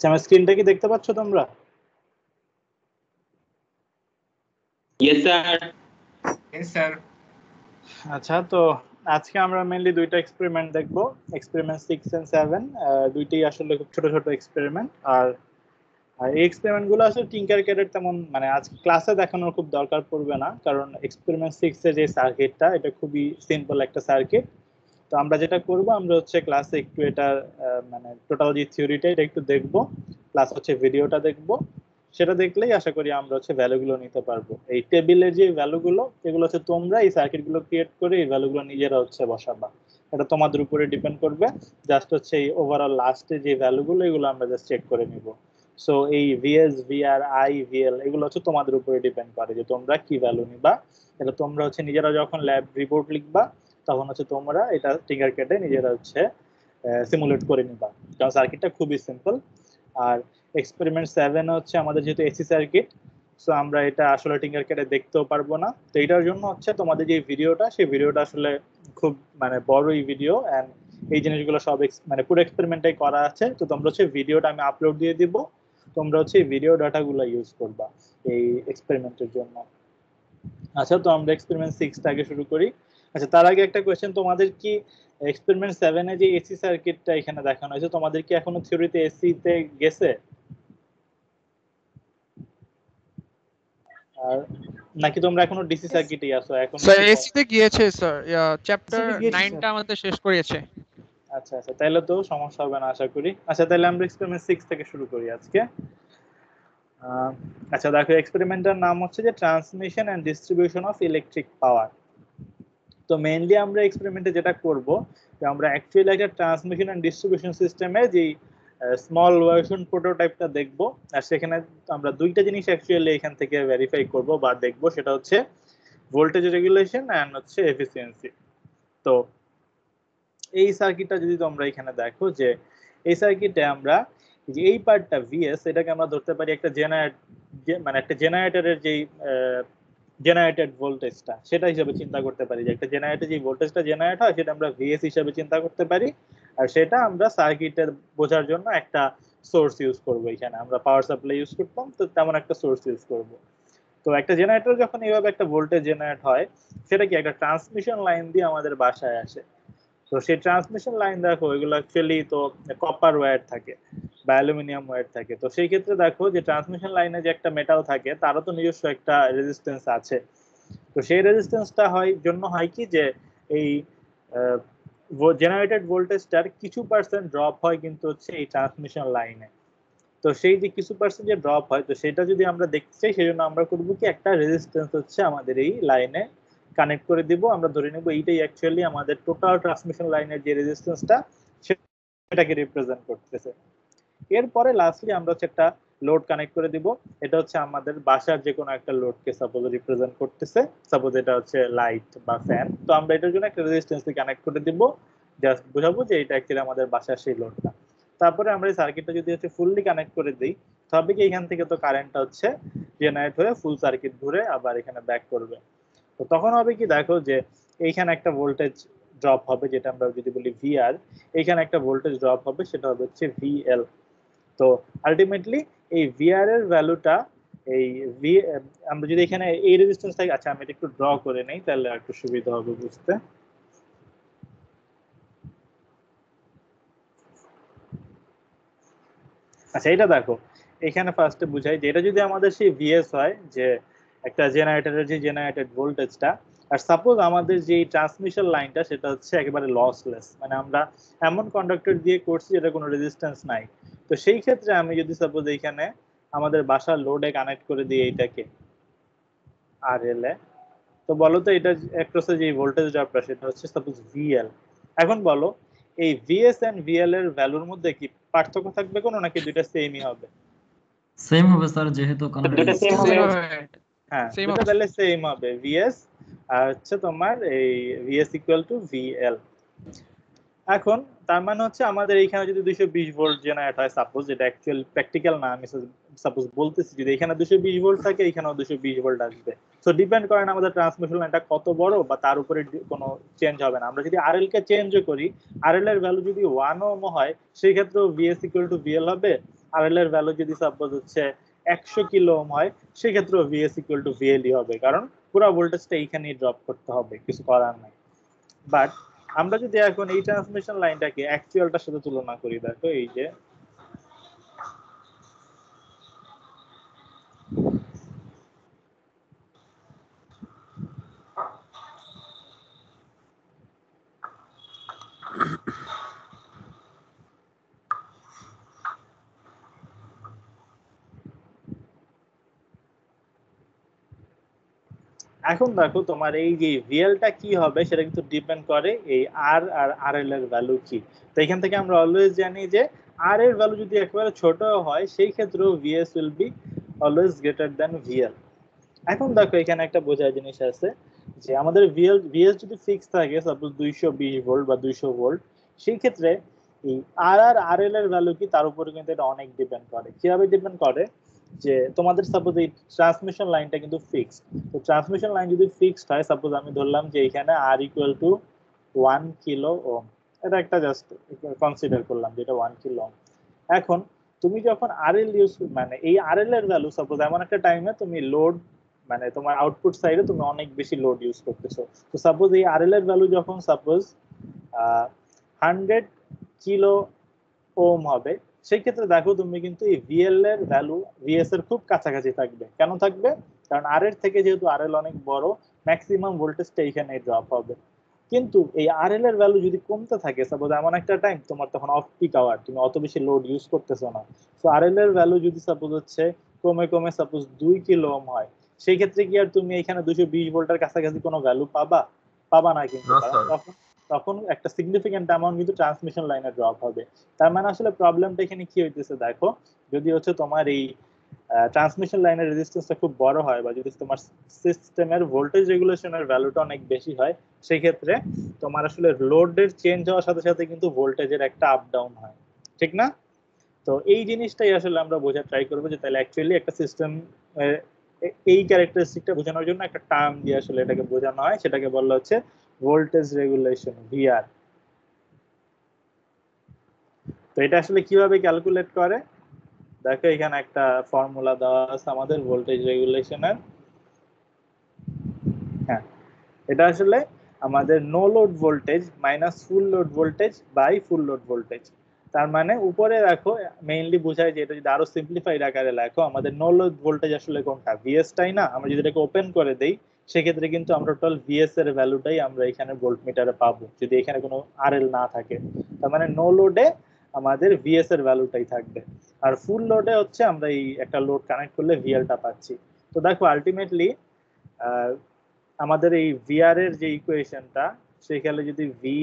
আচ্ছা, আমার স্ক্রিনটা কি দেখতে পাচ্ছ তোমরা? Yes sir. Yes, sir. আচ্ছা, তো আজকে আমরা মেইনলি দুইটা এক্সপেরিমেন্ট দেখব, এক্সপেরিমেন্ট 6 এন্ড 7। দুইটাই আসলে খুব ছোট ছোট এক্সপেরিমেন্ট। আর এই এক্সপেরিমেন্ট গুলো আসলে টিঙ্কারক্যাডের তেমন মানে আজ ক্লাসে দেখানোর খুব দরকার পড়বে না, কারণ এক্সপেরিমেন্ট 6 এর যে সার্কিটটা এটা খুবই সিম্পল একটা সার্কিট। তো আমরা যেটা করব, আমরা হচ্ছে ক্লাসে একটু এটা মানে টোটাল যে থিওরিটা এটা একটু দেখবো, প্লাস হচ্ছে ভিডিওটা দেখবো। সেটা দেখলেই আশা করি আমরা হচ্ছে ভ্যালুগুলো নিতে পারবো। এই টেবিলের যে ভ্যালুগুলো এগুলো হচ্ছে তোমরা এই সার্কিটগুলো ক্রিয়েট করে এই ভ্যালুগুলো নিজেরা হচ্ছে বসাবা। এটা তোমাদের উপরে ডিপেন্ড করবে। জাস্ট হচ্ছে এই ওভারঅল লাস্টে যে ভ্যালুগুলো এগুলো আমরা জাস্ট চেক করে নিব। সো এই ভিএস, ভিআর, আই, ভিএল এগুলো হচ্ছে তোমাদের উপরে ডিপেন্ড করে যে তোমরা কি ভ্যালু নিবা। এটা তোমরা হচ্ছে নিজেরা যখন ল্যাব রিপোর্ট লিখবা তখন হচ্ছে তোমরা এটা টিঙ্কারক্যাডে নিজেরা হচ্ছে সিমুলেট করে নিবা, কারণ সার্কিটটা খুবই সিম্পল। আর এক্সপেরিমেন্ট 7 হচ্ছে আমাদের যেহেতু এসি সার্কিট, সো আমরা এটা আসলে টিঙ্কারক্যাডে দেখতেও পারবো না। তো এটার জন্য হচ্ছে তোমাদের যে ভিডিওটা, সেই ভিডিওটা আসলে খুব মানে বড়ই ভিডিও, এন্ড এই জিনিসগুলো সব মানে পুরো এক্সপেরিমেন্টটাই করা আছে। তো তোমরা হচ্ছে ভিডিওটা আমি আপলোড দিয়ে দিব, তোমরা হচ্ছে এই ভিডিও ডাটাগুলো ইউজ করবা এই এক্সপেরিমেন্টের জন্য। আচ্ছা, তো আমরা এক্সপেরিমেন্ট 6 আগে শুরু করি। আচ্ছা, তার আগে একটা কোয়েশ্চেন, তোমাদের কি এক্সপেরিমেন্ট 7 এ যে এসি সার্কিটটা এখানে দেখানো হয়েছে, তোমাদের কি এখনো থিওরিতে এসি তে গেছে? আর নাকি তোমরা এখনো ডিসি সার্কিটেই আছো? এখন স্যার এসি তে গিয়েছে স্যার, চ্যাপ্টার AC তে গিয়েছে, 9 টা আমাদের শেষ করেছে। আচ্ছা আচ্ছা, তাহলে তো সমস্যা হবে না আশা করি। আচ্ছা, তাহলে আমরা এক্সপেরিমেন্ট 6 থেকে শুরু করি আজকে। আচ্ছা দেখো, এক্সপেরিমেন্টের নাম হচ্ছে যে transmission and distribution of electric power. তো মেইনলি আমরা এক্সপেরিমেন্টে যেটা করব, যে আমরা অ্যাকচুয়ালি একটা ট্রান্সমিশন এন্ড ডিস্ট্রিবিউশন সিস্টেমের যে স্মল ভার্সন প্রোটোটাইপটা দেখব। আর সেখানে আমরা দুইটা জিনিস অ্যাকচুয়ালি এখান থেকে ভেরিফাই করব বা দেখব, সেটা হচ্ছে ভোল্টেজ রেগুলেশন এন্ড হচ্ছে এফিসিয়েন্সি। তো এই সার্কিটটা যদি তোমরা এখানে দেখো, যে এই সার্কিটে আমরা যে এই পার্টটা ভিএস, এটাকে আমরা ধরতে পারি একটা মানে একটা জেনারেটরের যেই জেনারেটেড ভোল্টেজটা সেটা হিসেবে চিন্তা করতে পারি, যে একটা জেনারেটর যে ভোল্টেজটা জেনারেট হয় সেটা আমরা ভিএস হিসেবে চিন্তা করতে পারি। আর সেটা আমরা সার্কিটের বোঝার জন্য একটা সোর্স ইউজ করব। এখানে আমরা পাওয়ার সাপ্লাই ইউজ করতাম, তো তেমন একটা সোর্স ইউজ করব। তো একটা জেনারেটর যখন এইভাবে একটা ভোল্টেজ জেনারেট হয়, সেটা কি একটা ট্রান্সমিশন লাইন দিয়ে আমাদের বাসায় আসে। তো সেই ট্রান্সমিশন লাইন দেখো, এগুলো অ্যাকচুয়ালি তো কপার ওয়্যার থাকে বা অ্যালুমিনিয়াম ওয়্যার থাকে। তো সেই ক্ষেত্রে দেখো যে ট্রান্সমিশন লাইনে যে একটা মেটাল থাকে তারও তো নিজস্ব একটা রেজিস্ট্যান্স আছে। তো সেই রেজিস্ট্যান্সটা হয় কি, যে এই জেনারেটেড ভোল্টেজটার কিছু পার্সেন্ট ড্রপ হয় কিন্তু হচ্ছে এই ট্রান্সমিশন লাইনে। তো সেই যে কিছু পার্সেন্ট যে ড্রপ হয়, তো সেটা যদি আমরা দেখতে চাই, সেই জন্য আমরা করবো কি, একটা রেজিস্ট্যান্স হচ্ছে আমাদের এই লাইনে কানেক্ট করে দিব। আমরা ধরে নেব এইটাই অ্যাকচুয়ালি আমাদের টোটাল ট্রান্সমিশন লাইনের যে রেজিস্ট্যান্সটা সেটাকে রিপ্রেজেন্ট করতেছে। এরপরে লাস্টলি আমরা হচ্ছে একটা লোড কানেক্ট করে দিব। এটা হচ্ছে আমাদের বাসার যে কোনো একটা লোডকে সাপোজ রিপ্রেজেন্ট করতেছে, সাপোজ এটা হচ্ছে লাইট বা ফ্যান। তো আমরা এটার জন্য একটা রেজিস্ট্যান্স কানেক্ট করে দিব, জাস্ট বোঝাবো যে এটা অ্যাকচুয়ালি আমাদের বাসার সেই লোডটা। তারপরে আমরা এই সার্কিটটা যদি হচ্ছে ফুললি কানেক্ট করে দিই, তবে কি এখান থেকে তো কারেন্টটা হচ্ছে জেনারেট হয়ে ফুল সার্কিট ঘুরে আবার এখানে ব্যাক করবে। তো তখন হবে কি, দেখো যে এইখানে একটা ভোল্টেজ ড্রপ হবে, যেটা আমরা যদি বলি ভিআর, এইখানে একটা ভোল্টেজ ড্রপ হবে, সেটা হবে হচ্ছে ভিএল। তো আলটিমেটলি এই ভিআর এর ভ্যালুটা এই ভি, আমরা যদি এখানে এই রেজিস্ট্যান্স থাকে, আচ্ছা আমি এটা একটু ড্র করে নেই তাহলে একটু সুবিধা হবে বুঝতে। আচ্ছা, এটা দেখো এখানে ফার্স্টে বুঝাই যে এটা যদি আমাদের সেই ভিএস হয়, যে একটা জেনারেটরের যে জেনারেটেড ভোল্টেজটা, আর সাপোজ আমাদের যে ট্রান্সমিশন লাইনটা সেটা হচ্ছে একেবারে লসলেস, মানে আমরা এমন কন্ডাক্টর দিয়ে করছি যেটা কোনো রেজিস্ট্যান্স নাই। তো সেই ক্ষেত্রে আমি যদি সাপোজ এইখানে আমাদের বাসার লোডে কানেক্ট করে দিই এইটাকে আর এল এ, তো বলো তো এটা অ্যাক্রসে যে ভোল্টেজ ড্রপটা সেটা হচ্ছে সাপোজ ভিএল। এখন বলো এই ভিএস এন্ড ভিএল এর ভ্যালুর মধ্যে কি পার্থক্য থাকবে কোনো, নাকি দুইটা সেমই হবে? সেম হবে স্যার, যেহেতু কোনো হ্যাঁ, দুটো তাহলে সেম হবে, ভিএস আর হচ্ছে তোমার এই ভিএস ইকুয়াল টু ভিএল। এখন তার মানে হচ্ছে আমাদের এইখানে যদি 220 ভোল্ট জেনারেট হয় সাপোজ, যেটা অ্যাকচুয়াল প্র্যাকটিক্যাল না, আমি সাপোজ বলতেছি, যদি এখানে 220 ভোল্ট থাকে এখানেও 220 ভোল্ট আসবে। সো ডিপেন্ড করে না আমাদের ট্রান্সমিশন লাইনটা কত বড়, বা তার উপরে কোনো চেঞ্জ হবে না। আমরা যদি আরএল কে চেঞ্জও করি, আরএল এর ভ্যালু যদি 1 ওহম হয়, সেই ক্ষেত্রেও ভিএস ইকুয়াল টু ভিএল হবে। আরএল এর ভ্যালু যদি সাপোজ হচ্ছে 100 কিলো ওহম হয়, সেক্ষেত্রে ভিএস ইকুয়াল টু ভিএলই হবে, কারণ পুরো ভোল্টেজটা এইখানেই ড্রপ করতে হবে, কিছু করার নাই। বাট আমরা যদি এখন এই ট্রান্সমিশন লাইনটাকে অ্যাকচুয়ালটার সাথে তুলনা করি, দেখো এই যে এখন দেখো তোমার এই যে ভিএলটা কি হবে সেটা কিন্তু ডিপেন্ড করে এই আর আর আরএল এর ভ্যালু কি। তো এখান থেকে আমরা অলওয়েজ জানি যে আর এর ভ্যালু যদি একেবারে ছোট হয় সেই ক্ষেত্রেও VS will be always greater than VL. এখন দেখো এখানে একটা বোঝার জিনিস আছে যে আমাদের ভিএস যদি ফিক্স থাকে সাপোজ 220 ভোল্ট বা 200 ভোল্ট, সেই ক্ষেত্রে এই আর আর আরএল এর ভ্যালু কি তার উপরে কিন্তু এটা অনেক ডিপেন্ড করে। কিভাবে ডিপেন্ড করে, যে তোমাদের সাপোজ এই ট্রান্সমিশন লাইনটা কিন্তু ফিক্সড, তো ট্রান্সমিশন লাইন যদি ফিক্সড হয়, সাপোজ আমি ধরলাম যে এখানে আর ইকুয়াল টু 1 কিলো ওহম, এটা একটা জাস্ট কনসিডার করলাম যে এটা 1 কিলো ওহম। এখন তুমি যখন আরএল ইউজ মানে এই আরএল এর ভ্যালু সাপোজ এমন একটা টাইমে তুমি লোড মানে তোমার আউটপুট সাইডে তুমি অনেক বেশি লোড ইউজ করতেছো, তো সাপোজ এই আরএল এর ভ্যালু যখন সাপোজ 100 কিলো ওহম হবে, সেই ক্ষেত্রে দেখো তুমি কিন্তু এই ভিএল এর ভ্যালু ভিএস এর খুব কাছাকাছি থাকবে। কেন থাকবে? কারণ আর এর থেকে যেহেতু আরএল অনেক বড়, ম্যাক্সিমাম ভোল্টেজটা এখানে ড্রপ হবে। কিন্তু এই আরএল এর ভ্যালু যদি কমতে থাকে, সাপোজ এমন একটা টাইম তোমার তখন অফ পিক আওয়ার, তুমি অত বেশি লোড ইউজ করতেছো না, তো আরএল এর ভ্যালু যদি সাপোজ হচ্ছে কমে কমে সাপোজ 2 কিলো ওহম হয়, সেই ক্ষেত্রে কি আর তুমি এখানে 220 ভোল্টের কাছাকাছি কোনো ভ্যালু পাবা? পাবা না কিন্তু, কারণ তখন তখন একটা সিগনিফিকেন্ট অ্যামাউন্ট কিন্তু ট্রান্সমিশন লাইনে ড্রপ হবে। তার মানে আসলে প্রবলেমটা এখানে কি হইতেছে দেখো, যদি হচ্ছে তোমার এই ট্রান্সমিশন লাইনের রেজিস্ট্যান্সটা খুব বড় হয় বা যদি তোমার সিস্টেমের ভোল্টেজ রেগুলেশনের ভ্যালুটা অনেক বেশি হয়, সেই ক্ষেত্রে তোমার আসলে লোডের চেঞ্জ হওয়ার সাথে সাথে কিন্তু ভোল্টেজের একটা আপ ডাউন হয়, ঠিক না? তো এই জিনিসটাই আসলে আমরা বোঝার ট্রাই করবো যে তাহলে অ্যাকচুয়ালি একটা সিস্টেম এই ক্যারেক্টারিস্টিকটা বোঝানোর জন্য একটা টার্ম দিয়ে আসলে এটাকে বোঝানো হয়, সেটাকে বলা হচ্ছে ভোল্টেজ রেগুলেশন, ভিআর। তো এটা আসলে কিভাবে ক্যালকুলেট করে, দেখো এখানে একটা ফর্মুলা দেওয়া আছে আমাদের ভোল্টেজ রেগুলেশনের। হ্যাঁ, এটা আসলে আমাদের no load voltage minus full load voltage by full load voltage. তার মানে উপরে দেখো মেইনলি বোঝায় যে এটা যদি আরো সিম্পলিফাইড আকারে লেখো, আমাদের নো লোড ভোল্টেজ আসলে কোনটা, ভিএস টাই না? আমরা যদি এটাকে ওপেন করে দেই সেক্ষেত্রে কিন্তু আমরা টোটাল ভিএস এর ভ্যালুটাই আমরা এখানে ভোল্ট মিটারে পাবো, যদি এখানে কোনো আরএল না থাকে। তার মানে নো লোডে আমাদের ভিএস এর ভ্যালুটাই থাকবে, আর ফুল লোডে হচ্ছে আমরা এই একটা লোড কানেক্ট করলে ভিএলটা পাচ্ছি। তো দেখো আলটিমেটলি আমাদের এই ভিআর এর যে ইকুয়েশনটা, সেখানে যদি ভি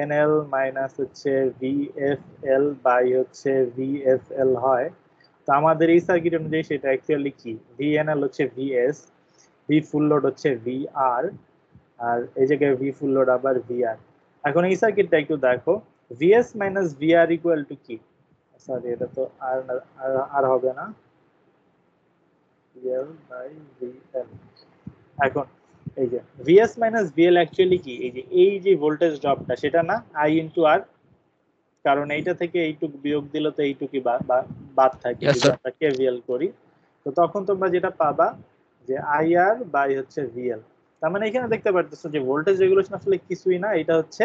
এনএল মাইনাস হচ্ছে ভিএফএল বাই হচ্ছে ভিএফএল হয়, তো আমাদের এই সার্কিট অনুযায়ী সেটা অ্যাকচুয়ালি কি, ভিএনএল হচ্ছে ভিএস, ভি ফুল লোড হচ্ছে ভিআর, আর এই জায়গায় ভি ফুল লোড আবার ভিআর। এখন এই সার্কিটটা একটু দেখো, VS minus VR equal to কি, সরি এটা তো আর আর হবে না, ভিএল বাই ভিএল। এখন এই যে ভিএস মাইনাস ভিএল অ্যাকচুয়ালি কি, এই যে ভোল্টেজ ড্রপটা সেটা না, আই ইনটু আর, কারণ এইটা থেকে এইটুক বিয়োগ দিলে তো এইটুকুই বাদ থাকে Yes, যদি sir. আমরা কেভিএল করি। তো তখন তোমরা যেটা পাবা যে আইআর বাই হচ্ছে ভিএল। তার মানে এখানে দেখতে পারতেছো যে ভোল্টেজ রেগুলেশন আসলে কিছুই না, এটা হচ্ছে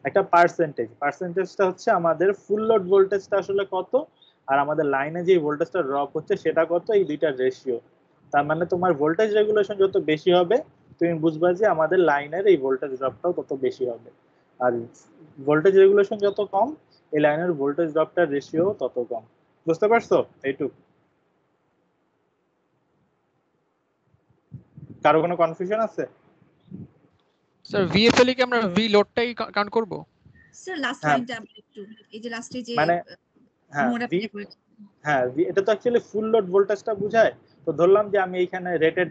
একটা পার্সেন্টেজ। পার্সেন্টেজটা হচ্ছে আমাদের ফুল লোড ভোল্টেজটা আসলে কত, আর আমাদের লাইনে যে ভোল্টেজটা ড্রপ হচ্ছে সেটা কত, এই দুইটার রেশিও। তার মানে তোমার ভোল্টেজ রেগুলেশন যত বেশি হবে, তুমি বুঝবা যে আমাদের লাইনের এই ভোল্টেজ ড্রপটাও তত বেশি হবে, আর ভোল্টেজ রেগুলেশন যত কম, এই লাইনের ভোল্টেজ ড্রপটার রেশিও তত কম। বুঝতে পারছো এইটুক? কারো কোনো কনফিউশন আছে? স্যার ভিএফএল কি আমরা ভি লোডটাই কাউন্ট করব? স্যার লাস্ট হ্যাঁ। লাইনটা আমরা একটু এই যে লাস্টে যে মানে হ্যাঁ নোট ভি, অ্যাপ্লাই করেছি। হ্যাঁ এটা তো অ্যাকচুয়ালি ফুল লোড ভোল্টেজটা বোঝায়। তো ধরলাম যে আমি এইখানে রেটেড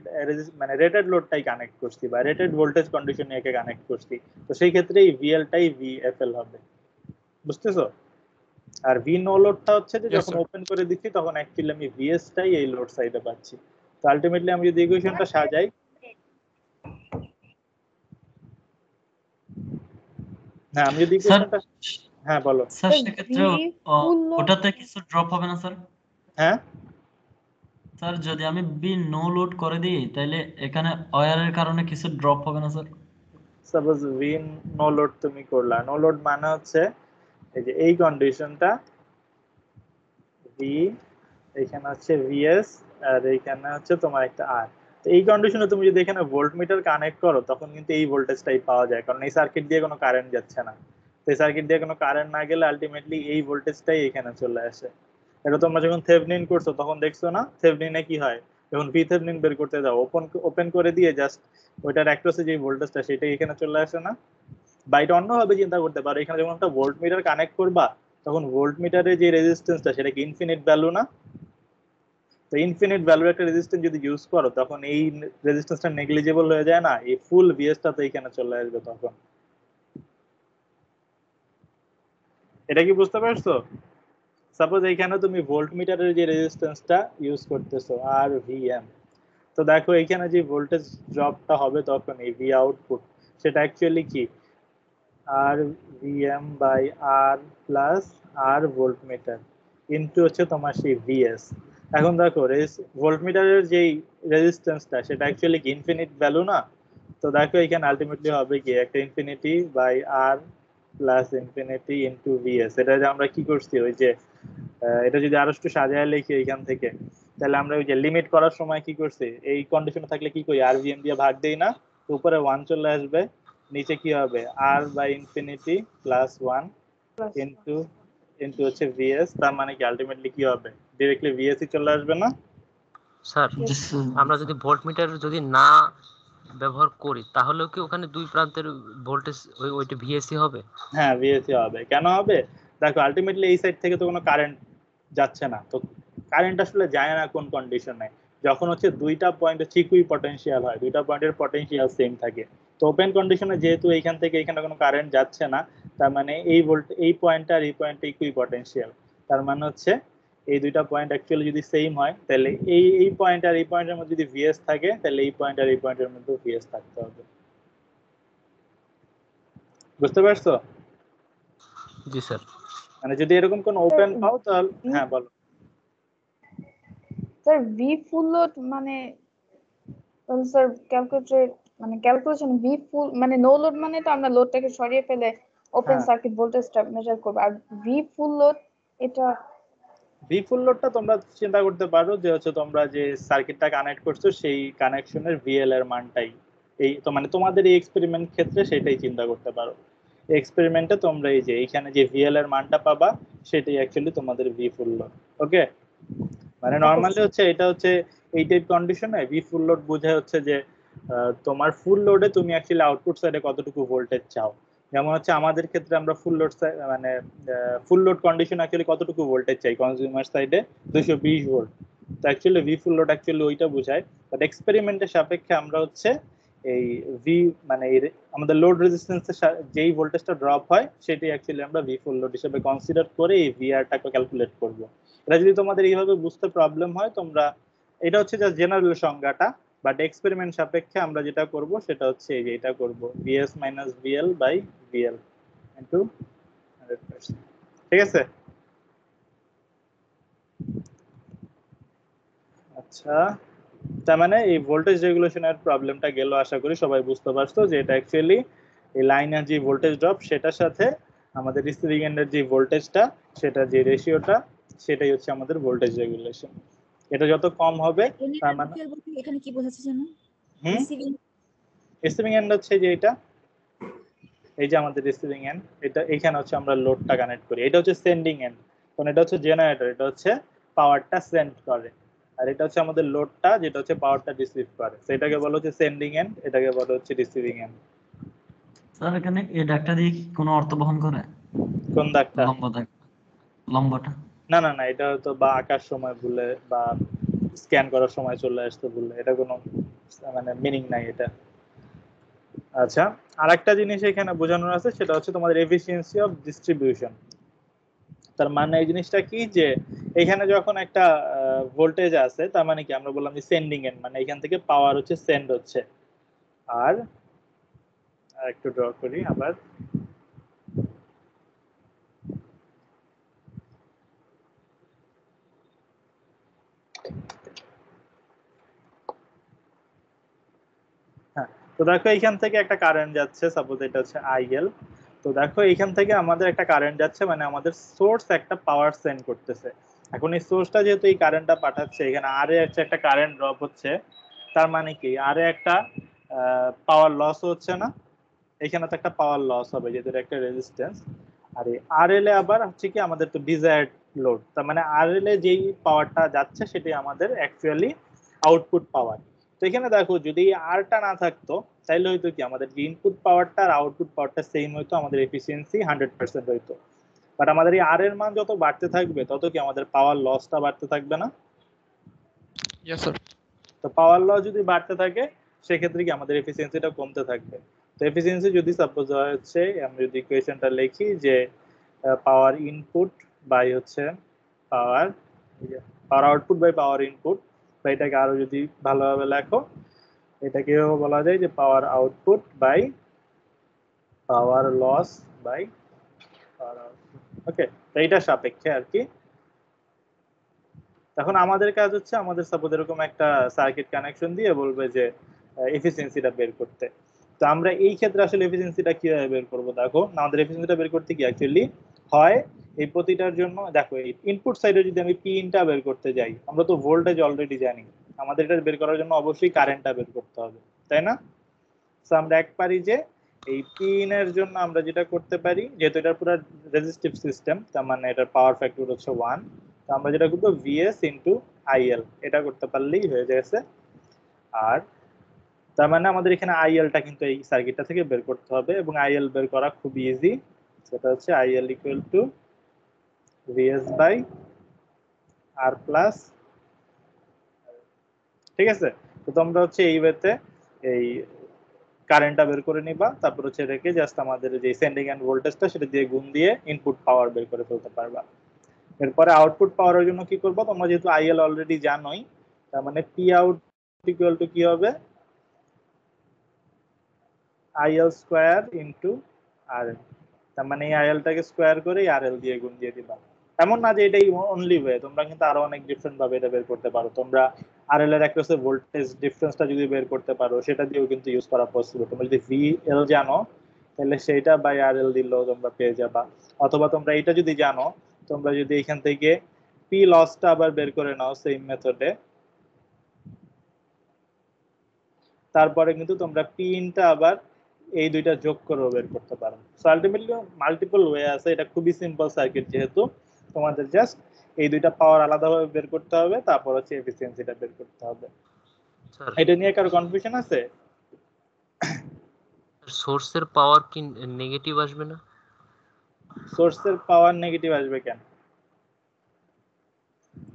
মানে রেটেড লোডটাই কানেক্ট করছি বা রেটেড ভোল্টেজ কন্ডিশনে একে কানেক্ট করছি, তো সেই ক্ষেত্রে এই ভিএলটাই ভিএফএল হবে। বুঝতেছো? আর ভি নো লোডটা হচ্ছে যে Yes, যখন sir. ওপেন করে দিচ্ছি তখন অ্যাকচুয়ালি আমি ভিএসটাই এই লোড সাইডে পাচ্ছি। তো আলটিমেটলি আমি যদি ইকুয়েশনটা সাজাই, হ্যাঁ আমি যদি স্যার ইকুয়েশনটা, হ্যাঁ বলো। স্যার স্যার সেক্ষেত্রে ভি ফুল লোড ওটাতে কিছু ড্রপ হবে না স্যার? হ্যাঁ স্যার যদি আমি বি নো লোড করে দিই তাহলে এখানে ওয়্যারের কারণে কিছু ড্রপ হবে না sir? Suppose V no load তুমি করলা, নো লোড মানে হচ্ছে এই যে এই কন্ডিশনটা ভি, এখানে হচ্ছে ভিএস, আর এইখানে হচ্ছে তোমার একটা আর। তো এই কন্ডিশনে তুমি যদি এখানে ভোল্টমিটার কানেক্ট করো তখন কিন্তু এই ভোল্টেজটাই পাওয়া যায়, কারণ এই সার্কিট দিয়ে কোনো কারেন্ট যাচ্ছে না। তো এই সার্কিট দিয়ে কোনো কারেন্ট না গেলে আলটিমেটলি এই ভোল্টেজটাই এখানে চলে আসে। এটা তোমরা যখন থেভনিন করছো তখন দেখছো না থেভনিনে কি হয়, যখন ভি থেভনিন বের করতে যাও ওপেন করে দিয়ে জাস্ট ওইটার অ্যাক্রসে যে ভোল্টেজটা সেটাই এখানে চলে আসে না। বা এটা অন্যভাবে চিন্তা করতে পারো, এখানে যখন একটা ভোল্ট মিটার কানেক্ট করবা তখন ভোল্ট মিটারের যে রেজিস্ট্যান্সটা সেটা কি ইনফিনিট ভ্যালু না? তো ইনফিনিট ভ্যালুর একটা রেজিস্ট্যান্স যদি ইউজ করো তখন এই রেজিস্ট্যান্সটা নেগলিজেবল হয়ে যায় না, এই ফুল ভিএসটা তো এখানে চলে আসবে তখন। এটা কি বুঝতে পারছো? সাপোজ এইখানে তুমি ভোল্ট মিটারের যে রেজিস্ট্যান্সটা ইউজ করতেছো আর ভিএম, তো দেখো এখানে যে ভোল্টেজ ড্রপটা হবে তখন এই ভি আউটপুট সেটা অ্যাকচুয়ালি কি R VM by R plus R voltmeter into হচ্ছে তোমার সেই ভিএস। এখন দেখো ভোল্টমিটারের যেই রেজিস্ট্যান্সটা সেটা অ্যাকচুয়ালি কি ইনফিনিট ভ্যালু না? তো দেখো এখানে আলটিমেটলি হবে কি একটা infinity by R plus infinity into VS. এটা যে আমরা কি করছি ওই যে এটা যদি আরো একটু সাজায় লিখি এখান থেকে, তাহলে আমরা ওই যে লিমিট করার সময় কি করছি এই কন্ডিশনে থাকলে কি করি আর ভিএম দিয়ে ভাগ দেই না, তো উপরে 1 চলে আসবে, নিচে কি হবে R by infinity plus 1 into into হচ্ছে ভিএস। তার মানে কি আলটিমেটলি কি হবে ডাইরেক্টলি ভিএস ই চলে আসবে না? স্যার জি স্যার। আমরা যদি ভোল্টমিটার যদি না ব্যবহার করি তাহলেও কি ওখানে দুই প্রান্তের ভোল্টেজ ওইটা ভিএসি হবে? হ্যাঁ ভিএসি হবে। কেন হবে? দেখো আলটিমেটলি এই সাইড থেকে তো কোনো কারেন্ট যাচ্ছে না, তো কারেন্ট আসলে যায় না কোন কন্ডিশনে, যখন হচ্ছে দুইটা পয়েন্ট হচ্ছে ইকুই পটেনশিয়াল হয়, দুইটা পয়েন্টের পটেনশিয়াল সেম থাকে। তো ওপেন কন্ডিশনে যেহেতু এইখান থেকে এখানে কোনো কারেন্ট যাচ্ছে না, তার মানে এই পয়েন্ট আর এই পয়েন্ট ইকুই পটেনশিয়াল। তার মানে হচ্ছে এই দুইটা পয়েন্ট অ্যাকচুয়ালি যদি সেম হয় তাহলে এই পয়েন্ট আর এই পয়েন্টের মধ্যে যদি ভিএস থাকে তাহলে এই পয়েন্ট আর এই পয়েন্টের মধ্যে ভিএস থাকতে হবে। বুঝতে পারছো? জি স্যার। মানে যদি এরকম কোন ওপেন পাও তাহলে হ্যাঁ বলো। স্যার ভি ফুল লোড মানে স্যার ক্যালকুলেশন ভি ফুল মানে নো লোড মানে তো আমরা লোডটাকে সরিয়ে ফেলে ওপেন হ্যাঁ সার্কিট ভোল্টেজটা মেজার করব, আর ভি ফুল লোড এটা ভি ফুল লোডটা তোমরা চিন্তা করতে পারো যে হচ্ছে তোমরা যে সার্কিটটা কানেক্ট করছো সেই কানেকশনের ভিএল এর মানটাই, এই তো মানে তোমাদের এই এক্সপেরিমেন্ট ক্ষেত্রে সেটাই চিন্তা করতে পারো। এক্সপেরিমেন্টে তোমরা এই যে এইখানে যে ভিএল এর মানটা পাবা সেটাই অ্যাকচুয়ালি তোমাদের ভি ফুল লোড। ওকে, মানে নরমালি হচ্ছে এটা হচ্ছে এই টাইপ কন্ডিশনে ভি ফুল লোড বোঝায় হচ্ছে যে তোমার ফুল লোডে তুমি অ্যাকচুয়ালি আউটপুট সাইডে কতটুকু ভোল্টেজ চাও। যেমন হচ্ছে আমাদের ক্ষেত্রে আমরা ফুল লোড মানে ফুল লোড কন্ডিশন অ্যাকচুয়ালি কতটুকু ভোল্টেজ চাই কনজিউমার সাইডে 220 ভোল্ট। তো actually V full load actually ওইটা বোঝায়, বাট এক্সপেরিমেন্টের সাপেক্ষে আমরা হচ্ছে এই ভি মানে আমাদের লোড রেজিস্ট্যান্সের যেই ভোল্টেজটা ড্রপ হয় সেটাই অ্যাকচুয়ালি আমরা ভি ফুল লোড হিসেবে কনসিডার করে এই ভিআরটাকে ক্যালকুলেট করব। এটা যদি তোমাদের এইভাবে বুঝতে প্রবলেম হয় তোমরা, এটা হচ্ছে জাস্ট জেনারেল সংজ্ঞাটা, বাট এক্সপেরিমেন্ট সাপেক্ষে আমরা যেটা করব সেটা হচ্ছে এই যে এটা করব VS minus VL by VL into 100%। ঠিক আছে? আচ্ছা, তার মানে এই ভোল্টেজ রেগুলেশনের প্রবলেমটা গেল, আশা করি সবাই বুঝতে পারছো যে এটা অ্যাকচুয়ালি এই লাইনের যে ভোল্টেজ ড্রপ সেটার সাথে আমাদের রিসিভিং এন্ডের যে ভোল্টেজটা সেটা যে রেশিওটা সেটাই হচ্ছে আমাদের ভোল্টেজ রেগুলেশন। এটা যত কম হবে তার মানে এখানে কি বোঝাচ্ছে জানো? রিসিভিং এন্ড হচ্ছে যে এটা এই যে আমাদের রিসিভিং এন্ড, এটা এখানে হচ্ছে আমরা লোডটা কানেক্ট করি, এটা হচ্ছে সেন্ডিং এন্ড, কারণ এটা হচ্ছে জেনারেটর, এটা হচ্ছে পাওয়ারটা সেন্ড করে, আর এটা হচ্ছে আমাদের লোডটা যেটা হচ্ছে পাওয়ারটা রিসিভ করে। সেটাকে বলা হচ্ছে সেন্ডিং এন্ড, এটাকে বলা হচ্ছে রিসিভিং এন্ড। স্যার এখানে এই দাগটা দিয়ে কি কোনো অর্থ বহন করে? কোন দাগটা? লম্বা দাগ, লম্বাটা। না না না, এটা হয়তো বা আঁকার সময় ভুলে বা স্ক্যান করার সময় চলে আসতে ভুলে, এটা কোনো মানে মিনিং নাই এটা। আচ্ছা, আরেকটা জিনিস এখানে বোঝানোর আছে সেটা হচ্ছে তোমাদের এফিসিয়েন্সি অফ ডিস্ট্রিবিউশন। তার মানে এই জিনিসটা কি যে এখানে যখন একটা ভোল্টেজ আছে তার মানে কি আমরা বললাম যে সেন্ডিং এন্ড মানে এখান থেকে পাওয়ার হচ্ছে সেন্ড হচ্ছে, আর একটু ড্র করি আবার, তো দেখো এইখান থেকে একটা কারেন্ট যাচ্ছে, সাপোজ এটা হচ্ছে আইএল। তো দেখো এইখান থেকে আমাদের একটা কারেন্ট যাচ্ছে, মানে আমাদের সোর্স একটা পাওয়ার সেন্ড করতেছে। এখন এই সোর্সটা যেহেতু এই কারেন্টটা পাঠাচ্ছে, এখানে আর এ একটা কারেন্ট ড্রপ হচ্ছে, তার মানে কি আর এ একটা পাওয়ার লস হচ্ছে না? এখানে তো একটা পাওয়ার লস হবে যেহেতু একটা রেজিস্ট্যান্স। আর এই আরএল এ আবার হচ্ছে কি আমাদের তো ডিজায়ার্ড লোড, তার মানে আরএল এ যেই পাওয়ারটা যাচ্ছে সেটাই আমাদের অ্যাকচুয়ালি আউটপুট পাওয়ার। তো এখানে দেখো যদি আরটা না থাকতো তাহলে হয়তো কি আমাদের যে ইনপুট পাওয়ারটা আর আউটপুট পাওয়ারটা সেম হইতো, আমাদের এফিসিয়েন্সি 100% হইতো। বাট আমাদের এই আর এর মান যত বাড়তে থাকবে তত কি আমাদের পাওয়ার লসটা বাড়তে থাকবে না? Yes sir. তো পাওয়ার লস যদি বাড়তে থাকে সেক্ষেত্রে কি আমাদের এফিসিয়েন্সিটা কমতে থাকবে। তো এফিসিয়েন্সি যদি সাপোজ হচ্ছে আমরা যদি ইকুয়েশনটা লিখি যে পাওয়ার ইনপুট বাই হচ্ছে power power output by power input, বা এটাকে আরো যদি ভালোভাবে লেখো এটাকেও বলা যায় যে power output by power loss by power output. Okay, তো এইটা সাপেক্ষে আর কি। এখন আমাদের কাজ হচ্ছে আমাদের সাপোজ এরকম একটা সার্কিট কানেকশন দিয়ে বলবে যে এফিসিয়েন্সিটা বের করতে। তো আমরা এই ক্ষেত্রে আসলে এফিসিয়েন্সিটা কিভাবে বের করব? দেখো আমাদের এফিসিয়েন্সিটা বের করতে কি অ্যাকচুয়ালি হয় এই প্রতিটার জন্য, দেখো এই ইনপুট সাইডে যদি আমি পি ইনটা বের করতে যাই, আমরা তো ভোল্টেজ অলরেডি জানি, আমাদের এটা বের করার জন্য অবশ্যই কারেন্টটা বের করতে হবে, তাই না? তো আমরা এক পারি যে এই পি ইন এর জন্য আমরা যেটা করতে পারি, যেহেতু এটা পুরো রেজিস্টিভ সিস্টেম, তার মানে এটার পাওয়ার ফ্যাক্টর হচ্ছে 1, তো আমরা যেটা করবো ভিএস ইনটু আইএল, এটা করতে পারলেই হয়ে যাচ্ছে। আর তার মানে আমাদের এখানে আইএলটা কিন্তু এই সার্কিটটা থেকে বের করতে হবে, এবং আইএল বের করা খুব ইজি। সেটা হচ্ছে IL equal to VS by R plus, ঠিক আছে? তো তোমরা হচ্ছে এই ওয়েতে এই কারেন্টটা বের করে নিবা, তারপর হচ্ছে রেখে জাস্ট আমাদের যে সেন্ডিং এন্ড ভোল্টেজটা সেটা দিয়ে গুণ দিয়ে ইনপুট পাওয়ার বের করে ফেলতে পারবা। এরপরে আউটপুট পাওয়ারের জন্য কি করবো, তোমরা যেহেতু আইএল অলরেডি জানোই, তার মানে পি আউট ইকুয়াল টু কি হবে, আইএল স্কোয়ার ইন্টু আরএল। তার মানে এই আইএলটাকে স্কোয়ার করে আরএল দিয়ে গুণ দিয়ে দিবা। এমন না যে এটাই অনলি ওয়ে, তোমরা কিন্তু আরো অনেক ডিফারেন্ট ভাবে এটা বের করতে পারো। তোমরা আরএল এর অ্যাক্রসে ভোল্টেজ ডিফারেন্সটা যদি বের করতে পারো সেটা দিয়েও কিন্তু ইউজ করা পসিবল। তোমরা যদি ভিএল জানো তাহলে সেইটা বাই আরএল দিলেও তোমরা পেয়ে যাবা, অথবা তোমরা এটা যদি জানো, তোমরা যদি এখান থেকে পি লসটা আবার বের করে নাও সেম মেথডে, তারপরে কিন্তু তোমরা পি ইনটা আবার এই দুইটা যোগ করেও বের করতে পারো। সো আলটিমেটলি মাল্টিপল ওয়ে আছে, এটা খুবই সিম্পল সার্কিট, যেহেতু তোমাদের জাস্ট এই দুইটা পাওয়ার আলাদাভাবে বের করতে হবে, তারপর হচ্ছে এফিসিয়েন্সিটা বের করতে হবে। স্যার এটা নিয়ে কারো কনফিউশন আছে? সোর্সের পাওয়ার কি নেগেটিভ আসবে না? সোর্সের পাওয়ার নেগেটিভ আসবে কেন?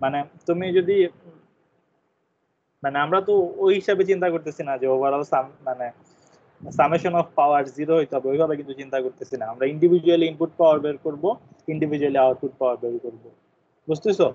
মানে তুমি যদি, মানে আমরা তো ওই হিসাবে চিন্তা করতেছি না যে ওভারঅল মানে সামেশন অফ পাওয়ার 0 হইতে হবে, ওইভাবে কিন্তু চিন্তা করতেছি না। আমরা ইন্ডিভিজুয়ালি ইনপুট পাওয়ার বের করব, ইন্ডিভিজুয়ালি আউটপুট পাওয়ার বের করব, বুঝতেছো?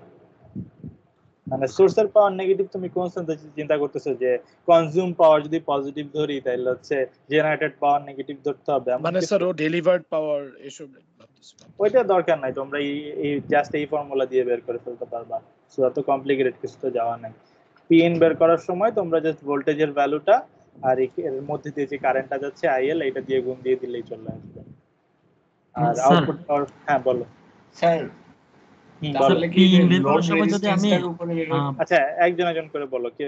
মানে সোর্সের পাওয়ার নেগেটিভ তুমি কোন সেন্সে চিন্তা করতেছো, যে কনজিউম পাওয়ার যদি পজিটিভ ধরি তাহলে হচ্ছে জেনারেটেড পাওয়ার নেগেটিভ ধরতে হবে? মানে স্যার ও ডেলিভার্ড পাওয়ার এসব ভাবতেছি। ওইটা দরকার নাই, তোমরা এই জাস্ট এই ফর্মুলা দিয়ে বের করে ফেলতে পারবা। সো এত কমপ্লিকেটেড কিছু তো যাওয়া নাই। পি ইন বের করার সময় তোমরা জাস্ট ভোল্টেজের ভ্যালুটা আর এর মধ্যে দিয়ে যে কারেন্টটা যাচ্ছে আইএল, এটা দিয়ে গুণ দিয়ে দিলেই চলে আসবে। আর আউটপুট পাওয়ার, হ্যাঁ বলো স্যার। বলো। পি ইন বের করার সময় যদি আমি আচ্ছা একজন একজন করে বলো, কে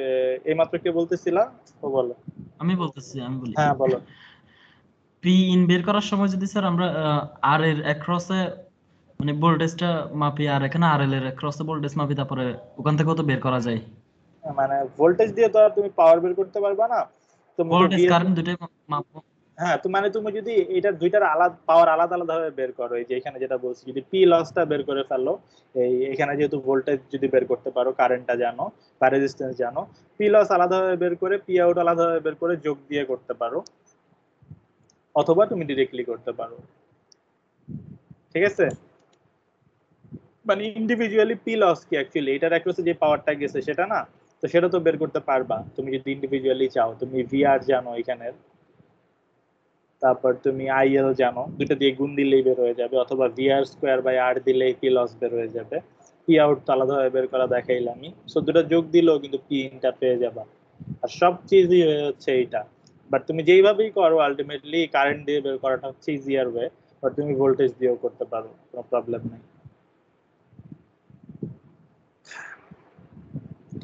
এইমাত্র কে বলতেছিলা? ও বলো। আমি বলতেছি, আমি বলি। হ্যাঁ বলো। পি ইন বের করার সময় যদি স্যার আমরা আর এর অ্যাক্রসে মানে ভোল্টেজটা মাপি, আর এখানে আরএল এর অ্যাক্রসে ভোল্টেজ মাপি, তারপরে ওখান থেকেও তো বের করা যায়। মানে ভোল্টেজ দিয়ে তো আর তুমি পাওয়ার বের করতে পারবা না, তো ভোল্টেজ কারেন্ট দুটোই মাপবো। হ্যাঁ, তো মানে তুমি যদি এটা দুইটার আলাদা পাওয়ার আলাদা আলাদা ভাবে বের করো, এই যে এখানে যেটা বলছি, যদি পি লসটা বের করে ফেলো, এই এখানে যেহেতু ভোল্টেজ যদি বের করতে পারো, কারেন্টটা জানো বা রেজিস্ট্যান্স জানো, পি লস আলাদাভাবে বের করে পি আউট আলাদাভাবে বের করে যোগ দিয়ে করতে পারো, অথবা তুমি ডিরেক্টলি করতে পারো, ঠিক আছে? মানে ইন্ডিভিজুয়ালি পি লস কি অ্যাকচুয়ালি এটার অ্যাক্রসে যে পাওয়ারটা গেছে সেটা না, তো সেটা তো বের করতে পারবা তুমি যদি ইন্ডিভিজুয়ালি চাও। তুমি ভিআর জানো এখানের, তারপর তুমি আইএল জানো, দুটো দিয়ে গুণ দিলেই বের হয়ে যাবে, অথবা ভিআর স্কোয়ার বাই আর দিলেই পি লস বের হয়ে যাবে। পি আউট তো আলাদাভাবে বের করা দেখাইলামই, সো দুটো যোগ দিলেও কিন্তু পি ইনটা পেয়ে যাবা। আর সব চিজই হচ্ছে এইটা, বাট তুমি যেইভাবেই করো আলটিমেটলি কারেন্ট দিয়ে বের করাটা হচ্ছে ইজিয়ার ওয়ে, বাট তুমি ভোল্টেজ দিয়েও করতে পারো, কোনো প্রবলেম নেই।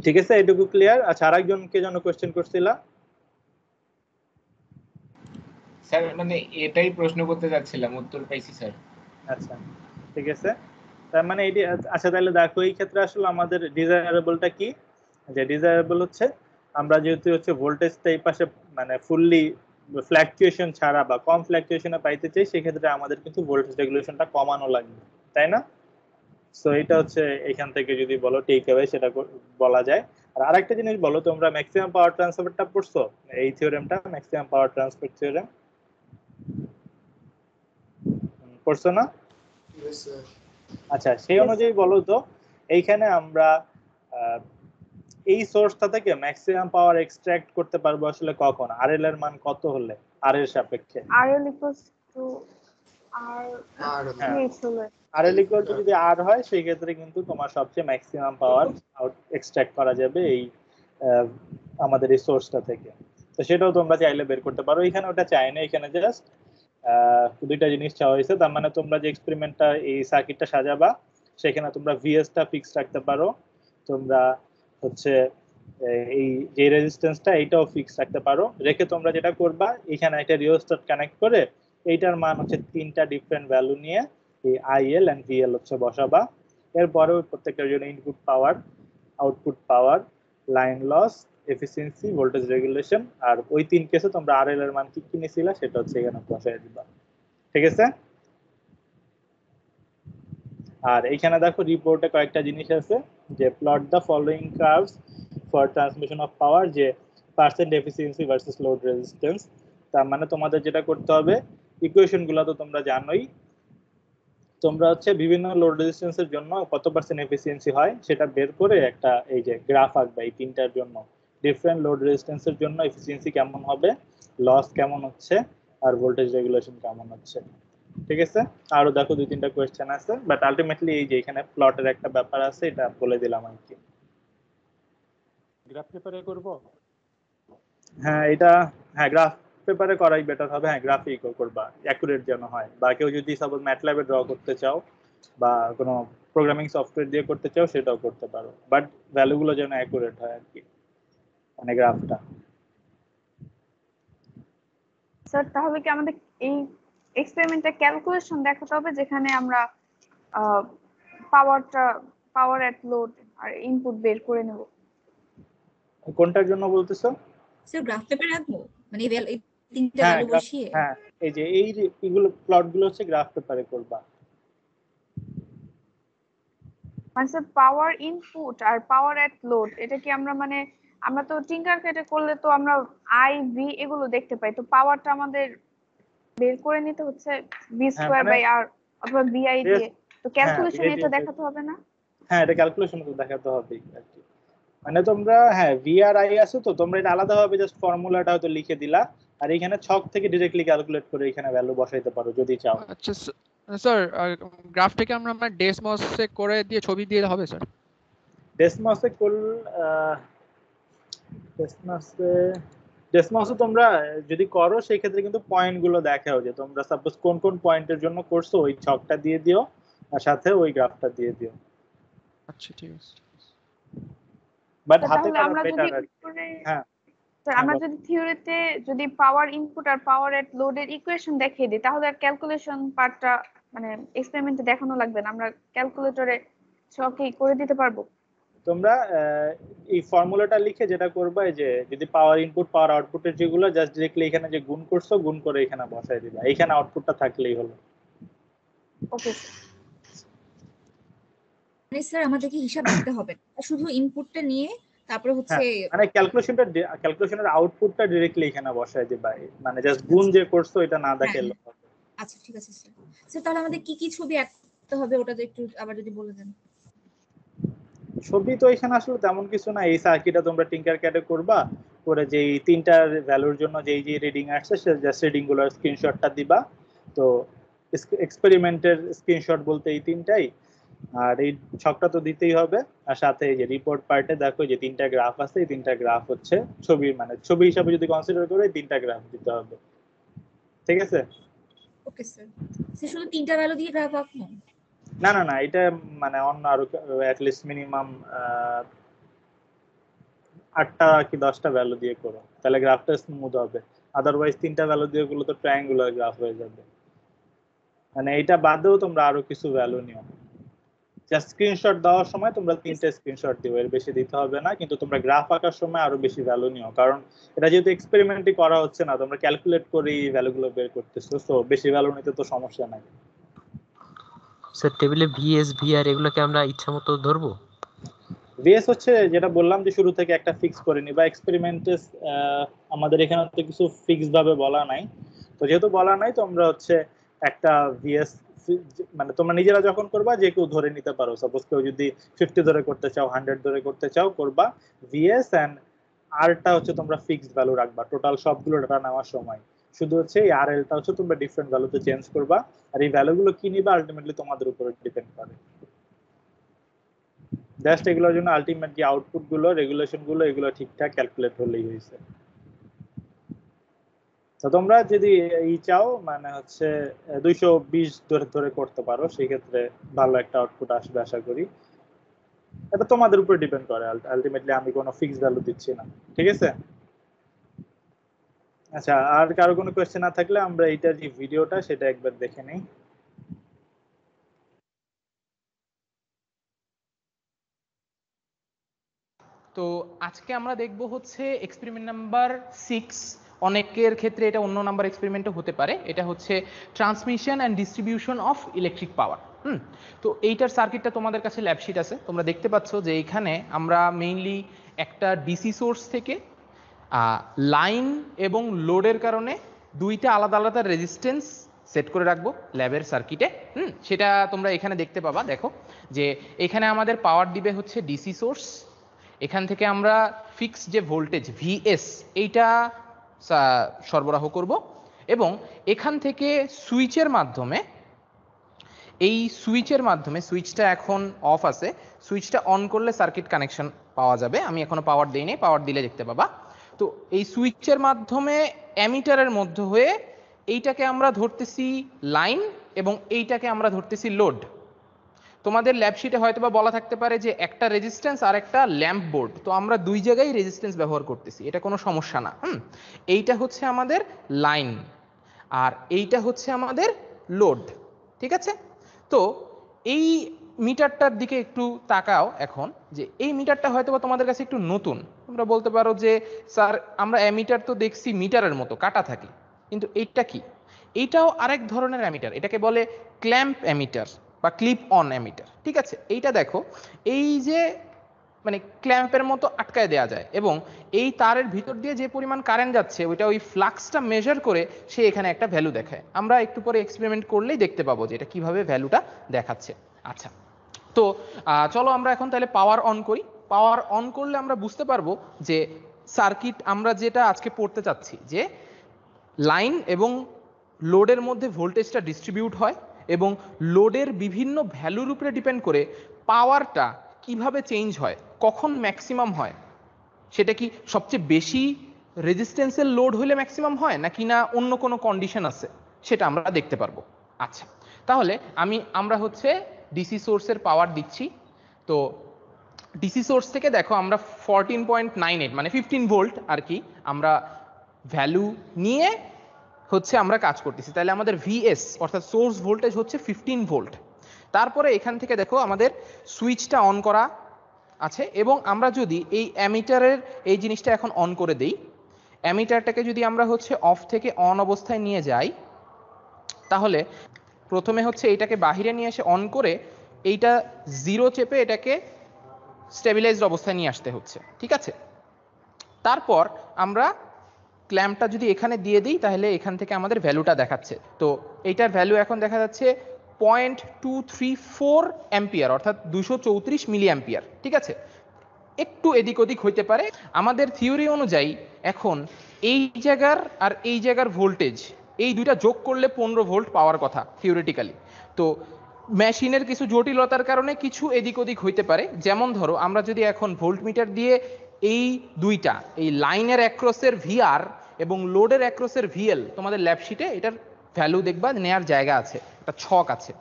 ঠিক আছে, এটুকু ক্লিয়ার। আচ্ছা, আরেকজন কে যেন কোশ্চেন করছিলা? স্যার মানে এটাই প্রশ্ন করতে যাচ্ছিলাম, উত্তর পাইছি স্যার। আচ্ছা ঠিক আছে, তার মানে এটি। আচ্ছা তাহলে দেখো এই ক্ষেত্রে আসলে আমাদের ডিজায়ারেবলটা কি, যে ডিজায়ারেবল হচ্ছে আমরা যেহেতু হচ্ছে ভোল্টেজটা এই পাশে মানে ফুললি ফ্ল্যাকচুয়েশন ছাড়া বা কম ফ্ল্যাকচুয়েশনে পাইতে চাই, সেক্ষেত্রে আমাদের কিন্তু ভোল্টেজ রেগুলেশনটা কমানো লাগবে, তাই না? সো এটা হচ্ছে এখান থেকে যদি বলো টেক অ্যাওয়ে সেটা বলা যায়। আর আরেকটা জিনিস বলো, তোমরা ম্যাক্সিমাম পাওয়ার ট্রান্সফারটা পড়ছো, এই থিওরেমটা ম্যাক্সিমাম পাওয়ার ট্রান্সফার থিওরেম পড়ছো না? আচ্ছা, সেই অনুযায়ী বলো তো এইখানে আমরা এই সোর্সটা থেকে ম্যাক্সিমাম পাওয়ার এক্সট্রাক্ট করতে পারবো আসলে কখন, আরএল এর মান কত হলে, আর এর সাপেক্ষে RL equals to R হলে আরএল ইকুয়াল টু যদি আর হয় সেই ক্ষেত্রে কিন্তু তোমার সবচেয়ে ম্যাক্সিমাম পাওয়ার এক্সট্রাক্ট করা যাবে এই আমাদের এই সোর্সটা থেকে। তো সেটাও তোমরা চাইলে বের করতে পারো, এখানে ওটা চাই না, এখানে জাস্ট দুইটা জিনিস চাওয়া হয়েছে। তার মানে তোমরা যে এক্সপেরিমেন্টটা এই সার্কিটটা সাজাবা সেখানে তোমরা ভিএসটা ফিক্স রাখতে পারো, তোমরা হচ্ছে এই যে রেজিস্ট্যান্সটা এইটাও ফিক্স রাখতে পারো। রেখে তোমরা যেটা করবা, এখানে একটা রিওস্ট্যাট কানেক্ট করে এইটার মান হচ্ছে তিনটা ডিফারেন্ট ভ্যালু নিয়ে এই আইএল এন্ড ভিএল হচ্ছে বসাবা। এরপরে প্রত্যেকটার জন্য input power, output power, line loss, efficiency, voltage regulation, আর ওই তিন কেসে তোমরা আরএল এর মান কি কি নিছিলা সেটা হচ্ছে এখানে বসায় দিবা। ঠিক আছে? আর এইখানে দেখো রিপোর্টে কয়েকটা জিনিস আছে, যে plot the following curves for transmission of power, যে percent efficiency versus load resistance. তার মানে তোমাদের যেটা করতে হবে, ইকুয়েশন গুলো তো তোমরা জানোই, তোমরা হচ্ছে বিভিন্ন লোড রেজিস্ট্যান্সের জন্য কত পার্সেন্ট এফিসিয়েন্সি হয় সেটা বের করে একটা এই যে গ্রাফ আঁকবা, এই তিনটার জন্য ডিফারেন্ট লোড রেজিস্ট্যান্সের জন্য এফিসিয়েন্সি কেমন হবে, লস কেমন হচ্ছে, আর ভোল্টেজ রেগুলেশন কেমন হচ্ছে। ঠিক আছে? আরো দেখো দুই তিনটা কোয়েশ্চেন আছে, বাট আলটিমেটলি এই যে এখানে প্লটের একটা ব্যাপার আছে, এটা বলে দিলাম আর কি। গ্রাফ পেপারে করব? হ্যাঁ এটা, হ্যাঁ গ্রাফ পেপারে করাই বেটার হবে। হ্যাঁ গ্রাফিক করবা, অ্যাকুরেট যেন হয়। বা কেউ যদি সাপোজ ম্যাটল্যাবে ড্র করতে চাও বা কোনো প্রোগ্রামিং সফটওয়্যার দিয়ে করতে চাও সেটাও করতে পারো, বাট ভ্যালুগুলো যেন অ্যাকুরেট হয় আর কি, মানে গ্রাফটা। স্যার তাহলে কি আমাদের এই এক্সপেরিমেন্টে ক্যালকুলেশন দেখাতে হবে, যেখানে আমরা পাওয়ার এট লোড আর ইনপুট বের করে নেব? কোনটার জন্য বলতেছো? স্যার গ্রাফ পেপার রাখবো, মানে এই তিনটা হ্যাঁ ভ্যালু বসিয়ে? হ্যাঁ, এই যে এইগুলো প্লটগুলো হচ্ছে গ্রাফ পেপারে করবা। মানে স্যার পাওয়ার ইনপুট আর পাওয়ার এট লোড, এটা কি আমরা তো টিঙ্কার কেটে করলে তো আমরা আই ভি এগুলো দেখতে পাই, তো পাওয়ারটা আমাদের বের করে নিতে হচ্ছে ভি স্কয়ার বাই আর অথবা ভিআই দিয়ে, তো ক্যালকুলেশনে এটা দেখাতে হবে না? হ্যাঁ এটা ক্যালকুলেশনে তো দেখাতে হবে আর কি। মানে তোমরা হ্যাঁ ভি আর আই আছে, তো তোমরা এটা আলাদাভাবে জাস্ট ফর্মুলাটা হয়তো লিখে দিলা, আর এখানে ছক থেকে ডাইরেক্টলি ক্যালকুলেট করে এখানে ভ্যালু বসাইতে পারো যদি চাও। আচ্ছা স্যার, গ্রাফটাকে আমরা ডেসমসে করে দিয়ে ছবি দিয়ে হবে স্যার? ডেসমসে ডেসমসে তোমরা যদি করো সেই ক্ষেত্রে কিন্তু পয়েন্ট গুলো দেখাও, যে তোমরা সাপোজ কোন কোন পয়েন্টের জন্য করছো ওই ছকটা দিয়ে দিও আর সাথে ওই গ্রাফটা দিয়ে দিও। আচ্ছা ঠিক আছে। বাট হাতে তাহলে করা আমরা বেটার যদি আর কি। হ্যাঁ স্যার আমরা যদি থিওরিতে যদি পাওয়ার ইনপুট আর পাওয়ার এট লোডের ইকুয়েশন দেখিয়ে দিই, তাহলে আর ক্যালকুলেশন পার্টটা মানে এক্সপেরিমেন্টে দেখানো লাগবে না, আমরা ক্যালকুলেটরে ছকেই করে দিতে পারবো। তোমরা এই ফর্মুলাটা লিখে যেটা করবা, এই যে যদি পাওয়ার ইনপুট পাওয়ার আউটপুটের যেগুলো জাস্ট ডিরেক্টলি এখানে যে গুণ করছো গুণ করে এখানে বসাই দিবা, এখানে আউটপুটটা থাকলেই হলো। ওকে মানে স্যার আমাদের কি হিসাব দিতে হবে না, শুধু ইনপুটটা নিয়ে তারপরে হচ্ছে মানে ক্যালকুলেশনের আউটপুটটা ডাইরেক্টলি এখানে বসাই দিবা, মানে জাস্ট গুণ যে করছো এটা না দেখাইলে হবে। আচ্ছা ঠিক আছে স্যার। স্যার তাহলে আমাদের কি কি ছবি আঁকতে হবে ওটা একটু আবার যদি বলে দেন। ছবি তো এখানে আসলে তেমন কিছু না, এই সার্কিটটা তোমরা টিঙ্কার ক্যাডে করবা, করে যে এই তিনটার ভ্যালুর জন্য যে রিডিং আসছে সে জাস্ট রিডিং গুলোর স্ক্রিনশটটা দিবা। তো এক্সপেরিমেন্টের স্ক্রিনশট বলতে এই তিনটাই, আর এই ছকটা তো দিতেই হবে, আর সাথে এই যে রিপোর্ট পার্টে দেখো যে 3টা গ্রাফ আছে, এই 3টা গ্রাফ হচ্ছে ছবি, মানে ছবি হিসাবে যদি কনসিডার করে 3টা গ্রাফ দিতে হবে। ঠিক আছে? Okay sir. স্যার শুধু 3টা ভ্যালু দিয়ে গ্রাফ আঁকবো? না না না, এটা মানে অন্য আরো অ্যাট লিস্ট মিনিমাম 8টা কি 10টা ভ্যালু দিয়ে করো, তাহলে গ্রাফটা স্মুথ হবে। আদারওয়াইজ 3টা ভ্যালু দিয়ে গুলো তো ট্রায়াঙ্গুলার গ্রাফ হয়ে যাবে। মানে এটা বাদেও তোমরা আরো কিছু ভ্যালু নিও। জাস্ট স্ক্রিনশট দেওয়ার সময় তোমরা 3টা স্ক্রিনশট দিও, এর বেশি দিতে হবে না। কিন্তু তোমরা গ্রাফ আঁকার সময় আরো বেশি ভ্যালু নিও, কারণ এটা যেহেতু এক্সপেরিমেন্টই করা হচ্ছে না, তোমরা ক্যালকুলেট করে এই ভ্যালুগুলো বের করতেছো, সো বেশি ভ্যালু নিতে তো সমস্যা নাই। স্যার টেবিলে ভিএস ভিআর এগুলোকে আমরা ইচ্ছামতো ধরবো? ভিএস হচ্ছে যেটা বললাম যে শুরু থেকে একটা ফিক্স করে নি, বা এক্সপেরিমেন্টে আমাদের এখানে তো কিছু ফিক্স ভাবে বলা নাই, তো যেহেতু বলা নাই তোমরা হচ্ছে একটা ভিএস মানে তোমরা নিজেরা যখন করবা যে কেউ ধরে নিতে পারো। সাপোজ কেউ যদি 50 ধরে করতে চাও, 100 ধরে করতে চাও, করবা ভিএস এন্ড আরটা হচ্ছে তোমরা ফিক্সড ভ্যালু রাখবা টোটাল সবগুলো ডাটা নেওয়ার সময়। শুধু হচ্ছে এই আরএলটা হচ্ছে তোমরা ডিফারেন্ট ভ্যালুতে চেঞ্জ করবা, আর এই ভ্যালুগুলো কি নিবা আলটিমেটলি তোমাদের উপর ডিপেন্ড করে। জাস্ট এগুলোর জন্য আলটিমেট যে আউটপুট গুলো, রেগুলেশন গুলো, এগুলো ঠিকঠাক ক্যালকুলেট হলেই হয়েছে। তো তোমরা যদি এই চাও মানে হচ্ছে 220 ধরে ধরে করতে পারো, সেই ক্ষেত্রে ভালো একটা আউটপুট আসবে আশা করি। এটা তোমাদের উপর ডিপেন্ড করে, আলটিমেটলি আমি কোনো ফিক্সড ভ্যালু দিচ্ছি না। ঠিক আছে? আচ্ছা, আর কারো কোনো কোয়েশ্চেন না থাকলে আমরা এইটার যে ভিডিওটা সেটা একবার দেখে নেই। তো আজকে আমরা দেখব হচ্ছে এক্সপেরিমেন্ট নাম্বার 6। অনেকের ক্ষেত্রে এটা অন্য নাম্বার এক্সপেরিমেন্টও হতে পারে। এটা হচ্ছে transmission and distribution of electric power. তো এইটার সার্কিটটা তোমাদের কাছে ল্যাবশিট আছে, তোমরা দেখতে পাচ্ছ যে এইখানে আমরা মেইনলি একটা ডিসি সোর্স থেকে লাইন এবং লোডের কারণে দুইটা আলাদা আলাদা রেজিস্ট্যান্স সেট করে রাখবো ল্যাবের সার্কিটে। সেটা তোমরা এখানে দেখতে পাবা। দেখো যে এখানে আমাদের পাওয়ার দিবে হচ্ছে ডিসি সোর্স, এখান থেকে আমরা ফিক্স যে ভোল্টেজ ভিএস এইটা সরবরাহ করব, এবং এখান থেকে সুইচের মাধ্যমে, এই সুইচের মাধ্যমে, সুইচটা এখন অফ আছে, সুইচটা অন করলে সার্কিট কানেকশন পাওয়া যাবে। আমি এখনো পাওয়ার দেইনি, পাওয়ার দিলে দেখতে পাবা। তো এই সুইচের মাধ্যমে অ্যামিটারের মধ্যে হয়ে এইটাকে আমরা ধরতেছি লাইন এবং এইটাকে আমরা ধরতেছি লোড। তোমাদের ল্যাবশিটে হয়তো বা বলা থাকতে পারে যে একটা রেজিস্ট্যান্স আর একটা ল্যাম্প বোর্ড, তো আমরা দুই জায়গায় রেজিস্ট্যান্স ব্যবহার করতেছি, এটা কোনো সমস্যা না। এইটা হচ্ছে আমাদের লাইন আর এইটা হচ্ছে আমাদের লোড। ঠিক আছে? তো এই মিটারটার দিকে একটু তাকাও এখন, যে এই মিটারটা হয়তো বা তোমাদের কাছে একটু নতুন। তোমরা বলতে পারো যে স্যার আমরা অ্যামিটার তো দেখছি মিটারের মতো কাটা থাকে, কিন্তু এইটা কি? এইটাও আরেক ধরনের অ্যামিটার, এটাকে বলে ক্ল্যাম্প অ্যামিটার বা ক্লিপ অন অ্যামিটার। ঠিক আছে? এইটা দেখো, এই যে মানে ক্ল্যাম্পের মতো আটকায় দেওয়া যায়, এবং এই তারের ভিতর দিয়ে যে পরিমাণ কারেন্ট যাচ্ছে ওইটা ওই ফ্লাক্সটা মেজার করে সে এখানে একটা ভ্যালু দেখায়। আমরা একটু পরে এক্সপেরিমেন্ট করলেই দেখতে পাবো যে এটা কিভাবে ভ্যালুটা দেখাচ্ছে। আচ্ছা, তো চলো আমরা এখন তাহলে পাওয়ার অন করি। পাওয়ার অন করলে আমরা বুঝতে পারবো যে সার্কিট আমরা যেটা আজকে পড়তে চাচ্ছি, যে লাইন এবং লোডের মধ্যে ভোল্টেজটা ডিস্ট্রিবিউট হয় এবং লোডের বিভিন্ন ভ্যালুর উপরে ডিপেন্ড করে পাওয়ারটা কিভাবে চেঞ্জ হয়, কখন ম্যাক্সিমাম হয়, সেটা কি সবচেয়ে বেশি রেজিস্ট্যান্সের লোড হলে ম্যাক্সিমাম হয় নাকি না অন্য কোনো কন্ডিশন আছে, সেটা আমরা দেখতে পারবো। আচ্ছা, তাহলে আমরা হচ্ছে ডিসি সোর্সের পাওয়ার দিচ্ছি। তো ডিসি সোর্স থেকে দেখো আমরা 14.98 মানে 15 ভোল্ট আর কি আমরা ভ্যালু নিয়ে হচ্ছে আমরা কাজ করতেছি। তাহলে আমাদের ভিএস অর্থাৎ সোর্স ভোল্টেজ হচ্ছে 15 ভোল্ট। তারপরে এখান থেকে দেখো আমাদের সুইচটা অন করা আছে, এবং আমরা যদি এই অ্যামিটারের এই জিনিসটা এখন অন করে দেই, অ্যামিটারটাকে যদি আমরা হচ্ছে অফ থেকে অন অবস্থায় নিয়ে যাই, তাহলে প্রথমে হচ্ছে এইটাকে বাহিরে নিয়ে এসে অন করে এইটা জিরো চেপে এটাকে স্টেবিলাইজড অবস্থায় নিয়ে আসতে হচ্ছে। ঠিক আছে? তারপর আমরা ক্ল্যাম্পটা যদি এখানে দিয়ে দিই, তাহলে এখান থেকে আমাদের ভ্যালুটা দেখাচ্ছে। তো এইটার ভ্যালু এখন দেখা যাচ্ছে 0.234 অ্যাম্পিয়ার অর্থাৎ 234 মিলি অ্যাম্পিয়ার। ঠিক আছে? একটু এদিক ওদিক হইতে পারে। আমাদের থিওরি অনুযায়ী এখন এই জায়গার আর এই জায়গার ভোল্টেজ এই দুইটা যোগ করলে 15 ভোল্ট পাওয়ার কথা থিওরিটিক্যালি। তো মেশিনের কিছু জটিলতার কারণে কিছু এদিক ওদিক হইতে পারে। যেমন ধরো আমরা যদি এখন ভোল্টমিটার দিয়ে এই দুইটা, এই লাইনের অ্যাক্রসের ভিআর এবং লোডের অ্যাক্রসের ভিএল, তোমাদের ল্যাব শিটে এটার ভ্যালু দেখবা নেয়ার জায়গা আছে, একটা ছক আছে।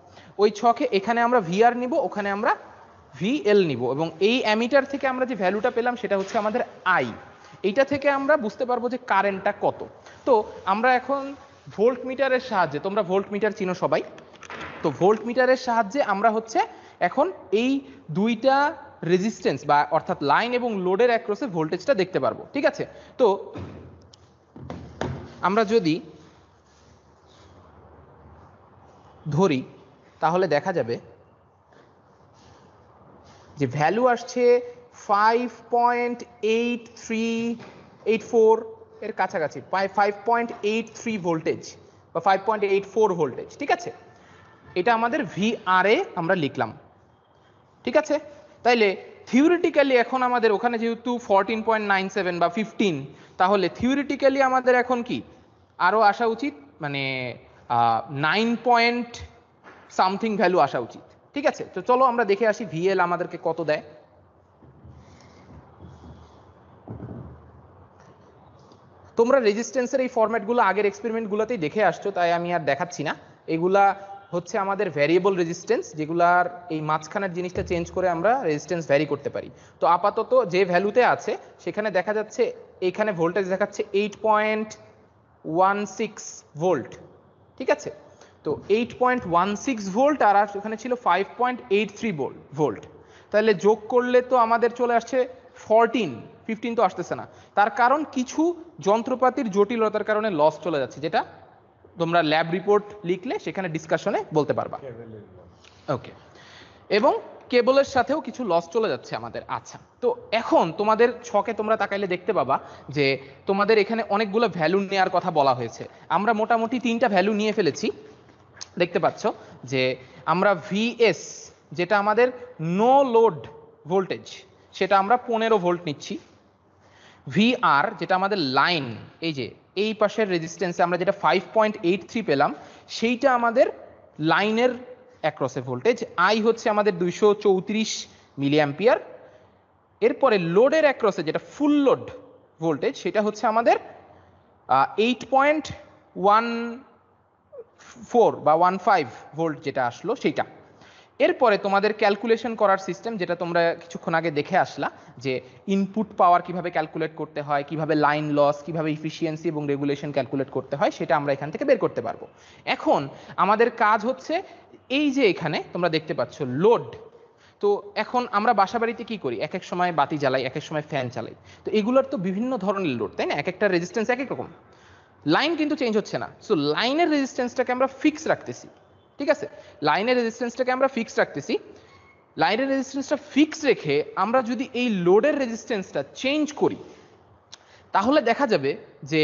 ওই ছকে এখানে আমরা ভিআর নিব, ওখানে আমরা ভিএল নিব, এবং এই অ্যামিটার থেকে আমরা যে ভ্যালুটা পেলাম সেটা হচ্ছে আমাদের আই। এইটা থেকে আমরা বুঝতে পারবো যে কারেন্টটা কত। তো আমরা এখন ভোল্টমিটারের সাহায্যে, তোমরা ভোল্টমিটার চিনো সবাই, তো ভোল্টমিটারের সাহায্যে আমরা হচ্ছে এখন এই দুইটা রেজিস্ট্যান্স বা অর্থাৎ লাইন এবং লোডের অ্যাক্রসে ভোল্টেজটা দেখতে পারবো। ঠিক আছে, তো আমরা যদি ধরি তাহলে দেখা যাবে যে ভ্যালু আসছে 5.8384 এর কাছাকাছি, 5.83 ভোল্টেজ বা 5.84 ভোল্টেজ। ঠিক আছে, এটা আমাদের ভিআর এ আমরা লিখলাম। ঠিক আছে, তাইলে থিওরিটিক্যালি এখন আমাদের ওখানে যেহেতু 14.97 বা 15, তাহলে থিওরিটিক্যালি আমাদের এখন কি আরো আসা উচিত, মানে 9 পয়েন্ট সামথিং ভ্যালু আসা উচিত। ঠিক আছে, তো চলো আমরা দেখে আসি ভিএল আমাদেরকে কত দেয়। তোমরা রেজিস্ট্যান্সের এই ফরম্যাটগুলো আগের এক্সপেরিমেন্টগুলোতেই দেখে আসছো, তাই আমি আর দেখাচ্ছি না। এগুলা হচ্ছে আমাদের ভ্যারিয়েবল রেজিস্ট্যান্স, যেগুলার এই মাঝখানের জিনিসটা চেঞ্জ করে আমরা রেজিস্ট্যান্স ভ্যারি করতে পারি। তো আপাতত যে ভ্যালুতে আছে সেখানে দেখা যাচ্ছে এখানে ভোল্টেজ দেখাচ্ছে 8.16 ভোল্ট। ঠিক আছে, তো 8.16 ভোল্ট আর ওখানে ছিল 5.83 ভোল্ট, তাহলে যোগ করলে তো আমাদের চলে আসছে 15 তো আসতেছে না। তার কারণ কিছু যন্ত্রপাতির জটিলতার কারণে লস চলে যাচ্ছে, যেটা তোমরা ল্যাব রিপোর্ট লিখলে সেখানে ডিসকাশনে বলতে পারবা। ওকে, এবং কেবলের সাথেও কিছু লস চলে যাচ্ছে আমাদের। আচ্ছা, তো এখন তোমাদের ছকে তোমরা তাকাইলে দেখতে পাবা যে তোমাদের এখানে অনেকগুলো ভ্যালু নেওয়ার কথা বলা হয়েছে। আমরা মোটামুটি 3টা ভ্যালু নিয়ে ফেলেছি। দেখতে পাচ্ছ যে আমরা ভিএস, যেটা আমাদের নো লোড ভোল্টেজ, সেটা আমরা 15 ভোল্ট নিচ্ছি। ভিআর, যেটা আমাদের লাইন, এই যে এই পাশের রেজিস্ট্যান্সে আমরা যেটা 5.83 পেলাম, সেইটা আমাদের লাইনের অ্যাক্রসে ভোল্টেজ। আই হচ্ছে আমাদের 234 মিলি অ্যাম্পিয়ার। এরপরে লোডের অ্যাক্রসে যেটা ফুল লোড ভোল্টেজ, সেটা হচ্ছে আমাদের 8.14 বা 15 ভোল্ট যেটা আসলো সেইটা। এরপরে তোমাদের ক্যালকুলেশন করার সিস্টেম, যেটা তোমরা কিছুক্ষণ আগে দেখে আসলা, যে ইনপুট পাওয়ার কিভাবে ক্যালকুলেট করতে হয়, কিভাবে লাইন লস, কিভাবে ইফিসিয়েন্সি এবং রেগুলেশন ক্যালকুলেট করতে হয়, সেটা আমরা এখান থেকে বের করতে পারবো। এখন আমাদের কাজ হচ্ছে এই যে এখানে তোমরা দেখতে পাচ্ছ লোড। তো এখন আমরা বাসাবাড়িতে কি করি, এক এক সময় বাতি জ্বালাই, এক এক সময় ফ্যান চালাই। তো এগুলোর তো বিভিন্ন ধরনের লোড, তাই না? এক একটা রেজিস্ট্যান্স এক এক রকম, লাইন কিন্তু চেঞ্জ হচ্ছে না। সো লাইনের রেজিস্ট্যান্সটাকে আমরা ফিক্স রাখতেছি। ঠিক আছে, লাইনের রেজিস্ট্যান্সটাকে আমরা ফিক্স রাখতেছি। লাইনের রেজিস্ট্যান্সটা ফিক্স রেখে আমরা যদি এই লোডের রেজিস্ট্যান্সটা চেঞ্জ করি, তাহলে দেখা যাবে যে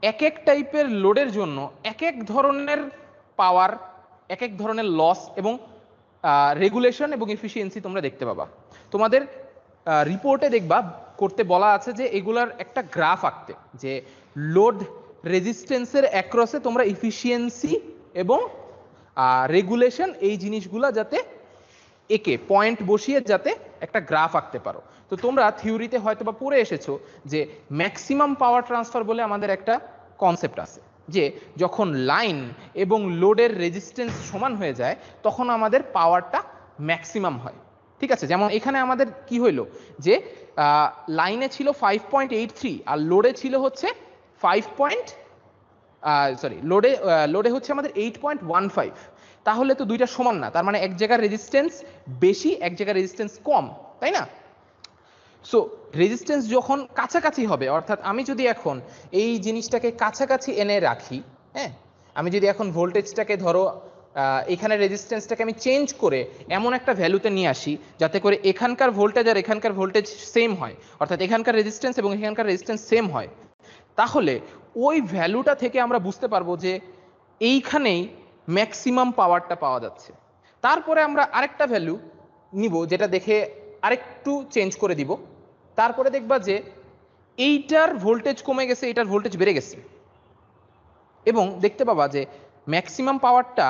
এক এক টাইপের লোডের জন্য এক এক ধরনের পাওয়ার, এক এক ধরনের লস এবং রেগুলেশন এবং এফিসিয়েন্সি তোমরা দেখতে পাবা। তোমাদের রিপোর্টে দেখবা করতে বলা আছে যে এগুলার একটা গ্রাফ আঁকতে, যে লোড রেজিস্ট্যান্সের অ্যাক্রসে তোমরা এফিসিয়েন্সি এবং রেগুলেশন এই জিনিসগুলা যাতে একে পয়েন্ট বসিয়ে যাতে একটা গ্রাফ আঁকতে পারো। তো তোমরা থিওরিতে হয়তো বা পড়ে এসেছো যে ম্যাক্সিমাম পাওয়ার ট্রান্সফার বলে আমাদের একটা কনসেপ্ট আছে, যে যখন লাইন এবং লোডের রেজিস্ট্যান্স সমান হয়ে যায় তখন আমাদের পাওয়ারটা ম্যাক্সিমাম হয়। ঠিক আছে, যেমন এখানে আমাদের কি হইলো যে লাইনে ছিল 5.83 আর লোডে ছিল হচ্ছে লোডে হচ্ছে আমাদের 8.15। তাহলে তো দুইটা সমান না, তার মানে এক জায়গার রেজিস্ট্যান্স বেশি, এক জায়গার রেজিস্ট্যান্স কম, তাই না? সো রেজিস্ট্যান্স যখন কাছাকাছি হবে, অর্থাৎ আমি যদি এখন এই জিনিসটাকে কাছাকাছি এনে রাখি, হ্যাঁ, আমি যদি এখন ভোল্টেজটাকে ধরো এখানে রেজিস্ট্যান্সটাকে আমি চেঞ্জ করে এমন একটা ভ্যালুতে নিয়ে আসি যাতে করে এখানকার ভোল্টেজ আর এখানকার ভোল্টেজ সেম হয়, অর্থাৎ এখানকার রেজিস্ট্যান্স এবং এখানকার রেজিস্ট্যান্স সেম হয়, তাহলে ওই ভ্যালুটা থেকে আমরা বুঝতে পারবো যে এইখানেই ম্যাক্সিমাম পাওয়ারটা পাওয়া যাচ্ছে। তারপরে আমরা আরেকটা ভ্যালু নিব যেটা দেখে আরেকটু চেঞ্জ করে দিব, তারপরে দেখবা যে এইটার ভোল্টেজ কমে গেছে, এইটার ভোল্টেজ বেড়ে গেছে, এবং দেখতে পাবা যে ম্যাক্সিমাম পাওয়ারটা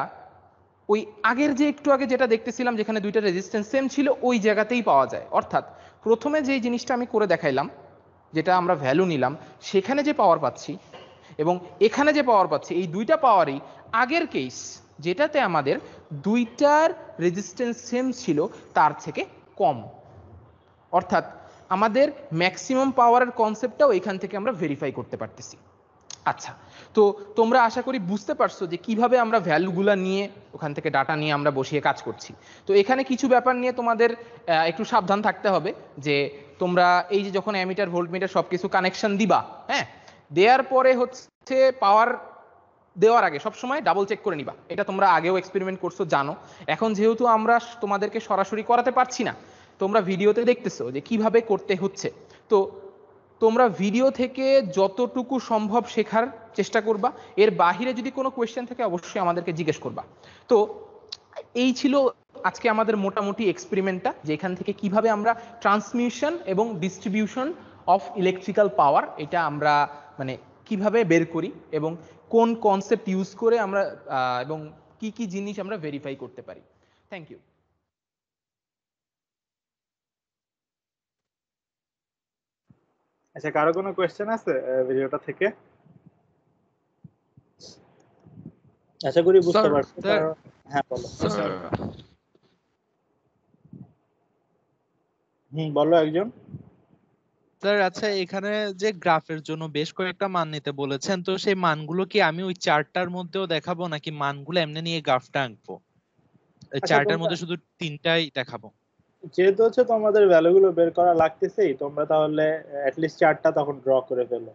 ওই আগের যে একটু আগে যেটা দেখতেছিলাম যেখানে দুইটা রেজিস্ট্যান্স সেম ছিল ওই জায়গাতেই পাওয়া যায়। অর্থাৎ প্রথমে যে জিনিসটা আমি করে দেখাইলাম, যেটা আমরা ভ্যালু নিলাম, সেখানে যে পাওয়ার পাচ্ছি এবং এখানে যে পাওয়ার পাচ্ছি, এই দুইটা পাওয়ারই আগের কেস যেটাতে আমাদের দুইটার রেজিস্ট্যান্স সেম ছিল তার থেকে কম। অর্থাৎ আমাদের ম্যাক্সিমাম পাওয়ারের কনসেপ্টটাও এখান থেকে আমরা ভেরিফাই করতে পারতেছি। আচ্ছা, তো তোমরা আশা করি বুঝতে পারছো যে কিভাবে আমরা ভ্যালুগুলো নিয়ে ওখান থেকে ডাটা নিয়ে আমরা বসিয়ে কাজ করছি। তো এখানে কিছু ব্যাপার নিয়ে তোমাদের একটু সাবধান থাকতে হবে যে তোমরা এই যে যখন অ্যামিটার ভোল্টমিটার সব কিছু কানেকশন দিবা, হ্যাঁ, দেওয়ার পরে হচ্ছে পাওয়ার দেওয়ার আগে সবসময় ডাবল চেক করে নিবা। এটা তোমরা আগেও এক্সপেরিমেন্ট করছো, জানো। এখন যেহেতু আমরা তোমাদেরকে সরাসরি করাতে পারছি না, তোমরা ভিডিওতে দেখতেছো যে কিভাবে করতে হচ্ছে, তো তোমরা ভিডিও থেকে যতটুকু সম্ভব শেখার চেষ্টা করবা। এর বাহিরে যদি কোনো কোয়েশ্চেন থাকে অবশ্যই আমাদেরকে জিজ্ঞেস করবা। তো এই ছিল আজকে আমাদের মোটামুটি এক্সপেরিমেন্টটা, যে এখান থেকে কিভাবে আমরা ট্রান্সমিশন এবং ডিস্ট্রিবিউশন অফ ইলেকট্রিক্যাল পাওয়ার এটা আমরা মানে কিভাবে বের করি এবং কোন কনসেপ্ট ইউজ করে আমরা এবং কি কি জিনিস আমরা ভেরিফাই করতে পারি। Thank you. আচ্ছা, কারো কোনো কোয়েশ্চেন আছে ভিডিওটা থেকে? আশা করি বুঝতে পারছো। হ্যাঁ বলো। বলো একজন। স্যার আচ্ছা, এখানে যে গ্রাফের জন্য বেশ কয়েকটা মান নিতে বলেছেন, তো সেই মানগুলো কি আমি ওই চার্টটার মধ্যেও দেখাবো নাকি মানগুলো এমনি নিয়ে গ্রাফটা আঁকবো? চার্টের মধ্যে শুধু তিনটাই দেখাবো? যেহেতু হচ্ছে তোমাদের ভ্যালুগুলো বের করা লাগতেছেই, তোমরা তাহলে অ্যাটলিস্ট চারটা তখন ড্র করে ফেলো,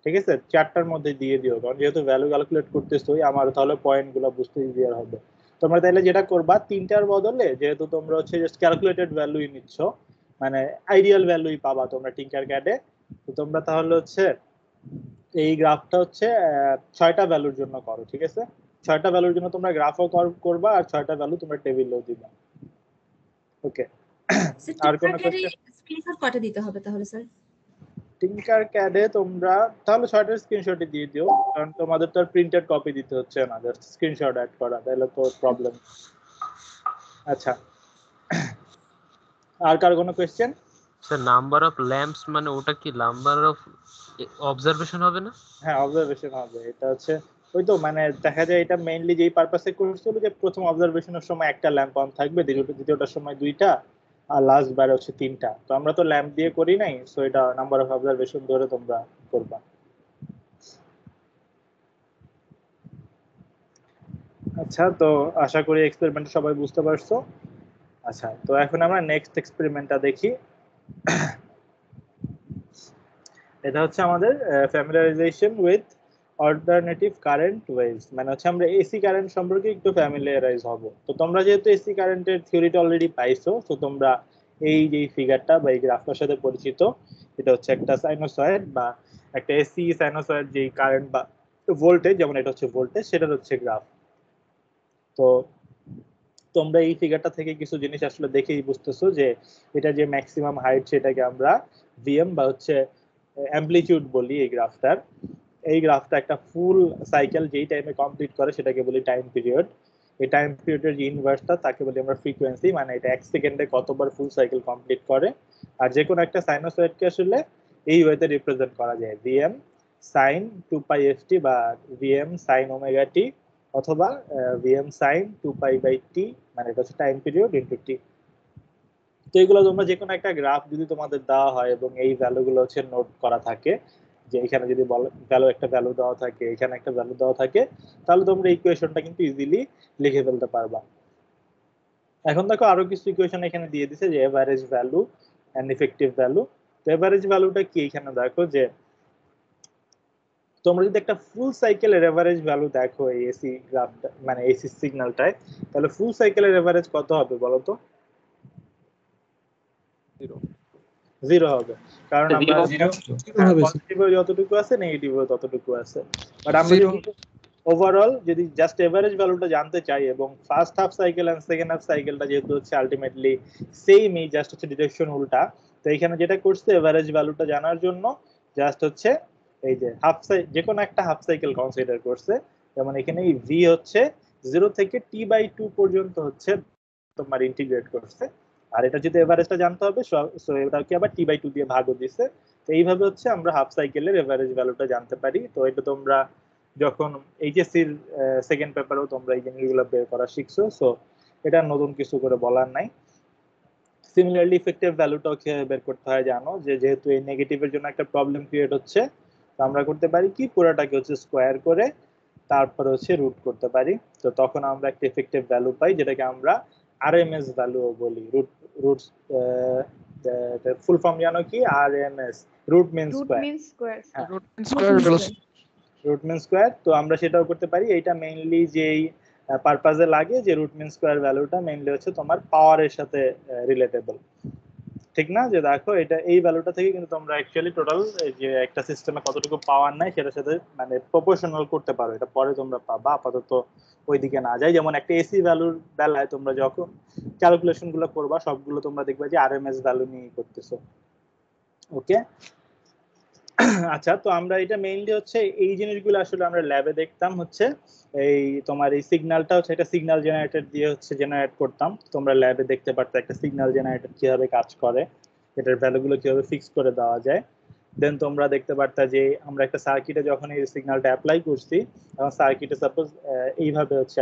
ঠিক আছে? চারটার মধ্যে দিয়ে দিও, কারণ যেহেতু ভ্যালু ক্যালকুলেট করতেছোই আমার তাহলে পয়েন্টগুলো বুঝতে ইজিয়ার হবে। তোমরা তাহলে যেটা করবা, তিনটার বদলে যেহেতু তোমরা হচ্ছে জাস্ট ক্যালকুলেটেড ভ্যালুই নিচ্ছ, মানে আইডিয়াল ভ্যালুই পাবা তোমরা টিঙ্কার ক্যাডে, তো তোমরা তাহলে হচ্ছে এই গ্রাফটা হচ্ছে 6টা ভ্যালুর জন্য করো, ঠিক আছে? 6টা ভ্যালুর জন্য তোমরা গ্রাফও করবা আর 6টা ভ্যালু তোমরা টেবিলেও দিবা। ওকে, আর কোন কোশ্চেন? স্ক্রিনশট কয়টা দিতে হবে তাহলে স্যার? টিঙ্কার ক্যাডে তোমরা তাহলে 6টার স্ক্রিনশটই দিয়ে দিও, কারণ তোমাদের তো আর প্রিন্টেড কপি দিতে হচ্ছে না, জাস্ট স্ক্রিনশট অ্যাড করা, তাহলে তো প্রবলেম। আচ্ছা, আর কার কোনো question? Sir number of lamps মানে ওটা কি নাম্বার অফ অবজারভেশন হবে না? হ্যাঁ, অবজারভেশন হবে। এটা হচ্ছে ওই তো মানে দেখা যায় এটা মেইনলি যেই পারপাসে করছিল যে প্রথম অবজারভেশনের সময় একটা ল্যাম্প অন থাকবে, দ্বিতীয়টার সময় দুইটা, আর লাস্ট বার হচ্ছে তিনটা। তো আমরা তো ল্যাম্প দিয়ে করি নাই, সো এটা নাম্বার অফ অবজারভেশন ধরে তোমরা করবা। আচ্ছা, তো আশা করি এক্সপেরিমেন্ট সবাই বুঝতে পারছো। আচ্ছা, তো এখন আমরা নেক্সট এক্সপেরিমেন্টটা দেখি। এটা হচ্ছে আমাদের ফ্যামিলিয়ারাইজেশন উইথ অল্টারনেটিভ কারেন্ট ওয়েভস, মানে হচ্ছে আমরা এসি কারেন্ট সম্পর্কে একটু ফ্যামিলিয়ারাইজ হব। তো তোমরা যেহেতু এসি কারেন্টের থিওরিটা অলরেডি পাইছো, তো তোমরা এই যে ফিগারটা বা এই গ্রাফটার সাথে পরিচিত। এটা হচ্ছে একটা সাইনোসয়েড বা একটা এসি সাইনোসয়েড, যে কারেন্ট বা ভোল্টেজ, যেমন এটা হচ্ছে ভোল্টেজ, সেটার হচ্ছে গ্রাফ। তো তোমরা এই ফিগারটা থেকে কিছু জিনিস আসলে দেখেই বুঝতেছো যে এটা যে ম্যাক্সিমাম হাইট সেটাকে আমরা ভিএম বা হচ্ছে অ্যাম্পলিটিউড বলি এই গ্রাফটার। এই গ্রাফটা একটা ফুল সাইকেল যেই টাইমে কমপ্লিট করে সেটাকে বলি টাইম পিরিয়ড। এই টাইম পিরিয়ডের যে ইনভার্সটা তাকে বলি আমরা ফ্রিকোয়েন্সি, মানে এটা 1 সেকেন্ডে কতবার ফুল সাইকেল কমপ্লিট করে। আর যে কোনো একটা সাইনোসয়েডকে আসলে এই ওয়েতে রিপ্রেজেন্ট করা যায়, ভিএম সাইন 2π/ft বা ভিএম সাইন ওমেগা টি, অথবা ভিএম সাইন 2π/t, মানে এটা হচ্ছে টাইম পিরিয়ড ইনটু টি। তো এগুলো তোমরা যে কোনো একটা গ্রাফ যদি তোমাদের দেওয়া হয় এবং এই ভ্যালুগুলো হচ্ছে নোট করা থাকে, যে এখানে যদি ভ্যালু একটা ভ্যালু দেওয়া থাকে, এখানে একটা ভ্যালু দেওয়া থাকে, তাহলে তোমরা ইকুয়েশনটা কিন্তু ইজিলি লিখে ফেলতে পারবা। এখন দেখো আরো কিছু ইকুয়েশন এখানে দিয়ে দিছে, যে average value and effective value. তো এভারেজ ভ্যালুটা কি, এখানে দেখো যে তোমরা যদি একটা ফুল সাইকেলের এভারেজ ভ্যালু দেখো এই এসি গ্রাফটা মানে এসি সিগন্যালটায়, তাহলে ফুল সাইকেলের এভারেজ কত হবে বলো তো? 0 হবে, কারণ আমরা পজিটিভ যতটুকু আছে নেগেটিভ ততটুকু আছে। বাট আমরা যদি ওভারঅল যদি জাস্ট এভারেজ ভ্যালুটা জানতে চাই, এবং first half cycle and second half সাইকেলটা যেহেতু হচ্ছে আলটিমেটলি সেমই, জাস্ট হচ্ছে ডিরেকশন উল্টা, তো এখানে যেটা করছে এভারেজ ভ্যালুটা জানার জন্য জাস্ট হচ্ছে এই যে হাফ যে কোনো একটা হাফ সাইকেল কনসিডার করছে। যেমন এখানে এই ভি হচ্ছে 0 থেকে t/2 পর্যন্ত হচ্ছে তোমার ইন্টিগ্রেট করছে। আর এটা যদি এভারেজটা জানতে হবে, সো এটাকে আবার t/2 দিয়ে ভাগও দিছে। তো এইভাবে হচ্ছে আমরা হাফ সাইকেলের এভারেজ ভ্যালুটা জানতে পারি। তো এটা তোমরা যখন এইচএসসির সেকেন্ড পেপারেও তোমরা এই জিনিসগুলো বের করা শিখছো, সো এটা নতুন কিছু করে বলার নাই। সিমিলারলি ইফেক্টিভ ভ্যালুটাও বের করতে হয়, জানো যে যেহেতু এই নেগেটিভের জন্য একটা প্রবলেম ক্রিয়েট হচ্ছে, তো আমরা করতে পারি কি পুরোটাকে হচ্ছে স্কোয়ার করে তারপর হচ্ছে রুট করতে পারি। তো তখন আমরা একটা ইফেক্টিভ ভ্যালু পাই, যেটাকে আমরা আরএমএস ভ্যালু বলি। রুট ফুল ফর্ম জানো কি? RMS, root mean square. Root mean square. তো আমরা সেটাও করতে পারি। এইটা মেইনলি যেই পারপাজে লাগে, যে রুট মিন স্কোয়ার ভ্যালুটা মেইনলি হচ্ছে তোমার পাওয়ারের সাথে রিলেটেবল, ঠিক না? যে দেখো এটা এই ভ্যালুটা থেকে কিন্তু তোমরা অ্যাকচুয়ালি টোটাল যে একটা সিস্টেমে কতটুকু পাওয়ার নাই সেটার সাথে মানে প্রপোর্শনাল করতে পারো। এটা পরে তোমরা পাবা, আপাতত ওইদিকে না যাই। যেমন একটা এসি ভ্যালুর বেলায় তোমরা যখন ক্যালকুলেশন গুলো করবা, সবগুলো তোমরা দেখবে যে আরএমএস ভ্যালু নিয়ে করতেছো। ওকে, আচ্ছা। তো আমরা এটা মেইনলি হচ্ছে এই জিনিসগুলো আসলে আমরা ল্যাবে দেখতাম হচ্ছে এই তোমার এই সিগন্যালটা হচ্ছে একটা সিগন্যাল জেনারেটর দিয়ে হচ্ছে জেনারেট করতাম। তোমরা ল্যাবে দেখতে পারতে একটা সিগন্যাল জেনারেটর কিভাবে কাজ করে, এটার ভ্যালুগুলো কিভাবে ফিক্স করে দেওয়া যায়। দেন তোমরা দেখতে পারতা যে আমরা একটা সার্কিটে যখন এই সিগন্যালটা অ্যাপ্লাই করছি, তখন সার্কিটে সাপোজ এইভাবে হচ্ছে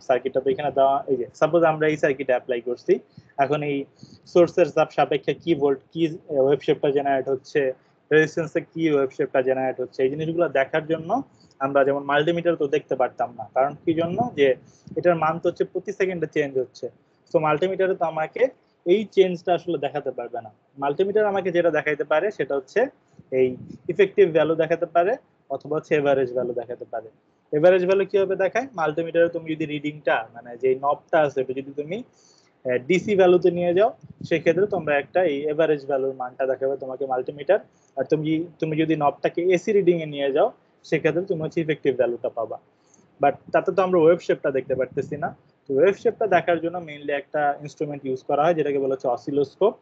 সার্কিটটা তো এখানে দেওয়া, এই যে সাপোজ আমরা এই সার্কিটে অ্যাপ্লাই করছি, এখন এই সোর্সের সাপেক্ষে কি ভোল্ট কি ওয়েভ শেপটা জেনারেট হচ্ছে, রেজিস্ট্যান্সে কি ওয়েভ শেপটা জেনারেট হচ্ছে, এই জিনিসগুলো দেখার জন্য আমরা যেমন মাল্টিমিটার তো দেখতে পারতাম না। কারণ কি জন্য? যে এটার মান তো হচ্ছে প্রতি সেকেন্ডে চেঞ্জ হচ্ছে। সো মাল্টিমিটারে তো আমাকে এই চেঞ্জটা আসলে দেখাতে পারবে না। মাল্টিমিটার আমাকে যেটা দেখাইতে পারে সেটা হচ্ছে এই ইফেক্টিভ ভ্যালু দেখাতে পারে, অথবা হচ্ছে এভারেজ ভ্যালু দেখাতে পারে। এভারেজ ভ্যালু কিভাবে দেখায়? মাল্টিমিটারে তুমি যদি রিডিংটা মানে যে নবটা আছে এটা যদি তুমি ডিসি ভ্যালুতে নিয়ে যাও, সেক্ষেত্রে তোমরা একটা এই এভারেজ ভ্যালুর মানটা দেখাবে তোমাকে মাল্টিমিটার। আর তুমি যদি নবটাকে এসি রিডিং এ নিয়ে যাও, সেক্ষেত্রে তুমি হচ্ছে ইফেক্টিভ ভ্যালুটা পাবা। বাট তাতে তো আমরা ওয়েভ শেপটা দেখতে পারতেছি না। তো ওয়েভ শেপটা দেখার জন্য মেইনলি একটা ইনস্ট্রুমেন্ট ইউজ করা হয়, যেটাকে বলা হচ্ছে অসিলোস্কোপ,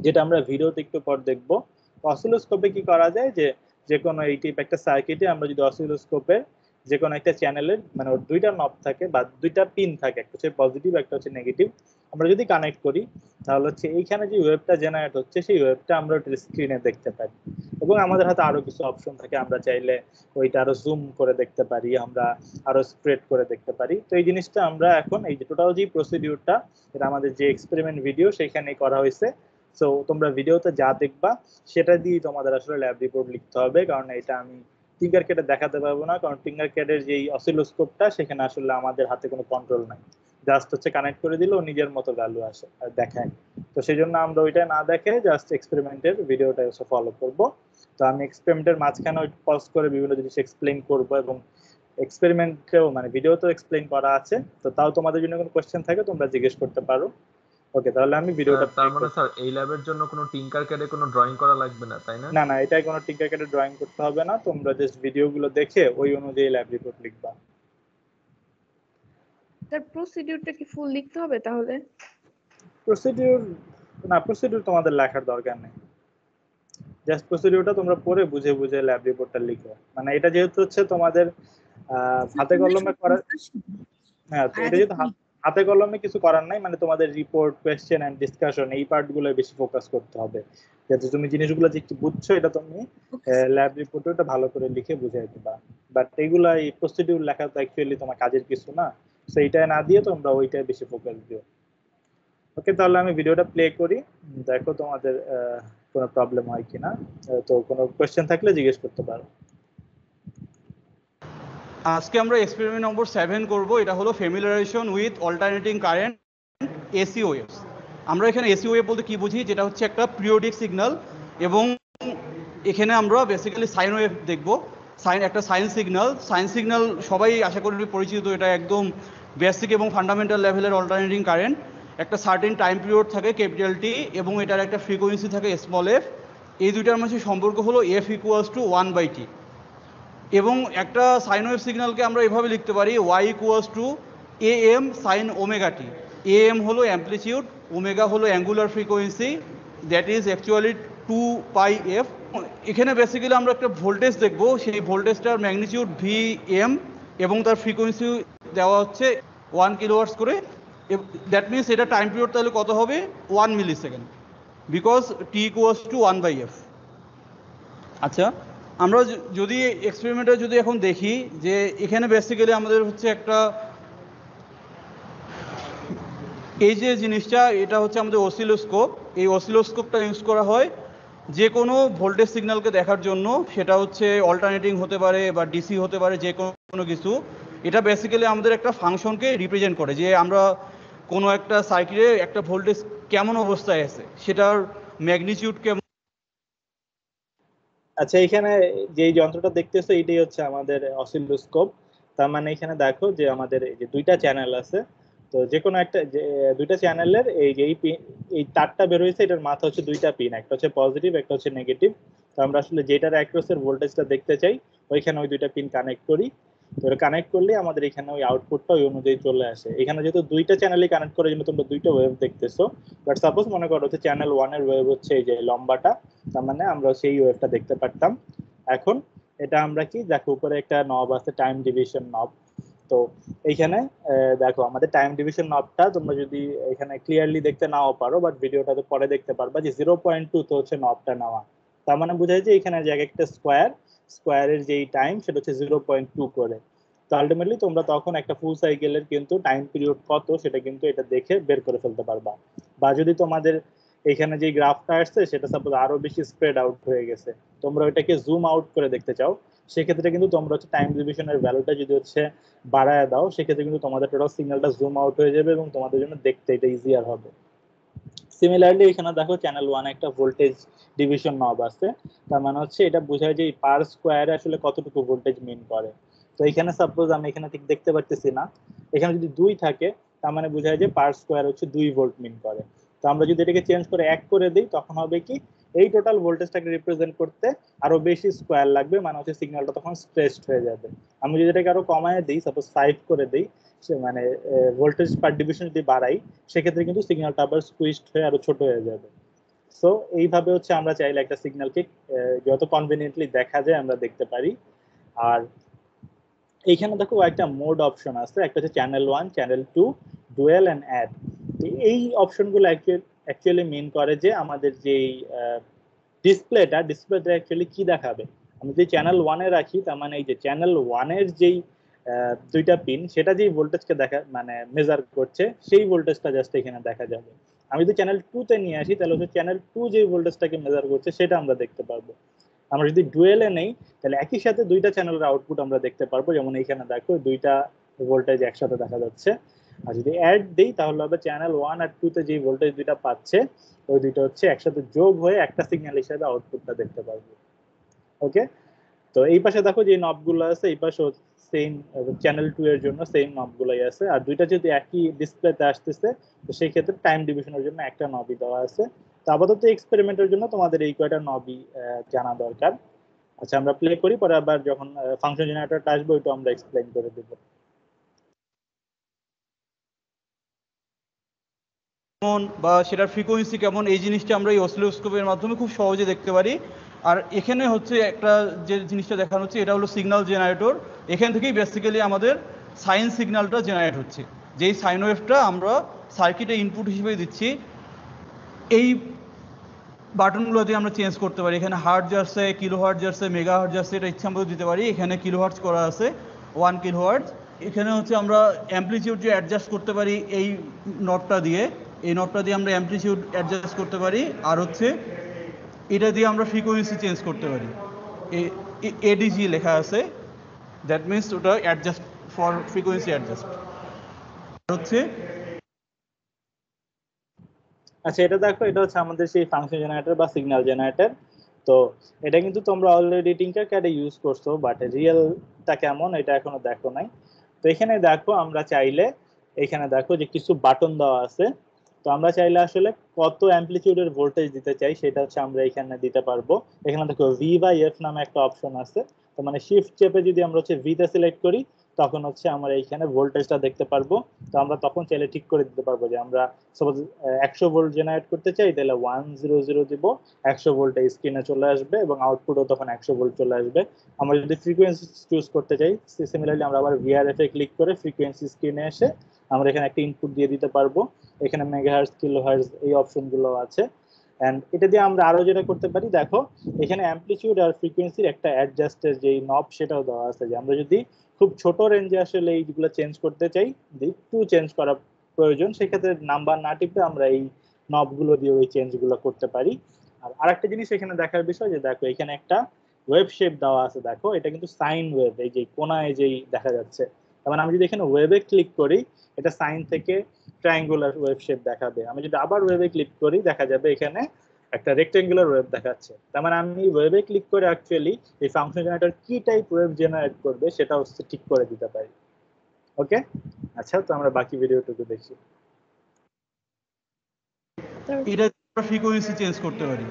যেটা আমরা ভিডিওতে একটু পর দেখবো। অসিলোস্কোপে কি করা যায়, যে কোনো এই টাইপ একটা সার্কিটে আমরা যদি অসিলোস্কোপের যে কোনো একটা চ্যানেলের মানে দুইটা নব থাকে বা দুইটা পিন থাকে, একটা হচ্ছে পজিটিভ একটা হচ্ছে নেগেটিভ, আমরা যদি কানেক্ট করি তাহলে হচ্ছে এইখানে যে ওয়েভটা জেনারেট হচ্ছে সেই ওয়েভটা আমরা স্ক্রিনে দেখতে পারি। এবং আমাদের হাতে আরো কিছু অপশন থাকে, আমরা চাইলে ওইটা আরো জুম করে দেখতে পারি, আমরা আরো স্প্রেড করে দেখতে পারি। তো এই জিনিসটা আমরা এখন এই যে টোটাল যে প্রসিডিউরটা, এটা আমাদের যে এক্সপেরিমেন্ট ভিডিও সেখানেই করা হয়েছে। সো তোমরা ভিডিওতে যা দেখবা সেটা দিয়ে তোমাদের আসলে ল্যাব রিপোর্ট লিখতে হবে, কারণ এটা আমি ফিঙ্গার কেটে দেখাতে পারবো না। কারণ ফিঙ্গার কেটের যে অসিলোস্কোপটা সেখানে আসলে আমাদের হাতে কোনো কন্ট্রোল নাই, জাস্ট হচ্ছে কানেক্ট করে দিলেও নিজের মতো ভ্যালু আসে আর দেখায়। তো সেই জন্য আমরা ওইটা না দেখে জাস্ট এক্সপেরিমেন্টের ভিডিওটা এসে ফলো করব। তো আমি এক্সপেরিমেন্টের মাঝখানে পজ করে বিভিন্ন জিনিস এক্সপ্লেইন করব, এবং এক্সপেরিমেন্টেও মানে ভিডিওতেও এক্সপ্লেইন করা আছে। তো তাও তোমাদের জন্য কোনো কোশ্চেন থাকে তোমরা জিজ্ঞেস করতে পারো। ওকে, তাহলে আমি ভিডিওটা তার মানে স্যার এই ল্যাবের জন্য কোনো টিঙ্কার ক্যাডে কোনো ড্রয়িং করা লাগবে না, তাই না? না না, এটাই কোনো টিঙ্কার ক্যাডে ড্রয়িং করতে হবে না, তোমরা জাস্ট ভিডিওগুলো দেখে ওই অনুযায়ী ল্যাব রিপোর্ট লিখবা। তার প্রসিডিউরটা কি ফুল লিখতে হবে তাহলে? প্রসিডিউর তোমাদের লেখার দরকার নেই, জাস্ট প্রসিডিউরটা তোমরা পড়ে বুঝে বুঝে ল্যাব রিপোর্টটা লিখো। মানে এটা যেহেতু হচ্ছে তোমাদের হাতে কলমে করার, হ্যাঁ তো এটা যেহেতু হাতে কলমে কিছু করার নাই, মানে তোমাদের রিপোর্ট, কোয়েশ্চেন এন্ড ডিসকাশন এই পার্টগুলো বেশি ফোকাস করতে হবে, যাতে তুমি জিনিসগুলো যে একটু বুঝছো এটা তুমি ল্যাব রিপোর্টে এটা ভালো করে লিখে বুঝাই দিবা। বাট এইগুলা এই প্রসিডিউর লেখা তো অ্যাকচুয়ালি তোমার কাজের কিছু না, সেইটাই না দিয়ে তোমরা ওইটাই বেশি ফোকাস দিও। ওকে, তাহলে আমি ভিডিওটা প্লে করি, দেখো তোমাদের কোনো প্রবলেম হয় কিনা। তো কোনো কোয়েশ্চেন থাকলে জিজ্ঞেস করতে পারো। আজকে আমরা এক্সপেরিমেন্ট নম্বর 7 করব। এটা হলো familiarisation with alternating current AC waves. আমরা এখানে এসি ওয়েভ বলতে কি বুঝি, যেটা হচ্ছে একটা পিরিয়ডিক সিগন্যাল, এবং এখানে আমরা বেসিক্যালি সাইন ওয়েভ দেখব। একটা সাইন সিগন্যাল সবাই আশা করি পরিচিত, এটা একদম বেসিক এবং ফান্ডামেন্টাল লেভেলের অল্টারনেটিং কারেন্ট। একটা সার্টেন টাইম পিরিয়ড থাকে ক্যাপিটাল টি, এবং এটার একটা ফ্রিকোয়েন্সি থাকে স্মল এফ। এই দুইটার মাঝে সম্পর্ক হলো এফ ইকুয়ালস টু 1/t। এবং একটা সাইন ওয়েভ সিগন্যালকে আমরা এভাবে লিখতে পারি Y equals to am sine omega T. am হলো অ্যামপ্লিটিউড, ওমেগা হলো angular frequency, that is actually 2πf। এখানে বেসিক্যালি আমরা একটা ভোল্টেজ দেখব, সেই ভোল্টেজটার ম্যাগনিটিউড Vm এবং তার ফ্রিকোয়েন্সি দেওয়া হচ্ছে 1 কিলোওয়াটস করে, দ্যাট মিনস এটা টাইম পিরিয়ড তাহলে কত হবে 1 millisecond, because T equals to 1/f। আচ্ছা, আমরা যদি এক্সপেরিমেন্টে যদি এখন দেখি যে এখানে বেসিক্যালি আমাদের হচ্ছে একটা এই যে জিনিসটা, এটা হচ্ছে আমাদের অসিলোস্কোপ। এই অসিলোস্কোপটা ইউজ করা হয় যে কোনো ভোল্টেজ সিগন্যালকে দেখার জন্য, সেটা হচ্ছে অল্টারনেটিং হতে পারে বা ডিসি হতে পারে, যে কোনো কিছু। এটা বেসিক্যালি আমাদের একটা ফাংশনকে রিপ্রেজেন্ট করে, যে আমরা কোনো একটা সার্কিটে একটা ভোল্টেজ কেমন অবস্থায় আছে, সেটার ম্যাগনিটিউড কেমন। আচ্ছা, এখানে যে যন্ত্রটা দেখতেছো এটাই হচ্ছে আমাদের অসিলোস্কোপ। তার মানে এখানে দেখো যে আমাদের এই যে দুইটা চ্যানেল আছে, তো যে কোনো একটা দুইটা চ্যানেলের এই যে এই তারটা বের হয়েছে, এটার মাথা হচ্ছে দুইটা পিন, একটা হচ্ছে পজিটিভ, একটা হচ্ছে নেগেটিভ। তো আমরা আসলে যেটার অ্যাক্রসের ভোল্টেজটা দেখতে চাই ওইখানে ওই দুইটা পিন কানেক্ট করি। তো কানেক্ট করলে আমাদের এখানে ওই আউটপুটটা ওই অনুযায়ী চলে আসে। এখানে যেহেতু দুইটা চ্যানেলই কানেক্ট করার জন্য তোমরা দুইটা ওয়েভ দেখতেছো, বাট সাপোজ মনে করো হচ্ছে চ্যানেল 1 এর ওয়েভ হচ্ছে এই যে লম্বাটা, তার মানে আমরা সেই ওয়েভটা দেখতে পারতাম। এখন এটা আমরা কি দেখো, উপরে একটা নব আছে, টাইম ডিভিশন নব। তো এইখানে দেখো আমাদের টাইম ডিভিশন নবটা তোমরা যদি এখানে ক্লিয়ারলি দেখতে নাও পারো, বাট ভিডিওটাতে পরে দেখতে পারবা যে 0.2 তো হচ্ছে নবটা নেওয়া। তার মানে বোঝায় যে এখানে যে একটা স্কোয়ারের যেই টাইম সেটা হচ্ছে 0.2 করে। তো আলটিমেটলি তোমরা তখন একটা ফুল সাইকেলের কিন্তু টাইম পিরিয়ড কত সেটা কিন্তু এটা দেখে বের করে ফেলতে পারবা। বা যদি তোমাদের এখানে যে গ্রাফটা আসছে সেটা সাপোজ আরো বেশি স্প্রেড আউট হয়ে গেছে, তোমরা ওইটাকে জুম আউট করে দেখতে চাও, সেক্ষেত্রে কিন্তু তোমরা হচ্ছে টাইম ডিভিশনের ভ্যালুটা যদি হচ্ছে বাড়ায় দাও, সেক্ষেত্রে কিন্তু তোমাদের টোটাল সিগন্যালটা জুম আউট হয়ে যাবে এবং তোমাদের জন্য দেখতে এটা ইজিয়ার হবে। সিমিলারলি এখানে দেখো চ্যানেল 1 একটা ভোল্টেজ ডিভিশন নব আছে, তার মানে হচ্ছে এটা বোঝায় যে পার স্কোয়ারে আসলে কতটুকু ভোল্টেজ মিন করে। তো এখানে সাপোজ আমি এখানে ঠিক দেখতে পারতেছি না, এখানে যদি 2 থাকে তার মানে বোঝায় যে পার স্কোয়ার হচ্ছে 2 ভোল্ট মিন করে। তো আমরা যদি এটাকে চেঞ্জ করে 1 করে দিই তখন হবে কি এই টোটাল ভোল্টেজটাকে রিপ্রেজেন্ট করতে আরো বেশি স্কোয়ার লাগবে, মানে হচ্ছে সিগন্যালটা তখন স্ট্রেচড হয়ে যাবে। আমি যদি এটাকে আরো কমায় দিই, সাপোজ 5 করে দিই, মানে ভোল্টেজ পার ডিভিশন যদি বাড়াই, সেক্ষেত্রে কিন্তু সিগন্যালটা আবার স্কুইজড হয়ে আরো ছোট হয়ে যাবে। সো এইভাবে হচ্ছে আমরা চাইলে একটা সিগন্যালকে যত কনভিনিয়েন্টলি দেখা যায় আমরা দেখতে পারি। আর এইখানে দেখো একটা মোড অপশন আছে, একটা হচ্ছে channel 1, channel 2, dual and add. এই অপশনগুলো অ্যাকচুয়ালি মিন করে যে আমাদের যেই ডিসপ্লেটা অ্যাকচুয়ালি কি দেখাবে। আমি যদি চ্যানেল 1 এ রাখি, তার মানে এই যে চ্যানেল 1 এর যেই দুইটা পিন সেটা যেই ভোল্টেজকে দেখা মানে মেজার করছে, সেই ভোল্টেজটা জাস্ট এখানে দেখা যাবে। আমি যদি চ্যানেল 2 তে নিয়ে আসি, তাহলে হচ্ছে চ্যানেল 2 যেই ভোল্টেজটাকে মেজার করছে সেটা আমরা দেখতে পারবো। আমরা যদি ডুয়েলে নেই, তাহলে একই সাথে দুইটা চ্যানেলের আউটপুট আমরা দেখতে পারবো, যেমন এইখানে দেখো দুইটা ভোল্টেজ একসাথে দেখা যাচ্ছে। আর যদি অ্যাড দেই তাহলে হবে চ্যানেল 1 আর 2 তে যে ভোল্টেজ দুইটা পাচ্ছে ওই দুইটা হচ্ছে একসাথে যোগ হয়ে একটা সিগন্যাল হিসেবে আউটপুটটা দেখতে পারবো। ওকে, তো এই পাশে দেখো যে নবগুলো আছে, এই পাশে সেম চ্যানেল 2 এর জন্য সেম নবগুলোই আছে। আর দুইটা যদি একই ডিসপ্লেতে আসতেছে, তো সেই ক্ষেত্রে টাইম ডিভিশনের জন্য একটা নবই দেওয়া আছে। তো আপাতত এক্সপেরিমেন্টের জন্য তোমাদের এই কয়টা নবই জানা দরকার। আচ্ছা, আমরা প্লে করি, পরে আবার যখন ফাংশন জেনারেটরটা আসবে ওইটা আমরা এক্সপ্লেইন করে দেব। বা সেটার ফ্রিকোয়েন্সি কেমন, এই জিনিসটা আমরা এই অসিলোস্কোপের মাধ্যমে খুব সহজে দেখতে পারি। আর এখানে হচ্ছে একটা যে জিনিসটা দেখানো হচ্ছে এটা হলো সিগন্যাল জেনারেটর। এখান থেকেই বেসিক্যালি আমাদের সাইন সিগন্যালটা জেনারেট হচ্ছে, যেই সাইন ওয়েভটা আমরা সার্কিটে ইনপুট হিসেবে দিচ্ছি। এই বাটনগুলো দিয়ে আমরা চেঞ্জ করতে পারি, এখানে হার্টজ আছে, কিলো হার্টজ আছে, মেগা হার্টজ আছে, এটা ইচ্ছা মতো দিতে পারি। এখানে কিলো হার্টজ করা আছে 1 কিলো হার্টজ। এখানে হচ্ছে আমরা অ্যামপ্লিটিউড যে অ্যাডজাস্ট করতে পারি এই নটটা দিয়ে, এই নটটা দিয়ে আমরা অ্যামপ্লিটিউড অ্যাডজাস্ট করতে পারি। আর হচ্ছে এটা দিয়ে আমরা ফ্রিকোয়েন্সি চেঞ্জ করতে পারি, এডিজি লেখা আছে, দ্যাট মিনস ওটা অ্যাডজাস্ট ফর ফ্রিকোয়েন্সি অ্যাডজাস্ট হচ্ছে। আচ্ছা, এটা দেখো, এটা হচ্ছে আমাদের সেই ফাংশন জেনারেটর বা সিগন্যাল জেনারেটর। তো এটা কিন্তু তোমরা অলরেডি টিঙ্কারক্যাডে ইউজ করছো, বাট রিয়েলটা কেমন এটা এখনো দেখো নাই। তো এখানে দেখো আমরা চাইলে এখানে দেখো যে কিছু বাটন দেওয়া আছে। তো আমরা চাইলে আসলে কত অ্যামপ্লিটিউডের ভোল্টেজ দিতে চাই সেটা হচ্ছে আমরা এখানে দিতে পারবো। এখানে দেখো V/F নামে একটা অপশন আছে। তো মানে শিফট চেপে যদি আমরা হচ্ছে V তে সিলেক্ট করি, তখন হচ্ছে আমরা এইখানে ভোল্টেজটা দেখতে পারবো। তো আমরা তখন চাইলে ঠিক করে দিতে পারবো যে আমরা সাপোজ 100 ভোল্ট জেনারেট করতে চাই, তাহলে 100 দিব, 100 ভোল্ট স্ক্রিনে চলে আসবে এবং আউটপুটও তখন 100 ভোল্ট চলে আসবে। আমরা যদি ফ্রিকোয়েন্সি চুজ করতে চাই, সিমিলারলি আমরা আবার ভিআরএফ এ ক্লিক করে ফ্রিকোয়েন্সি স্ক্রিনে এসে আমরা এখানে একটা ইনপুট দিয়ে দিতে পারবো। এখানে মেগাহার্টজ, কিলোহার্টজ এই অপশনগুলো আছে। এন্ড এটা দিয়ে আমরা আরো যেটা করতে পারি, দেখো এখানে অ্যামপ্লিটিউড আর ফ্রিকোয়েন্সির একটা অ্যাডজাস্টের যে নব সেটাও দেওয়া আছে, যে আমরা যদি খুব ছোট রেঞ্জে আসলে এইগুলো চেঞ্জ করতে চাই, একটু চেঞ্জ করা প্রয়োজন, সেক্ষেত্রে নাম্বার না টিপে আমরা এই নবগুলো দিয়ে ওই চেঞ্জগুলো করতে পারি। আর আরেকটা জিনিস এখানে দেখার বিষয়, যে দেখো এখানে একটা ওয়েভ শেপ দেওয়া আছে, দেখো এটা কিন্তু সাইন ওয়েভ, এই যে কোনায় যেই দেখা যাচ্ছে। তার মানে আমি যদি এখানে ওয়েভে ক্লিক করি, এটা সাইন থেকে ট্রায়াঙ্গুলার ওয়েভ শেপ দেখাবে। আমি যদি আবার ওয়েভে ক্লিক করি, দেখা যাবে এখানে একটা রেক্টেঙ্গুলার ওয়েভ দেখাচ্ছে। তার মানে আমি ওয়েভে ক্লিক করে অ্যাকচুয়ালি এই ফাংশন জেনারেটর কি টাইপ ওয়েভ জেনারেট করবে সেটা হচ্ছে ঠিক করে দিতে পারি। ওকে, আচ্ছা, তো আমরা বাকি ভিডিওটুকু দেখি। এটা ফ্রিকোয়েন্সি চেঞ্জ করতে পারি,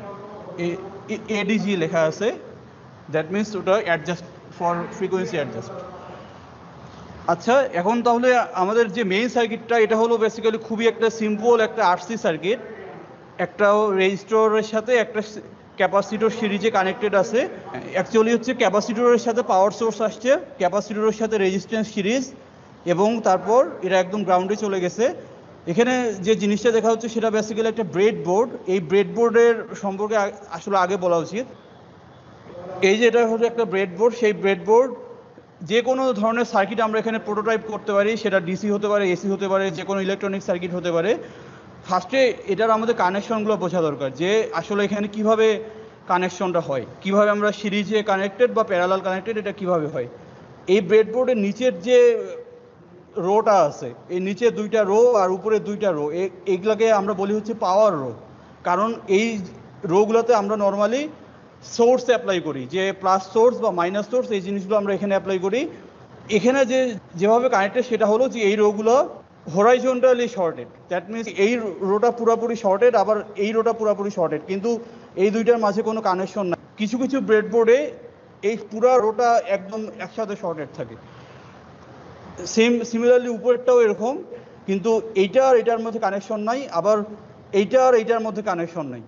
এডিজি লেখা আছে, দ্যাট মিনস ওটা অ্যাডজাস্ট ফর ফ্রিকোয়েন্সি অ্যাডজাস্ট। আচ্ছা, এখন তাহলে আমাদের যে মেইন সার্কিটটা, এটা হলো বেসিক্যালি খুবই একটা সিম্পল একটা আরসি সার্কিট। একটা রেজিস্টরের সাথে একটা ক্যাপাসিটর সিরিজে কানেক্টেড আছে। অ্যাকচুয়ালি হচ্ছে ক্যাপাসিটরের সাথে পাওয়ার সোর্স আসছে, ক্যাপাসিটরের সাথে রেজিস্ট্যান্স সিরিজ, এবং তারপর এটা একদম গ্রাউন্ডে চলে গেছে। এখানে যে জিনিসটা দেখা হচ্ছে সেটা বেসিক্যালি একটা ব্রেড বোর্ড। এই ব্রেড বোর্ডের সম্পর্কে আসলে আগে বলা উচিত। এই যে এটা হচ্ছে একটা ব্রেড বোর্ড, সেই ব্রেড বোর্ড যে কোনো ধরনের সার্কিট আমরা এখানে প্রোটোটাইপ করতে পারি, সেটা ডিসি হতে পারে, এসি হতে পারে, যে কোনো ইলেকট্রনিক সার্কিট হতে পারে। ফার্স্টে এটার আমাদের কানেকশনগুলো বোঝা দরকার, যে আসলে এখানে কিভাবে কানেকশনটা হয়, কিভাবে আমরা সিরিজে কানেক্টেড বা প্যারালাল কানেক্টেড, এটা কিভাবে হয়। এই ব্রেডবোর্ডের নিচের যে রোটা আছে, এই নিচে দুইটা রো আর উপরে দুইটা রো, এইগুলোকে আমরা বলি হচ্ছে পাওয়ার রো। কারণ এই রোগুলোতে আমরা নর্মালি সোর্স অ্যাপ্লাই করি, যে প্লাস সোর্স বা মাইনাস সোর্স, এই জিনিসগুলো আমরা এখানে অ্যাপ্লাই করি। এখানে যেভাবে কানেক্টেড সেটা হলো যে এই রোগুলো হরাইজন্টালি শর্টেড, দ্যাট মিনস এই রোটা পুরোপুরি শর্টেড, আবার এই রোটা পুরোপুরি শর্টেড, কিন্তু এই দুইটার মাঝে কোনো কানেকশন নাই। কিছু কিছু ব্রেডবোর্ডে এই পুরো রোটা একদম একসাথে শর্টেড থাকে। সিমিলারলি উপরেরটাও এরকম, কিন্তু এইটা আর এটার মধ্যে কানেকশন নাই, আবার এইটা আর এইটার মধ্যে কানেকশন নাই।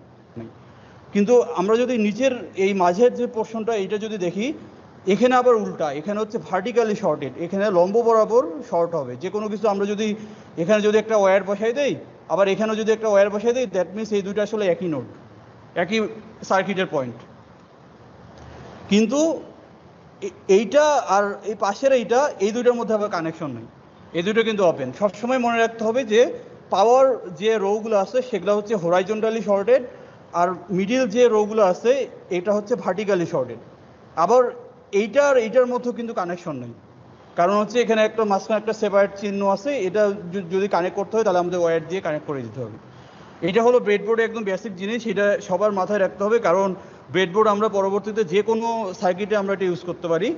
কিন্তু আমরা যদি নিচের এই মাঝের যে পোর্শনটা, এইটা যদি দেখি, এখানে আবার উল্টা, এখানে হচ্ছে ভার্টিক্যালি শর্টেড, এখানে লম্ব বরাবর শর্ট হবে। যে কোনো কিছু আমরা যদি এখানে যদি একটা ওয়্যার বসাই দেই, আবার এখানেও যদি একটা ওয়্যার বসাই দেই, দ্যাট মিনস এই দুটো আসলে একই নোড, একই সার্কিটের পয়েন্ট। কিন্তু এইটা আর এই পাশের এইটা, এই দুইটার মধ্যে আবার কানেকশন নেই, এই দুটো কিন্তু ওপেন। সবসময় মনে রাখতে হবে যে পাওয়ার যে রোগুলো আছে সেগুলো হচ্ছে হরাইজন্টালি শর্টেড, আর মিডিল যে রোগুলো আছে এটা হচ্ছে ভার্টিক্যালি শর্টেড। আবার এইটা আর এইটার মধ্যেও কিন্তু কানেকশন নেই, কারণ হচ্ছে এখানে একটা মাঝখানে একটা সেপারেট চিহ্ন আছে, এটা যদি কানেক্ট করতে হয় তাহলে আমাদের ওয়্যার দিয়ে কানেক্ট করে দিতে হবে। এটা হলো ব্রেডবোর্ডে একদম বেসিক জিনিস, এটা সবার মাথায় রাখতে হবে, কারণ ব্রেডবোর্ড আমরা পরবর্তীতে যে কোনো সার্কিটে আমরা এটা ইউজ করতে পারি।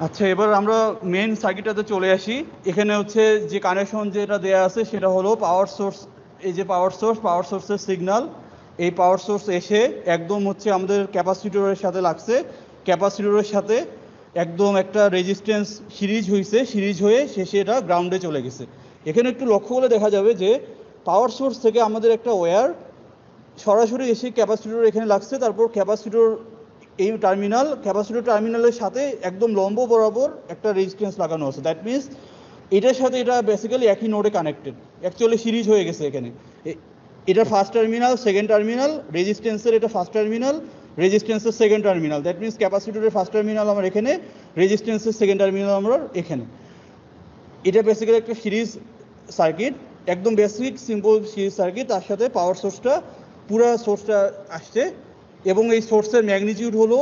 আচ্ছা, এবার আমরা মেন সার্কিটটাতে চলে আসি। এখানে হচ্ছে যে কানেকশন যেটা দেওয়া আছে সেটা হলো পাওয়ার সোর্স। এই যে পাওয়ার সোর্সের সিগন্যাল, এই পাওয়ার সোর্স এসে একদম হচ্ছে আমাদের ক্যাপাসিটরের সাথে লাগছে, ক্যাপাসিটরের সাথে একদম একটা রেজিস্ট্যান্স সিরিজ হয়েছে, সিরিজ হয়ে শেষে এটা গ্রাউন্ডে চলে গেছে। এখানে একটু লক্ষ্য করলে দেখা যাবে যে পাওয়ার সোর্স থেকে আমাদের একটা ওয়্যার সরাসরি এসে ক্যাপাসিটর এখানে লাগছে, তারপর ক্যাপাসিটর এই ক্যাপাসিটর টার্মিনালের সাথে একদম লম্ব বরাবর একটা রেজিস্ট্যান্স লাগানো আছে। দ্যাট মিনস এটার সাথে এটা বেসিক্যালি একই নোডে কানেক্টেড, অ্যাকচুয়ালি সিরিজ হয়ে গেছে। এখানে এটা ফার্স্ট টার্মিনাল, সেকেন্ড টার্মিনাল, রেজিস্ট্যান্সের এটা ফার্স্ট টার্মিনাল, রেজিস্ট্যান্সের সেকেন্ড টার্মিনাল। দ্যাট মিনস ক্যাপাসিটরের ফার্স্ট টার্মিনাল আমার এখানে, রেজিস্ট্যান্সের সেকেন্ড টার্মিনাল আমরা এখানে। এটা বেসিক্যালি একটা সিরিজ সার্কিট, একদম বেসিক সিম্পল সিরিজ সার্কিট। তার সাথে পাওয়ার সোর্সটা, পুরো সোর্সটা আসছে, এবং এই সোর্সের ম্যাগনিটিউড হলো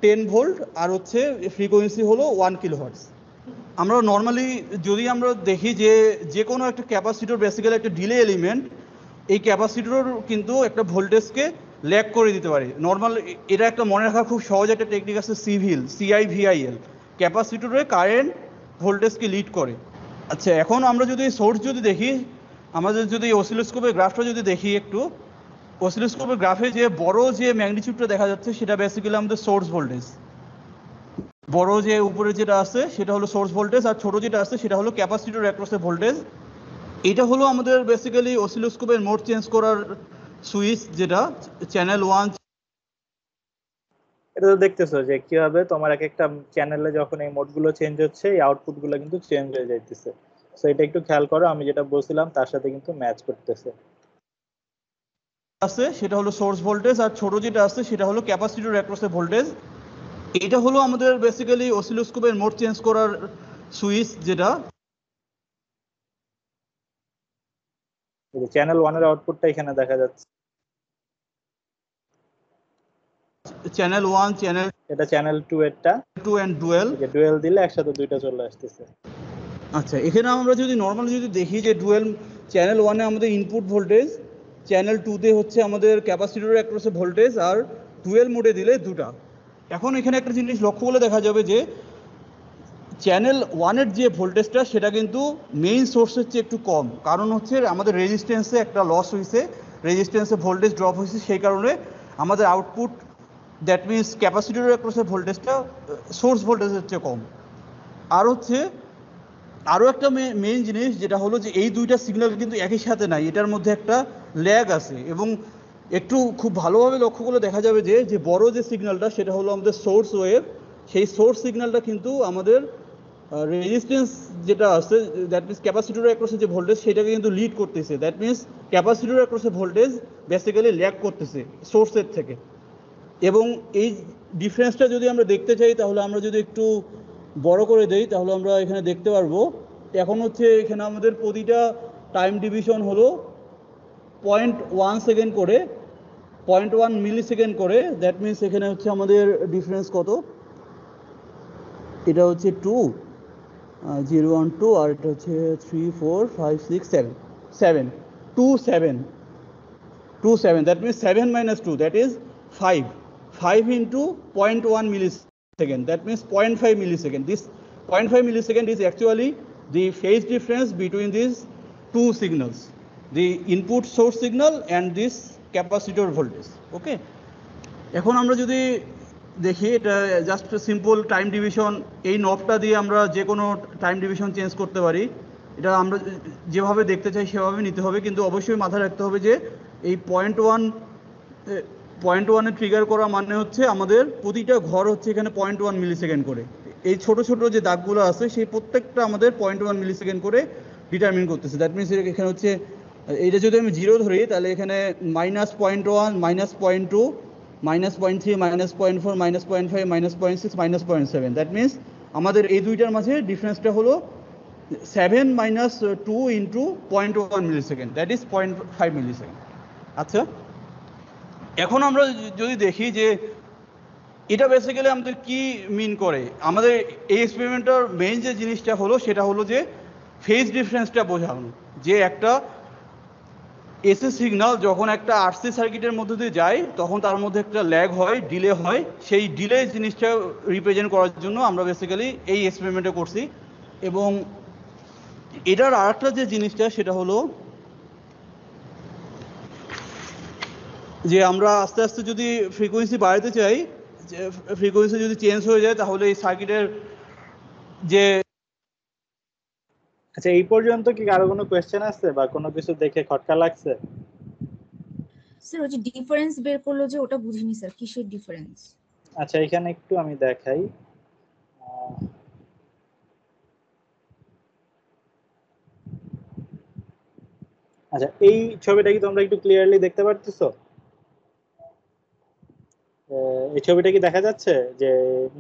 10 ভোল্ট, আর হচ্ছে ফ্রিকোয়েন্সি হলো 1 কিলোহার্টজ। আমরা নর্মালি যদি আমরা দেখি যে কোনো একটা ক্যাপাসিটর বেসিক্যালি একটা ডিলে এলিমেন্ট, এই ক্যাপাসিটর কিন্তু একটা ভোল্টেজকে ল্যাগ করে দিতে পারে। নর্মাল এটা একটা মনে রাখা খুব সহজ একটা টেকনিক আছে, CIVIL, ক্যাপাসিটরে কারেন্ট ভোল্টেজকে লিড করে। আচ্ছা, এখন আমরা যদি সোর্স যদি দেখি, আমাদের যদি অসিলোস্কোপের গ্রাফটা যদি দেখি একটু, অসিলোস্কোপের গ্রাফে যে বড় যে ম্যাগনিটিউডটা দেখা যাচ্ছে সেটা বেসিক্যালি আমাদের সোর্স ভোল্টেজ। বড় যে উপরে যেটা আছে সেটা হলো সোর্স ভোল্টেজ, আর ছোট যেটা আছে সেটা হলো ক্যাপাসিটর অ্যাক্রসে ভোল্টেজ। এটা হলো আমাদের বেসিক্যালি অসিলোস্কোপের মোড চেঞ্জ করার সুইচ, যেটা চ্যানেল 1। এটা তো দেখতেছো যে কিভাবে তোমার এক একটা চ্যানেলে যখন এই মোডগুলো চেঞ্জ হচ্ছে এই আউটপুটগুলো কিন্তু চেঞ্জ হয়ে যাইতেছে। সো এটা একটু খেয়াল করো, আমি যেটা বলছিলাম তার সাথে কিন্তু ম্যাচ করতেছে। আছে সেটা হলো সোর্স ভোল্টেজ, আর ছোট যেটা আছে সেটা হলো ক্যাপাসিটর অ্যাক্রসে ভোল্টেজ। এটা হলো আমাদের বেসিক্যালি অসিলোস্কোপের মোড চেঞ্জ করার সুইচ, যেটা চ্যানেল 1 এর আউটপুটটা এখানে দেখা যাচ্ছে। চ্যানেল 1, চ্যানেল এটা চ্যানেল 2 এরটা 2 এন্ড ডুয়েল। যে ডুয়েল দিলে একসাথে দুইটা চলে আসতেছে। আচ্ছা, এখানে আমরা যদি নর্মালি যদি দেখি যে ডুয়েল চ্যানেল 1 এ আমাদের ইনপুট ভোল্টেজ, চ্যানেল 2 তে হচ্ছে আমাদের ক্যাপাসিটর অ্যাক্রসে ভোল্টেজ, আর ডুয়েল মোডে দিলে দুটা। এখন এখানে একটা জিনিস লক্ষ্য করলে দেখা যাবে যে চ্যানেল 1 এর যে ভোল্টেজটা সেটা কিন্তু মেইন সোর্সের চেয়ে একটু কম, কারণ হচ্ছে আমাদের রেজিস্ট্যান্সে একটা লস হয়েছে, রেজিস্ট্যান্সে ভোল্টেজ ড্রপ হয়েছে, সেই কারণে আমাদের আউটপুট দ্যাট মিনস ক্যাপাসিটর অ্যাক্রসে ভোল্টেজটা সোর্স ভোল্টেজের চেয়ে কম। আর হচ্ছে আরও একটা মেইন জিনিস যেটা হলো যে এই দুইটা সিগন্যাল কিন্তু একই সাথে নাই, এটার মধ্যে একটা ল্যাগ আছে। এবং একটু খুব ভালোভাবে লক্ষ্য করলে দেখা যাবে যে বড় যে সিগন্যালটা সেটা হলো আমাদের সোর্স ওয়েভ, সেই সোর্স সিগন্যালটা কিন্তু আমাদের রেজিস্ট্যান্স যেটা আছে দ্যাট মিনস ক্যাপাসিটর অ্যাক্রসে যে ভোল্টেজ সেটাকে কিন্তু লিড করতেছে। দ্যাট মিনস ক্যাপাসিটর অ্যাক্রসে ভোল্টেজ বেসিক্যালি ল্যাগ করতেছে সোর্সের থেকে। এবং এই ডিফারেন্সটা যদি আমরা দেখতে চাই তাহলে আমরা যদি একটু বড় করে দেই তাহলে আমরা এখানে দেখতে পারবো। এখন হচ্ছে এখানে আমাদের প্রতিটা টাইম ডিভিশন হলো 0.1 সেকেন্ড করে, 0.1 মিলি সেকেন্ড করে। দ্যাট মিনস এখানে হচ্ছে আমাদের ডিফারেন্স কত, এটা হচ্ছে 2 0 1 2, আর এটা হচ্ছে 3 4 5 6 7 7 2 7 2 7। That means 7 minus 2, that is 5 5 into 0.1 millisecond, that means 0.5 millisecond. This 0.5 millisecond is actually the phase difference between these two signals, the input source signal and this capacitor voltage. Okay, এখন আমরা যদি দেখি এটা জাস্ট সিম্পল টাইম ডিভিশন, এই নবটা দিয়ে আমরা যে কোনো টাইম ডিভিশন চেঞ্জ করতে পারি। এটা আমরা যেভাবে দেখতে চাই সেভাবে নিতে হবে, কিন্তু অবশ্যই মাথায় রাখতে হবে যে এই 0.1 এ ট্রিগার করা মানে হচ্ছে আমাদের প্রতিটা ঘর হচ্ছে এখানে 0.1 মিলিসেকেন্ড করে। এই ছোট ছোট যে দাগগুলো আছে সেই প্রত্যেকটা আমাদের 0.1 মিলিসেকেন্ড করে ডিটারমিন করতেছে। দ্যাট মিনস এখানে হচ্ছে এইটা যদি আমি 0 ধরি তাহলে এখানে -0.1 -0.2 -0.3 -0.4 -0.5 -0.6 -0.7। দ্যাট মিনস আমাদের এই দুইটার মাঝে ডিফারেন্সটা হলো 7 - 2 × 0.1 মিলিসেকেন্ড, দ্যাট ইজ 0.5 মিলিসেকেন্ড। আচ্ছা, এখন আমরা যদি দেখি যে এটা বেসিক্যালি আমাদের কি মিন করে, আমাদের এই এক্সপেরিমেন্টের মেইন যে জিনিসটা হলো সেটা হলো যে ফেজ ডিফারেন্সটা বোঝানো, যে একটা এসি সিগন্যাল যখন একটা আরসি সার্কিটের মধ্যে দিয়ে যায় তখন তার মধ্যে একটা ল্যাগ হয়, ডিলে হয়, সেই ডিলে জিনিসটা রিপ্রেজেন্ট করার জন্য আমরা বেসিক্যালি এই এক্সপেরিমেন্টটা করছি। এবং এটার আরেকটা যে জিনিসটা সেটা হলো যে আমরা আস্তে আস্তে যদি ফ্রিকোয়েন্সি বাড়াতে চাই, ফ্রিকোয়েন্সি যদি চেঞ্জ হয়ে যায় তাহলে এই সার্কিটের যে। আচ্ছা, এই পর্যন্ত কি কারো কোনো কোয়েশ্চেন আছে বা কোনো কিছু দেখে খটকা লাগছে? স্যার ওই যে ডিফারেন্স বের করলো যে ওটা বুঝিনি স্যার, কিসের ডিফারেন্স? আচ্ছা, এখানে একটু আমি দেখাই। আচ্ছা, এই ছবিটা কি তোমরা একটু ক্লিয়ারলি দেখতে পারতেছো? এই ছবিটা কি দেখা যাচ্ছে যে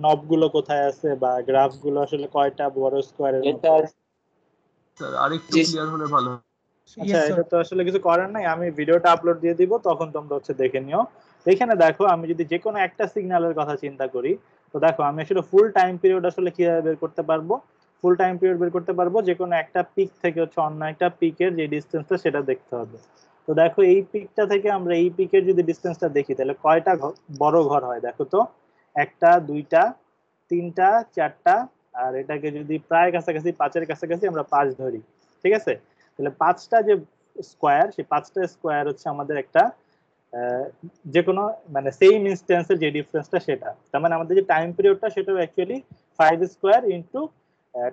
নবগুলো কোথায় আছে বা গ্রাফগুলো আসলে কয়টা বড় স্কয়ারের মধ্যে? স্যার আরেকটু ক্লিয়ার হলে ভালো হয়। আচ্ছা, এটা তো আসলে কিছু করার নাই, আমি ভিডিওটা আপলোড দিয়ে দিব, তখন তোমরা হচ্ছে দেখে নিও। এখানে দেখো, আমি যদি যে কোনো একটা সিগন্যালের কথা চিন্তা করি, তো দেখো আমি আসলে ফুল টাইম পিরিয়ড আসলে কিভাবে বের করতে পারবো। ফুল টাইম পিরিয়ড বের করতে পারবো যে কোনো একটা পিক থেকে হচ্ছে অন্য একটা পিকের যে ডিসটেন্সটা সেটা দেখতে হবে। তো দেখো এই পিকটা থেকে আমরা এই পিকের যদি ডিসটেন্সটা দেখি তাহলে কয়টা বড় ঘর হয় দেখো তো। 1টা 2টা 3টা 4টা, আর এটাকে যদি প্রায় কাছাকাছি 5-এর কাছাকাছি আমরা 5 ধরি, ঠিক আছে? তাহলে 5টা যে স্কয়ার, সেই 5টা স্কয়ার হচ্ছে আমাদের একটা যে কোনো মানে সেম ইনস্ট্যান্সের যে ডিফারেন্সটা সেটা, তার মানে আমাদের যে টাইম পিরিয়ডটা সেটাও অ্যাকচুয়ালি 5 স্কোয়ার ইন্টু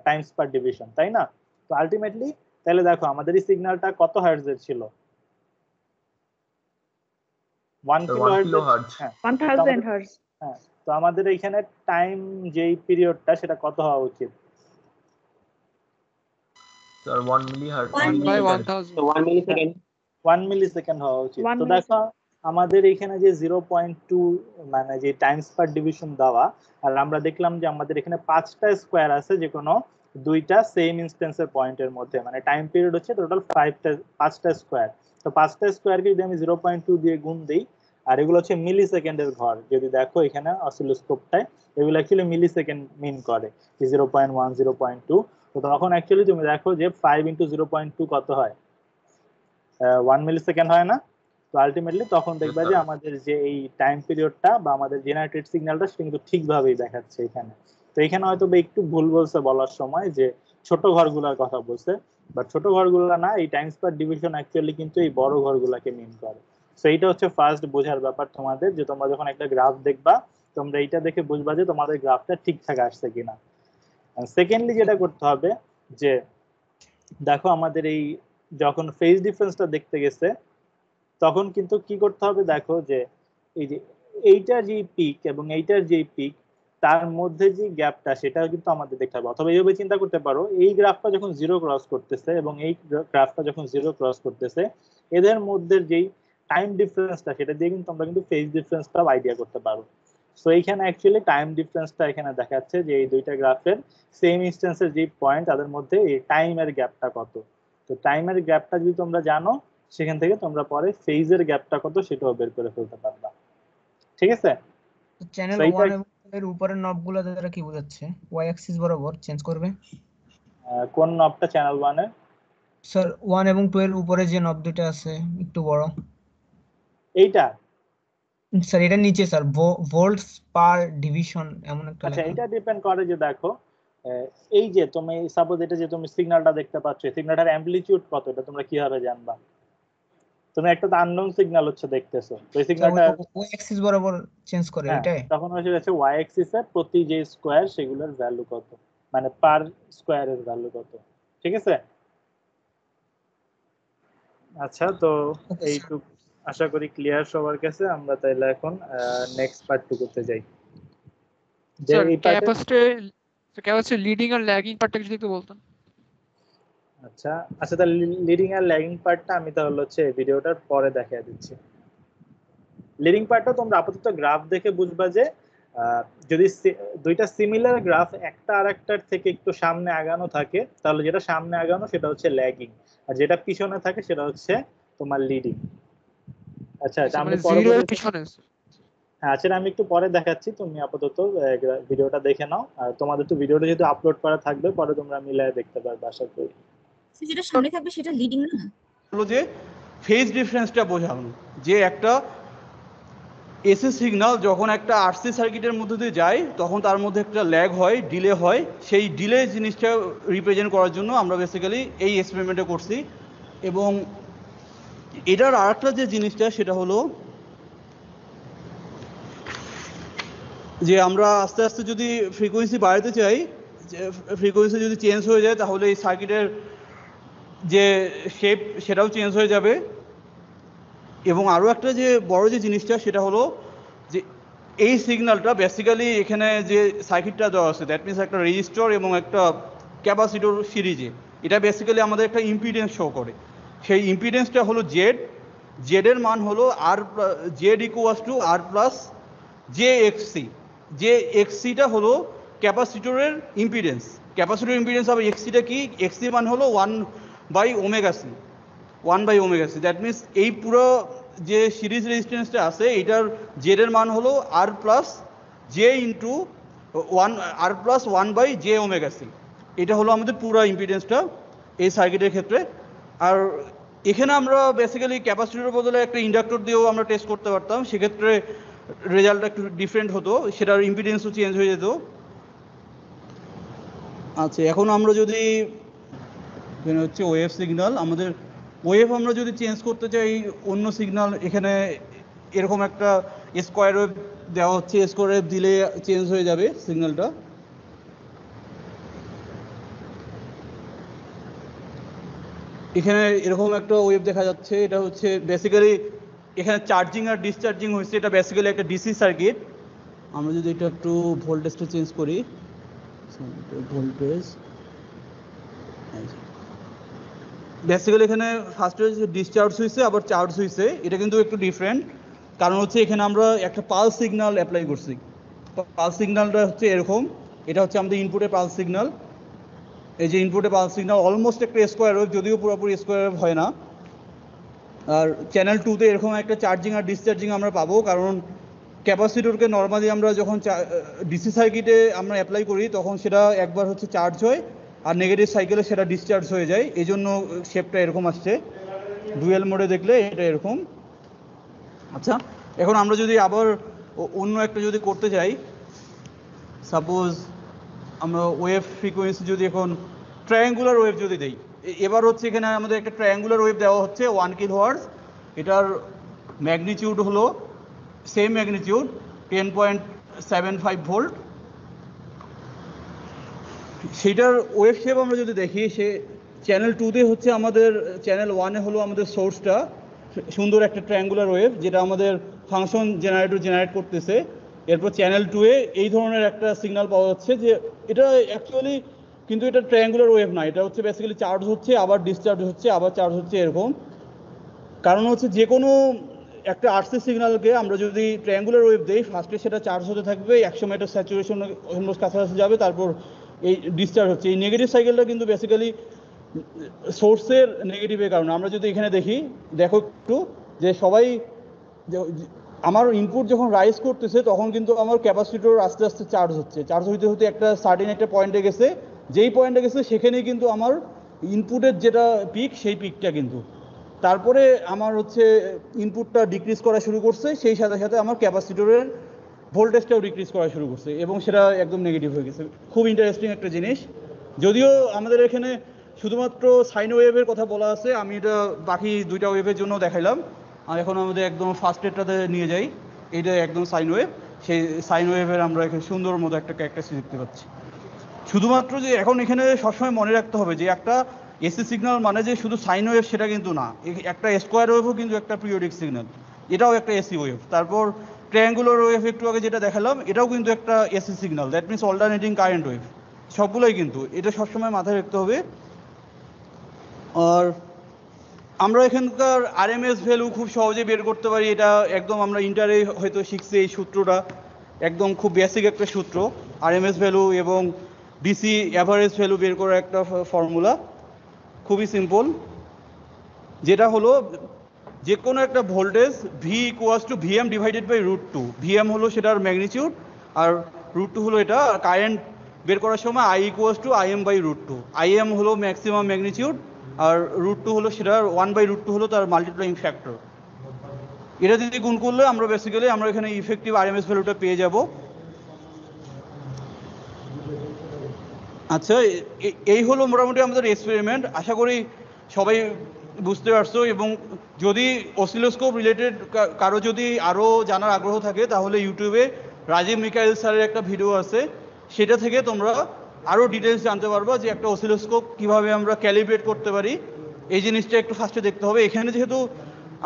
টাইমস পার ডিভিশন, তাই না? তো আলটিমেটলি তাহলে দেখো আমাদের এই সিগন্যালটা কত হার্টজের ছিল? 1 কিলোহার্টজ। হ্যাঁ 1000 হার্টজ। হ্যাঁ, তো আমাদের এখানে টাইম যেই পিরিয়ডটা সেটা কত হওয়া উচিত? স্যার 1 মিলিহার্টজ। 1 মিলিসেকেন্ড। 1 মিলিসেকেন্ড হওয়া উচিত। তো দেখো আমাদের এখানে যে 0.2 মানে যে টাইমস পার ডিভিশন দেওয়া, আর আমরা দেখলাম যে আমাদের এখানে 5টা স্কোয়ার আছে যে কোনো দুইটা সেম ইনস্ট্যান্সের পয়েন্টের মধ্যে, মানে টাইম পিরিয়ড হচ্ছে টোটাল 5টা স্কোয়ার। তো 5টা স্কোয়ারকে যদি আমি 0.2 দিয়ে গুণ দিই, আর এগুলো হচ্ছে মিলি সেকেন্ডের ঘর, যদি দেখো এখানে অসিলোস্কোপটায় এগুলো অ্যাকচুয়ালি মিলি সেকেন্ড মিন করে, 0.1 0.2। তো তখন অ্যাকচুয়ালি তুমি দেখো যে 5 × 0.2 কত হয়? 1 মিলি সেকেন্ড হয় না? তো আলটিমেটলি তখন দেখবা যে আমাদের যে এই টাইম পিরিয়ডটা বা আমাদের জেনারেটেড সিগন্যালটা সেটা কিন্তু ঠিকভাবেই দেখাচ্ছে এখানে। তো এখানে হয়তো একটু ভুল বলছে বলার সময়, যে ছোট ঘরগুলোর কথা বলছে, বাট ছোট ঘরগুলো না, এই টাইমস পার ডিভিশন অ্যাকচুয়ালি কিন্তু এই বড় ঘরগুলোকে মিন করে। সো এইটা হচ্ছে ফার্স্ট বোঝার ব্যাপার তোমাদের, যে তোমরা যখন একটা গ্রাফ দেখবা তোমরা এইটা দেখে বুঝবা যে তোমাদের গ্রাফটা ঠিকঠাক আসছে কিনা। সেকেন্ডলি যেটা করতে হবে, যে দেখো আমাদের এই যখন ফেজ ডিফারেন্সটা দেখতে গেছে তখন কিন্তু কি করতে হবে, দেখো যে এই যে এইটার যে পিক এবং এইটার যে পিক তার মধ্যে যে গ্যাপটা সেটা কিন্তু আমাদের দেখতে হবে। অথবা এইভাবে চিন্তা করতে পারো, এই গ্রাফটা যখন 0 ক্রস করতেছে এবং এই গ্রাফটা যখন 0 ক্রস করতেছে, এদের মধ্যে যেই টাইম ডিফারেন্সটা সেটা দিয়ে কিন্তু আমরা কিন্তু ফেজ ডিফারেন্সটাও আইডিয়া করতে পারো। সো এইখানে অ্যাকচুয়ালি টাইম ডিফারেন্সটা এখানে দেখাচ্ছে যে এই দুইটা গ্রাফের সেম ইনস্ট্যান্সের যে পয়েন্ট তাদের মধ্যে এই টাইমের গ্যাপটা কত। তো টাইমের গ্যাপটা যদি তোমরা জানো, সেখান থেকে তোমরা পরে ফেজের গ্যাপটা কত সেটাও বের করে ফেলতে পারবা। ঠিক আছে? চ্যানেল 1 এবং এর উপরের নবগুলো দ্বারা কি বোঝাচ্ছে? ওয়াই অ্যাক্সিস বরাবর চেঞ্জ করবে। কোন নবটা চ্যানেল 1 এর? স্যার 1 এবং 2 এর উপরে যে নব দুটো আছে একটু বড়, এইটা? স্যার এটা নিচে স্যার ভোল্টস পার ডিভিশন এমন একটা আচ্ছা, লেখা। এটা ডিপেন্ড করে যে দেখো এই যে তুমি সাপোজ এটা যে তুমি সিগন্যালটা দেখতে পাচ্ছ, সিগন্যালটার অ্যামপ্লিটিউড কত এটা তোমরা কিভাবে জানবা? তুমি একটা তো আননোন সিগন্যাল হচ্ছে দেখতেছো, তো এই সিগন্যালটা ওয়াই অ্যাক্সিস বরাবর চেঞ্জ করে এটাই। তখন হচ্ছে যাচ্ছে ওয়াই অ্যাক্সিস এর প্রতি যে স্কয়ার সেগুলোর ভ্যালু কত, মানে পার স্কয়ারের ভ্যালু কত। ঠিক আছে? আচ্ছা, তো এইটুক আশা করি ক্লিয়ার সবার কাছে। আমরা তাইলে এখন নেক্সট পার্ট টু করতে যাই। স্যার ক্যাপাসিটি লিডিং আর ল্যাগিং পার্টটা যদি একটু বলতেন। আচ্ছা আচ্ছা, তাহলে লিডিং আর ল্যাগিং পার্টটা আমি তাহলে হচ্ছে ভিডিওটার পরে দেখিয়ে দিচ্ছি। লিডিং পার্টটা তোমরা আপাতত গ্রাফ দেখে বুঝবা যে যদি দুইটা সিমিলার গ্রাফ একটা আরেকটার থেকে একটু সামনে আগানো থাকে, তাহলে যেটা সামনে আগানো সেটা হচ্ছে ল্যাগিং, আর যেটা পিছনে থাকে সেটা হচ্ছে তোমার লিডিং। আচ্ছা, এটা আমি হ্যাঁ সেটা আমি একটু পরে দেখাচ্ছি, তুমি আপাতত ভিডিওটা দেখে নাও। আর তোমাদের তো ভিডিওটা যেহেতু আপলোড করা থাকবে, পরে তোমরা মিলায়ে দেখতে পারবে আশা করি। যেটা সামনে থাকবে সেটা লিডিং না, হলো যে ফেজ ডিফারেন্সটা বোঝানো, যে একটা এসি সিগন্যাল যখন একটা আরসি সার্কিটের মধ্যে দিয়ে যায় তখন তার মধ্যে একটা ল্যাগ হয়, ডিলে হয়। সেই ডিলে জিনিসটা রিপ্রেজেন্ট করার জন্য আমরা বেসিক্যালি এই এক্সপেরিমেন্টটা করছি। এবং এটার আরেকটা যে জিনিসটা সেটা হলো যে আমরা আস্তে আস্তে যদি ফ্রিকোয়েন্সি বাড়াতে চাই, যে ফ্রিকোয়েন্সি যদি চেঞ্জ হয়ে যায় তাহলে এই সার্কিটের যে শেপ সেটাও চেঞ্জ হয়ে যাবে। এবং আরও একটা যে বড় যে জিনিসটা সেটা হলো যে এই সিগন্যালটা বেসিক্যালি এখানে যে সার্কিটটা দেওয়া আছে, দ্যাট মিনস একটা রেজিস্টর এবং একটা ক্যাপাসিটর সিরিজে, এটা বেসিক্যালি আমাদের একটা ইম্পিডেন্স শো করে। সেই ইম্পিডেন্সটা হলো জেডের মান হলো Z equals to R plus j XC. যে এক্সসিটা হলো ক্যাপাসিটরের ইম্পিডেন্স, ক্যাপাসিটর ইম্পিডেন্স হবে এক্সসিটা কি, এক্সসি মান হলো 1/ওমেগা-সি, 1/ওমেগা-সি। দ্যাট মিনস এই পুরো যে সিরিজ রেজিস্ট্যান্সটা আছে এটার জেডের মান হলো আর প্লাস জে ইন্টু 1/জে-ওমেগা-সি। এটা হলো আমাদের পুরো ইম্পিডেন্সটা এই সার্কিটের ক্ষেত্রে। আর এখানে আমরা বেসিক্যালি ক্যাপাসিটরের বদলে একটা ইন্ডাক্টর দিয়েও আমরা টেস্ট করতে পারতাম, সেক্ষেত্রে রেজাল্টটা একটু ডিফারেন্ট হতো, সেটার ইম্পিডেন্সও চেঞ্জ হয়ে যেত। আচ্ছা, এখন আমরা যদি এখানে হচ্ছে ওয়েভ সিগন্যাল, আমাদের ওয়েভ আমরা যদি চেঞ্জ করতে চাই অন্য সিগন্যাল, এখানে এরকম একটা স্কোয়ার ওয়েভ দেওয়া হচ্ছে, স্কোয়ার ওয়েভ দিলে চেঞ্জ হয়ে যাবে সিগন্যালটা। এখানে এরকম একটা ওয়েভ দেখা যাচ্ছে, এটা হচ্ছে বেসিক্যালি এখানে চার্জিং আর ডিসচার্জিং হয়েছে, এটা বেসিক্যালি একটা ডিসি সার্কিট। আমরা যদি এটা একটু ভোল্টেজটা চেঞ্জ করি, ভোল্টেজ বেসিক্যালি এখানে ফার্স্টে ডিসচার্জ হয়েছে আবার চার্জ হয়েছে, এটা কিন্তু একটু ডিফারেন্ট। কারণ হচ্ছে এখানে আমরা একটা পালস সিগন্যাল অ্যাপ্লাই করছি। পালস সিগন্যালটা হচ্ছে এরকম, এটা হচ্ছে আমাদের ইনপুটে পালস সিগন্যাল। এই যে ইনপুটে পালস সিগন্যাল অলমোস্ট একটা স্কোয়ার ওয়েভ, যদিও পুরোপুরি স্কোয়ার ওয়েভ হয় না। আর চ্যানেল 2-তে এরকম একটা চার্জিং আর ডিসচার্জিং আমরা পাবো, কারণ ক্যাপাসিটরকে নর্মালি আমরা যখন ডিসি সার্কিটে আমরা অ্যাপ্লাই করি তখন সেটা একবার হচ্ছে চার্জ হয় আর নেগেটিভ সাইকেলে সেটা ডিসচার্জ হয়ে যায়, এই জন্য শেপটা এরকম আসছে। ডুয়েল মোডে দেখলে এটা এরকম। আচ্ছা, এখন আমরা যদি আবার অন্য একটা যদি করতে যাই, সাপোজ আমরা ওয়েভ ফ্রিকোয়েন্সি যদি এখন ট্রায়াঙ্গুলার ওয়েভ যদি দেই, এবার হচ্ছে এখানে আমাদের একটা ট্রায়াঙ্গুলার ওয়েভ দেওয়া হচ্ছে 1 কিলোহার্টজ। এটার ম্যাগনিটিউড হলো সেম ম্যাগনিটিউড 10.75 ভোল্ট। সেটার ওয়েভ শেপ আমরা যদি দেখি, সে চ্যানেল 2-তে হচ্ছে আমাদের, চ্যানেল 1-এ হলো আমাদের সোর্সটা, সুন্দর একটা ট্রায়াঙ্গুলার ওয়েভ যেটা আমাদের ফাংশন জেনারেটর জেনারেট করতেছে। এরপর চ্যানেল 2-এ এই ধরনের একটা সিগন্যাল পাওয়া যাচ্ছে, যে এটা অ্যাকচুয়ালি কিন্তু এটা ট্রায়াঙ্গুলার ওয়েভ না, এটা হচ্ছে বেসিক্যালি চার্জ হচ্ছে আবার ডিসচার্জ হচ্ছে আবার চার্জ হচ্ছে এরকম। কারণ হচ্ছে যে কোনো একটা আরসি সিগন্যালকে আমরা যদি ট্রায়াঙ্গুলার ওয়েভ দেই, ফার্স্টে সেটা চার্জ হতে থাকবে, একসময় এটা স্যাচুরেশন কাছাকাছি যাবে, তারপর এই ডিসচার্জ হচ্ছে। এই নেগেটিভ সাইকেলটা কিন্তু বেসিক্যালি সোর্সের নেগেটিভের কারণে। আমরা যদি এখানে দেখি, দেখো একটু, যে সবাই আমার ইনপুট যখন রাইজ করতেছে তখন কিন্তু আমার ক্যাপাসিটর আস্তে আস্তে চার্জ হচ্ছে, চার্জ হইতে হতে একটা সার্টেন একটা পয়েন্টে গেছে, যেই পয়েন্টে গেছে সেখানেই কিন্তু আমার ইনপুটের যেটা পিক, সেই পিকটা কিন্তু তারপরে আমার হচ্ছে ইনপুটটা ডিক্রিজ করা শুরু করছে, সেই সাথে সাথে আমার ক্যাপাসিটরের ভোল্টেজটাও ডিক্রিজ করা শুরু করছে এবং সেটা একদম নেগেটিভ হয়ে গেছে। খুব ইন্টারেস্টিং একটা জিনিস। যদিও আমাদের এখানে শুধুমাত্র সাইন ওয়েভের কথা বলা আছে, আমি এটা বাকি দুইটা ওয়েভের জন্য দেখাইলাম। আর এখন আমাদের একদম ফার্স্ট এরটাতে নিয়ে যাই, এইটা একদম সাইন ওয়েভ। সেই সাইন ওয়েভের আমরা এখানে সুন্দর মতো একটা ক্যারেক্টারিস্টিক দেখতে পাচ্ছি। শুধুমাত্র যে এখন এখানে সবসময় মনে রাখতে হবে যে একটা এসি সিগন্যাল মানে যে শুধু সাইন ওয়েভ সেটা কিন্তু না, একটা স্কোয়ার ওয়েভও কিন্তু একটা পিরিয়ডিক সিগন্যাল, এটাও একটা এসি ওয়েভ। তারপর ট্রায়াঙ্গুলার ওয়েভ একটু আগে যেটা দেখালাম, এটাও কিন্তু একটা AC signal, that means alternating current wave. সবগুলোই কিন্তু, এটা সবসময় মাথায় রাখতে হবে। আর আমরা এখানকার আরএমএস ভ্যালু খুব সহজে বের করতে পারি, এটা একদম আমরা ইন্টারে হয়তো শিখছি এই সূত্রটা, একদম খুব বেসিক একটা সূত্র, আরএমএস ভ্যালু এবং ডিসি অ্যাভারেজ ভ্যালু বের করার একটা ফর্মুলা, খুবই সিম্পল, যেটা হলো যে কোনো একটা voltage V equals to VM divided by √2। VM হলো সেটার ম্যাগনিটিউড আর √2 হলো এটা। কারেন্ট বের করার সময় I equals to IM by √2। IM হলো ম্যাক্সিমাম ম্যাগনিটিউড আর √2 হলো সেটার 1/√2 হলো তার মাল্টিপ্লাইং ফ্যাক্টর। এটা যদি গুণ করলে আমরা বেসিক্যালি আমরা এখানে ইফেক্টিভ আরএমএস ভ্যালুটা পেয়ে যাব। আচ্ছা, এই হলো মোটামুটি আমাদের এক্সপেরিমেন্ট। আশা করি সবাই বুঝতে পারছো, এবং যদি অসিলোস্কোপ রিলেটেড কারো যদি আরও জানার আগ্রহ থাকে তাহলে ইউটিউবে রাজীব মিকাইল স্যারের একটা ভিডিও আছে, সেটা থেকে তোমরা আরও ডিটেলস জানতে পারবা যে একটা অসিলোস্কোপ কীভাবে আমরা ক্যালিব্রেট করতে পারি। এই জিনিসটা একটু ফার্স্টে দেখতে হবে। এখানে যেহেতু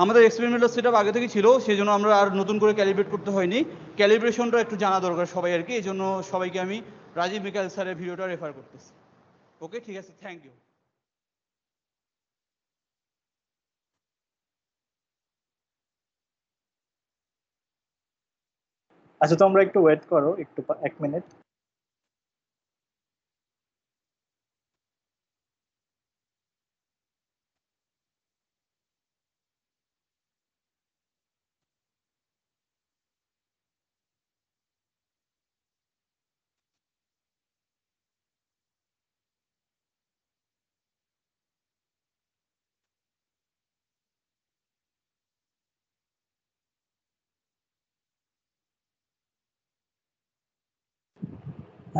আমাদের এক্সপেরিমেন্টাল সেটআপ আগে থেকে ছিল, সেই জন্য আমরা আর নতুন করে ক্যালিব্রেট করতে হয়নি। ক্যালিব্রেশনটা একটু জানা দরকার সবাই আর কি, এই জন্য সবাইকে আমি রাজীব মিকাইল স্যারের ভিডিওটা রেফার করতেছি। ওকে, ঠিক আছে, থ্যাংক ইউ। আচ্ছা, তোমরা একটু ওয়েট করো, একটু 1 মিনিট।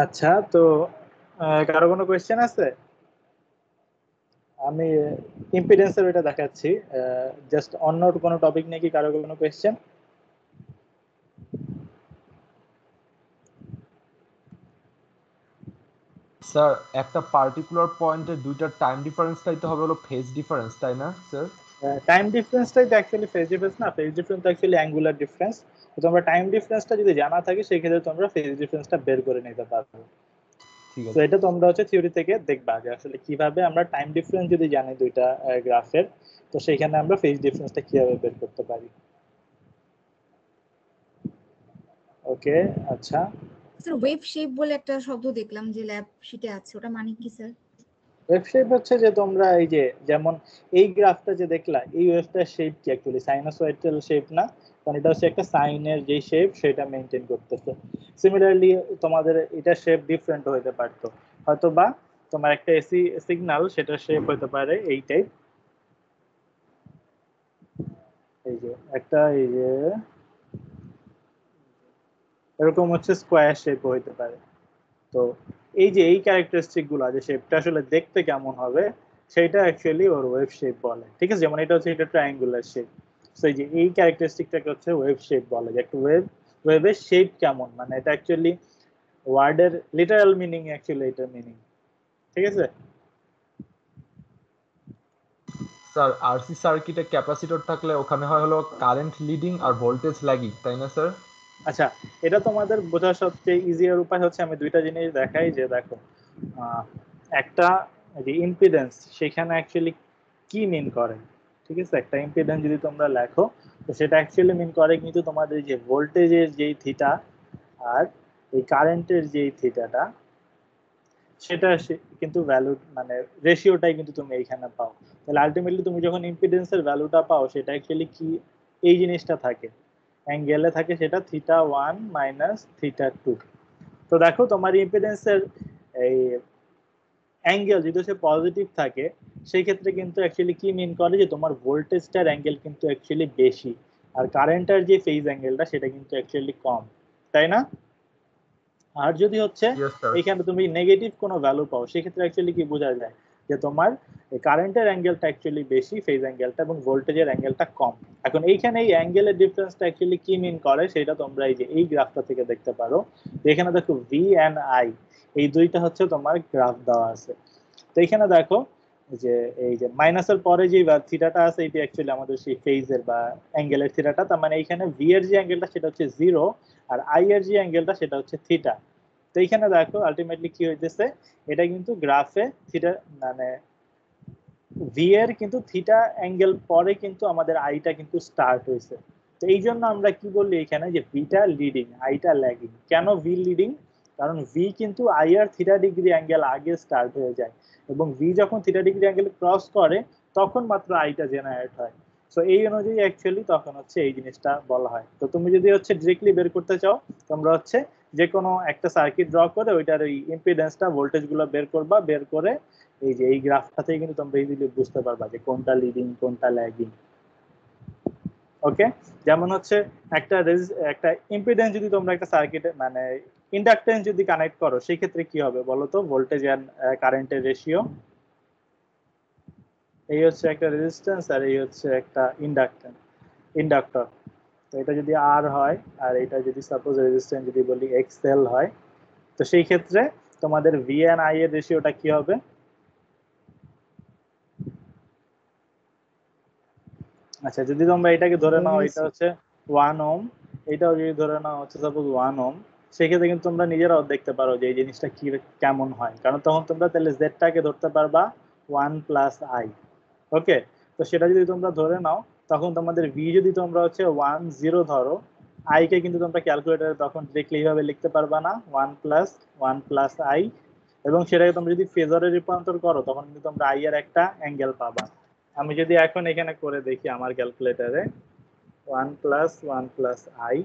আচ্ছা, তো কারো কোনো কোয়েশ্চেন আছে? আমি ইম্পিডেন্সের ওইটা দেখাচ্ছি, জাস্ট অন্য কোনো টপিক নিয়ে কি কারো কোনো কোয়েশ্চেন? স্যার একটা পার্টিকুলার পয়েন্টে দুইটা টাইম ডিফারেন্সটাই তো হবে হলো ফেজ ডিফারেন্স, তাই না স্যার? টাইম ডিফারেন্সটাই তো অ্যাকচুয়ালি ফেজ ডিফারেন্স না, ফেজ ডিফারেন্স তো অ্যাকচুয়ালি অ্যাঙ্গুলার ডিফারেন্স। তো তোমরা টাইম ডিফারেন্সটা যদি জানা থাকে সেই ক্ষেত্রে তোমরা ফেজ ডিফারেন্সটা বের করে নিতে পারবে। ঠিক তো আছে এটা তোমরা হচ্ছে থিওরি থেকে দেখবা যে আসলে কিভাবে আমরা টাইম ডিফারেন্স যদি জানি দুইটা গ্রাফের, তো সেখানে আমরা ফেজ ডিফারেন্সটা কিভাবে বের করতে পারি। ওকে আচ্ছা, স্যার ওয়েভ শেপ বলে একটা শব্দ দেখলাম যে ল্যাব শিটে আছে, ওটা মানে কি স্যার? ওয়েভ শেপ হচ্ছে যে তোমরা এই যে যেমন এই গ্রাফটা যে দেখলা, এই ওয়েভটার শেপ কি অ্যাকচুয়ালি সাইনোসয়েডাল শেপ না, কারণ এটা হচ্ছে একটা সাইনের যে শেপ সেটা মেইনটেইন করতেছে। সিমিলারলি তোমাদের এটা শেপ ডিফারেন্ট হতে পারতো, হয়তো বা তোমার একটা এসি সিগন্যাল সেটা শেপ হতে পারে এই টাইপ, এই যে একটা এই যে এরকম হচ্ছে স্কোয়ার শেপ হতে পারে। তো এই যে এই ক্যারেক্টারিস্টিক গুলো যে শেপটা আসলে দেখতে কেমন হবে সেটা অ্যাকচুয়ালি ওর ওয়েভ শেপ বলে, ঠিক আছে? যেমন এটা হচ্ছে এটা ট্রায়াঙ্গুলার শেপ, সো এই যে এই ক্যারেক্টারিস্টিকটাকে হচ্ছে ওয়েভ শেপ বলে, যে একটা ওয়েভের শেপ কেমন, মানে এটা অ্যাকচুয়ালি ওয়ার্ডের লিটারাল মিনিং অ্যাকচুয়ালি এটার মিনিং, ঠিক আছে? স্যার আরসি সার্কিটে ক্যাপাসিটর থাকলে ওখানে হয় হলো কারেন্ট লিডিং আর ভোল্টেজ ল্যাগিং, তাই না স্যার? আচ্ছা, এটা তোমাদের বোঝার সবচেয়ে ইজিয়ার উপায় হচ্ছে আমি দুইটা জিনিস দেখাই, যে দেখো একটা যে ইম্পিডেন্স সেখানে অ্যাকচুয়ালি কি মিন করে, ঠিক আছে? একটা ইম্পিডেন্স যদি তোমরা লেখো তো সেটা অ্যাকচুয়ালি মিন করে কিন্তু তোমাদের যে ভোল্টেজের যেই থিটা আর এই কারেন্টের যেই থিটাটা সেটা কিন্তু ভ্যালু মানে রেশিওটাই কিন্তু তুমি এইখানে পাও। তাহলে আলটিমেটলি তুমি যখন ইম্পিডেন্সের ভ্যালুটা পাও সেটা অ্যাকচুয়ালি কি এই জিনিসটা থাকে, অ্যাঙ্গেলে থাকে, সেটা θ1 মাইনাস θ2। তো দেখো তোমার ইম্পিডেন্সের এই অ্যাঙ্গেল যদি সে পজিটিভ থাকে সেই ক্ষেত্রে কিন্তু অ্যাকচুয়ালি কি মিন করে যে তোমার ভোল্টেজটার অ্যাঙ্গেল কিন্তু অ্যাকচুয়ালি বেশি, আর কারেন্টের যে ফেজ অ্যাঙ্গেলটা সেটা কিন্তু অ্যাকচুয়ালি কম, তাই না? আর যদি হচ্ছে এখানে তুমি নেগেটিভ কোনো ভ্যালু পাও সেক্ষেত্রে অ্যাকচুয়ালি কি বোঝা যায় যে তোমার কারেন্টের অ্যাঙ্গেলটা অ্যাকচুয়ালি বেশি ফেজ অ্যাঙ্গেলটা, এবং ভোল্টেজের অ্যাঙ্গেলটা কম। এখন এইখানে এই অ্যাঙ্গেলের ডিফারেন্সটা অ্যাকচুয়ালি কি মিন করে সেটা তোমরা এই যে এই গ্রাফটা থেকে দেখতে পারো। এখানে দেখো ভি এন্ড আই এই দুইটা হচ্ছে তোমার গ্রাফ দেওয়া আছে। তো এখানে দেখো যে এই যে মাইনাসের পরে যে থিটাটা আছে এটি অ্যাকচুয়ালি আমাদের সেই ফেজের বা অ্যাঙ্গেলের থিটাটা, তার মানে এইখানে ভি এর যে অ্যাঙ্গেলটা সেটা হচ্ছে 0 আর আই এর যে অ্যাঙ্গেলটা সেটা হচ্ছে থিটা। তো এইখানে দেখো আলটিমেটলি কি হইতেছে, এটা কিন্তু গ্রাফে থিটা মানে ভি এর কিন্তু থিটা অ্যাঙ্গেল পরে কিন্তু আমাদের আইটা কিন্তু স্টার্ট হয়েছে। তো এই জন্য আমরা কি বললি এখানে যে ভিটা লিডিং আইটা ল্যাগিং। কেন ভি লিডিং? কারণ ভি কিন্তু আই আর থিটা ডিগ্রি অ্যাঙ্গেল আগে স্টার্ট হয়ে যায়, এবং ভি যখন থিটা ডিগ্রি অ্যাঙ্গেল ক্রস করে তখন মাত্র আইটা জেনারেট হয়। সো এই অনুযায়ী অ্যাকচুয়ালি তখন হচ্ছে এই জিনিসটা বলা হয়। তো তুমি যদি হচ্ছে ডিরেক্টলি বের করতে চাও তোমরা হচ্ছে যে কোনো একটা সার্কিট ড্র করে ওইটার ওই ইম্পিডেন্সটা ভোল্টেজ গুলো বের করবা, বের করে এই যে এই গ্রাফটা থেকে কিন্তু তোমরা ইজিলি বুঝতে পারবা যে কোনটা লিডিং কোনটা ল্যাগিং। ওকে, যেমন হচ্ছে একটা ইম্পিডেন্স যদি তোমরা একটা সার্কিটে মানে ইন্ডাকটেন্স যদি কানেক্ট করো সেই ক্ষেত্রে কি হবে বলো তো? ভোল্টেজ এন্ড কারেন্টের রেশিও, এই হচ্ছে একটা রেজিস্ট্যান্স আর এই হচ্ছে একটা ইন্ডাক্টর। তো এটা যদি আর হয় আর এটা যদি সাপোজ রেজিস্ট্যান্স যদি বলি এক্সএল হয়, তো সেই ক্ষেত্রে তোমাদের ভি এন্ড আই এর রেশিওটা কি হবে? আচ্ছা, যদি তোমরা এটাকে ধরে নাও এটা হচ্ছে 1 ওহম, এটাও যদি ধরে নাও হচ্ছে সাপোজ 1 ওহম, সেক্ষেত্রে কিন্তু তোমরা নিজেরাও দেখতে পারো যে এই জিনিসটা কি কেমন হয়, কারণ তখন তোমরা তাহলে জেডটাকে ধরতে পারবা 1 প্লাস আই। ওকে, তো সেটা যদি তোমরা ধরে নাও তখন তোমাদের ভি যদি তোমরা হচ্ছে 10 ধরো, আই কে কিন্তু তোমরা ক্যালকুলেটরে তখন ডিরেক্টলি এইভাবে লিখতে পারবা না 1 প্লাস আই, এবং সেটাকে তোমরা যদি ফেজরে রূপান্তর করো তখন কিন্তু তোমরা আই এর একটা অ্যাঙ্গেল পাবা। আমি যদি এখন এখানে করে দেখি আমার ক্যালকুলেটরে 1 প্লাস আই,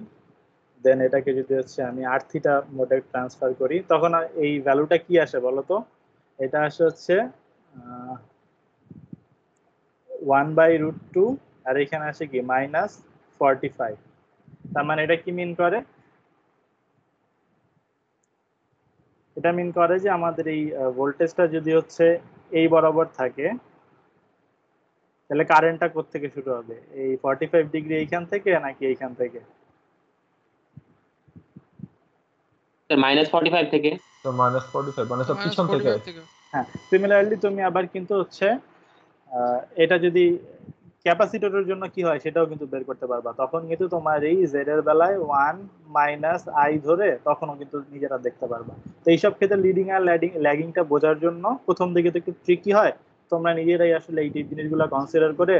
দেন এটাকে যদি হচ্ছে আমি আর থিটা মোডে ট্রান্সফার করি তখন এই ভ্যালুটা কি আসে বলো তো? এটা আসে হচ্ছে 1/√2 আর এখানে আসে কি -45। তার মানে এটা কি মিন করে? এটা মিন করে যে আমাদের এই ভোল্টেজটা যদি হচ্ছে এই বরাবর থাকে তাহলে কারেন্টটা কোথা থেকে শুরু হবে? এই 45 ডিগ্রি এইখান থেকে নাকি এইখান থেকে? স্যার -45 থেকে। তো -45 মানে সব পিছন থেকে। হ্যাঁ সিমিলারলি তুমি আবার কিন্তু হচ্ছে এটা যদি ক্যাপাসিটরের জন্য কি হয় সেটাও কিন্তু বের করতে পারবা। তখন কিন্তু তোমার এই z এর বেলায় 1 - i ধরে তখনও কিন্তু নিজেরা দেখতে পারবা। তো এইসব ক্ষেত্রে লিডিং আর ল্যাগিংটা বোঝার জন্য প্রথম দিকে তো একটু ট্রিকি হয়, তোমরা নিজেরাই আসলে এই জিনিসগুলো কনসিডার করে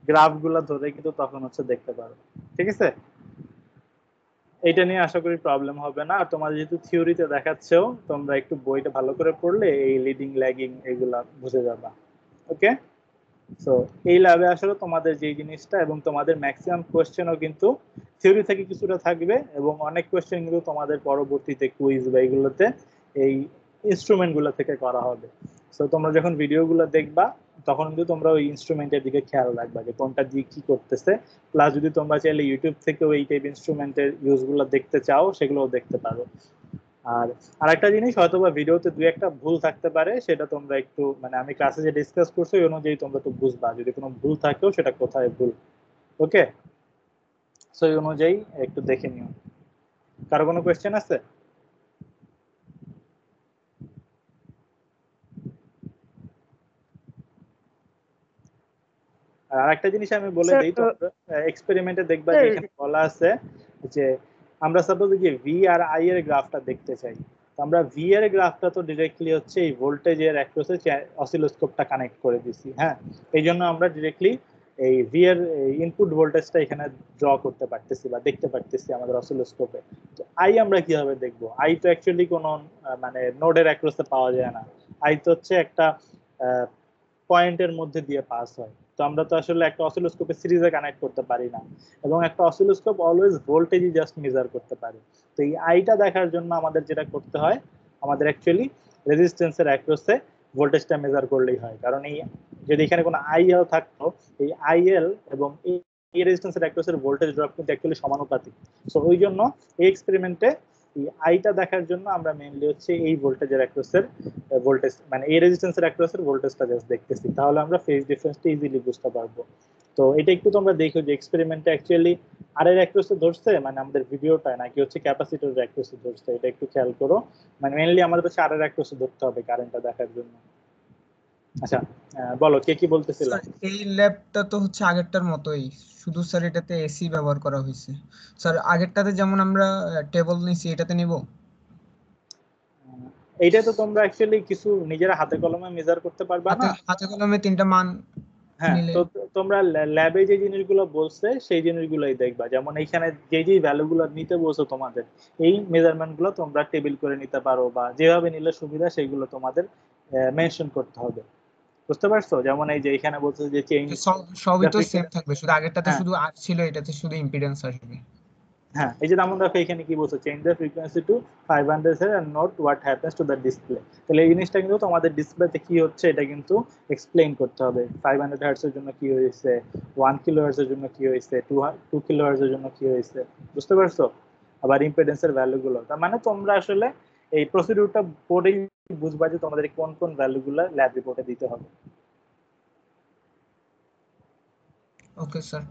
গ্রাফগুলো ধরে কিন্তু তখন হচ্ছে দেখতে পারো। ঠিক আছে, এইটা নিয়ে আশা করি প্রবলেম হবে না। আর তোমার যেহেতু থিওরিতে দেখাচ্ছেও, তোমরা একটু বইটা ভালো করে পড়লে এই লিডিং ল্যাগিং এগুলা বুঝে যাবা। ওকে, সো এই ল্যাবে আসলে তোমাদের যে জিনিসটা এবং তোমাদের ম্যাক্সিমাম কোশ্চেনও কিন্তু থিওরি থেকে কিছুটা থাকবে এবং অনেক কোশ্চেন কিন্তু তোমাদের পরবর্তীতে কুইজ বা এইগুলোতে এই ইনস্ট্রুমেন্টগুলো থেকে করা হবে। সো তোমরা যখন ভিডিওগুলো দেখবা তখন কিন্তু তোমরা ওই ইনস্ট্রুমেন্টের দিকে খেয়াল রাখবা যে কোনটা দিয়ে কি করতেছে। প্লাস যদি তোমরা চাইলে ইউটিউব থেকেও এই টাইপ ইনস্ট্রুমেন্টের ইউজগুলো দেখতে চাও সেগুলোও দেখতে পারো। আর আরেকটা জিনিস হয়তো বা ভিডিওতে দুই একটা ভুল থাকতে পারে, সেটা তোমরা একটু মানে আমি ক্লাসে যে ডিসকাস করছি ওই অনুযায়ী তোমরা একটু বুঝবা যদি কোনো ভুল থাকেও সেটা কোথায় ভুল। ওকে, সো এই অনুযায়ী একটু দেখে নিও। কারো কোনো কোয়েশ্চেন আছে? আর একটা জিনিস আমি বলে দেই, তোমরা এক্সপেরিমেন্টে দেখবা যে এখানে বলা আছে যে আমরা সাপোজ যে ভি আর আই এর গ্রাফটা দেখতে চাই। তো আমরা ভি এর গ্রাফটা তো ডাইরেক্টলি হচ্ছে এই ভোল্টেজের অ্যাক্রসে অসিলোস্কোপটা কানেক্ট করে দিছি। হ্যাঁ, এই জন্য আমরা ডাইরেক্টলি এই ভি এর ইনপুট ভোল্টেজটা এখানে ড্র করতে পারতেছি বা দেখতে পারতেছি আমাদের অসিলোস্কোপে। তো আই আমরা কিভাবে দেখবো? আই তো অ্যাকচুয়ালি কোনো মানে নোডের অ্যাক্রসে পাওয়া যায় না। আই তো হচ্ছে একটা পয়েন্টের মধ্যে দিয়ে পাস হয়। তো আমরা তো আসলে একটা অসিলোস্কোপে সিরিজে কানেক্ট করতে পারি না, এবং একটা অসিলোস্কোপ অলওয়েজ ভোল্টেজই জাস্ট মেজার করতে পারে। তো এই আইটা দেখার জন্য আমাদের যেটা করতে হয়, আমাদের অ্যাকচুয়ালি রেজিস্ট্যান্সের অ্যাক্রসে ভোল্টেজটা মেজার করলেই হয়। কারণ এই যদি এখানে কোনো আইএল থাকতো, এই আইএল এবং এই রেজিস্ট্যান্সের অ্যাক্রসের ভোল্টেজ ড্রপ কিন্তু অ্যাকচুয়ালি সমানুপাতিক। সো ওই জন্য এই এক্সপেরিমেন্টে এই আইটা দেখার জন্য আমরা মেইনলি হচ্ছে এই ভোল্টেজের অ্যাক্রসের ভোল্টেজ মানে এই রেজিস্ট্যান্সের অ্যাক্রসের ভোল্টেজটা জাস্ট দেখতেছি, তাহলে আমরা ফেজ ডিফারেন্সটা ইজিলি বুঝতে পারবো। তো এটা একটু তোমরা দেখো যে এক্সপেরিমেন্টে অ্যাকচুয়ালি আর এর অ্যাক্রসে ধরছে মানে আমাদের ভিডিওটা নাকি হচ্ছে ক্যাপাসিটরের অ্যাক্রসে ধরছে, এটা একটু খেয়াল করো। মানে মেইনলি আমাদের হচ্ছে আর এর অ্যাক্রসে ধরতে হবে কারেন্টটা দেখার জন্য। আচ্ছা বলো, কে কি বলতেছিল? এই ল্যাবটা তো হচ্ছে আগেরটার মতোই, শুধু স্যার এটাতে এসি ব্যবহার করা হয়েছে। স্যার আগেরটাতে যেমন আমরা টেবল নিছি, এটাতে নিব? এইটা তো তোমরা অ্যাকচুয়ালি কিছু নিজেরা হাতে কলমে মেজার করতে পারবা না। হাতে কলমে তিনটা মান হ্যাঁ, নিলে তো তোমরা ল্যাবে যে জিনিসগুলো বলছে সেই জিনিসগুলোই দেখবা। যেমন এইখানে যে ভ্যালুগুলো নিতে বলছো তোমাদের, এই মেজারমেন্ট গুলো তোমরা টেবিল করে নিতে পারো বা যেভাবে নিলে সুবিধা সেইগুলো তোমাদের মেনশন করতে হবে। বুঝতে পারছো? যেমন এই যে এখানে বলছে যে চেঞ্জ সবই তো সেম থাকবে, শুধু আগেরটাতে শুধু আর ছিল, এটাতে শুধু ইম্পিডেন্স আসবে। হ্যাঁ, এই যে যেমন দেখো এখানে কি বলছে, change the frequency to 500 Hz and note what happens to the display. তাহলে এই জিনিসটা কিন্তু তোমাদের ডিসপ্লেতে কি হচ্ছে এটা কিন্তু এক্সপ্লেইন করতে হবে। 500 Hz এর জন্য কি হয়েছে, 1 কিলোহার্টজ এর জন্য কি হয়েছে, 2 কিলোহার্টজ এর জন্য কি হয়েছে। বুঝতে পারছো? আবার ইম্পিডেন্সের ভ্যালুগুলো, তার মানে তোমরা আসলে এই প্রসিডিউরটা পড়েই বুঝবা যে তোমাদের কোন কোন ভ্যালুগুলো ল্যাব রিপোর্টে দিতে হবে। Okay sir.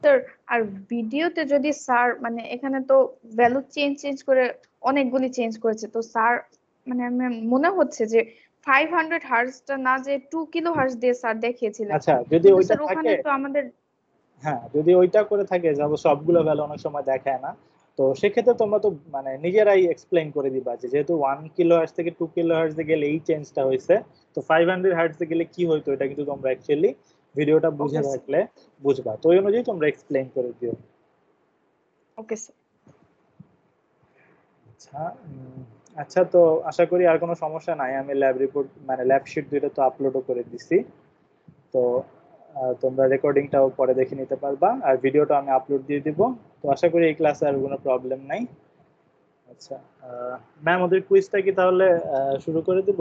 স্যার আর ভিডিওতে যদি স্যার মানে এখানে তো ভ্যালু চেঞ্জ করে অনেকগুলি চেঞ্জ করেছে, তো স্যার মানে আমার মনে হচ্ছে যে 500 হার্টজটা না যে 2 কিলো হার্টজ দিয়ে স্যার দেখিয়েছিলেন। আচ্ছা, যদি ওইটা ওখানে থাকে, তো আমাদের হ্যাঁ যদি ওইটা করে থাকে যাবো সবগুলো ভ্যালু অনেক সময় দেখায় না, তো সেক্ষেত্রে তোমরা তো মানে নিজেরাই এক্সপ্লেইন করে দিবা যে যেহেতু 1 কিলো হার্টজ থেকে 2 কিলো হার্টজে গেলে এই চেঞ্জটা হয়েছে, তো 500 হার্টজে গেলে কি হইতো এটা কিন্তু তোমরা অ্যাকচুয়ালি ভিডিওটা বুঝে রাখলে বুঝবা। তো ওই অনুযায়ী তোমরা এক্সপ্লেইন করে দিও। Okay sir. আচ্ছা আচ্ছা, তো আশা করি আর কোনো সমস্যা নাই। আমি ল্যাব রিপোর্ট মানে ল্যাব শিট দুইটা তো আপলোডও করে দিছি, তো তোমরা রেকর্ডিংটাও পরে দেখে নিতে পারবা আর ভিডিওটা আমি আপলোড দিয়ে দিব। তো আশা করি এই ক্লাসে আর কোনো প্রবলেম নাই। আচ্ছা ম্যাম, ওদের কুইজটা কি তাহলে শুরু করে দিব?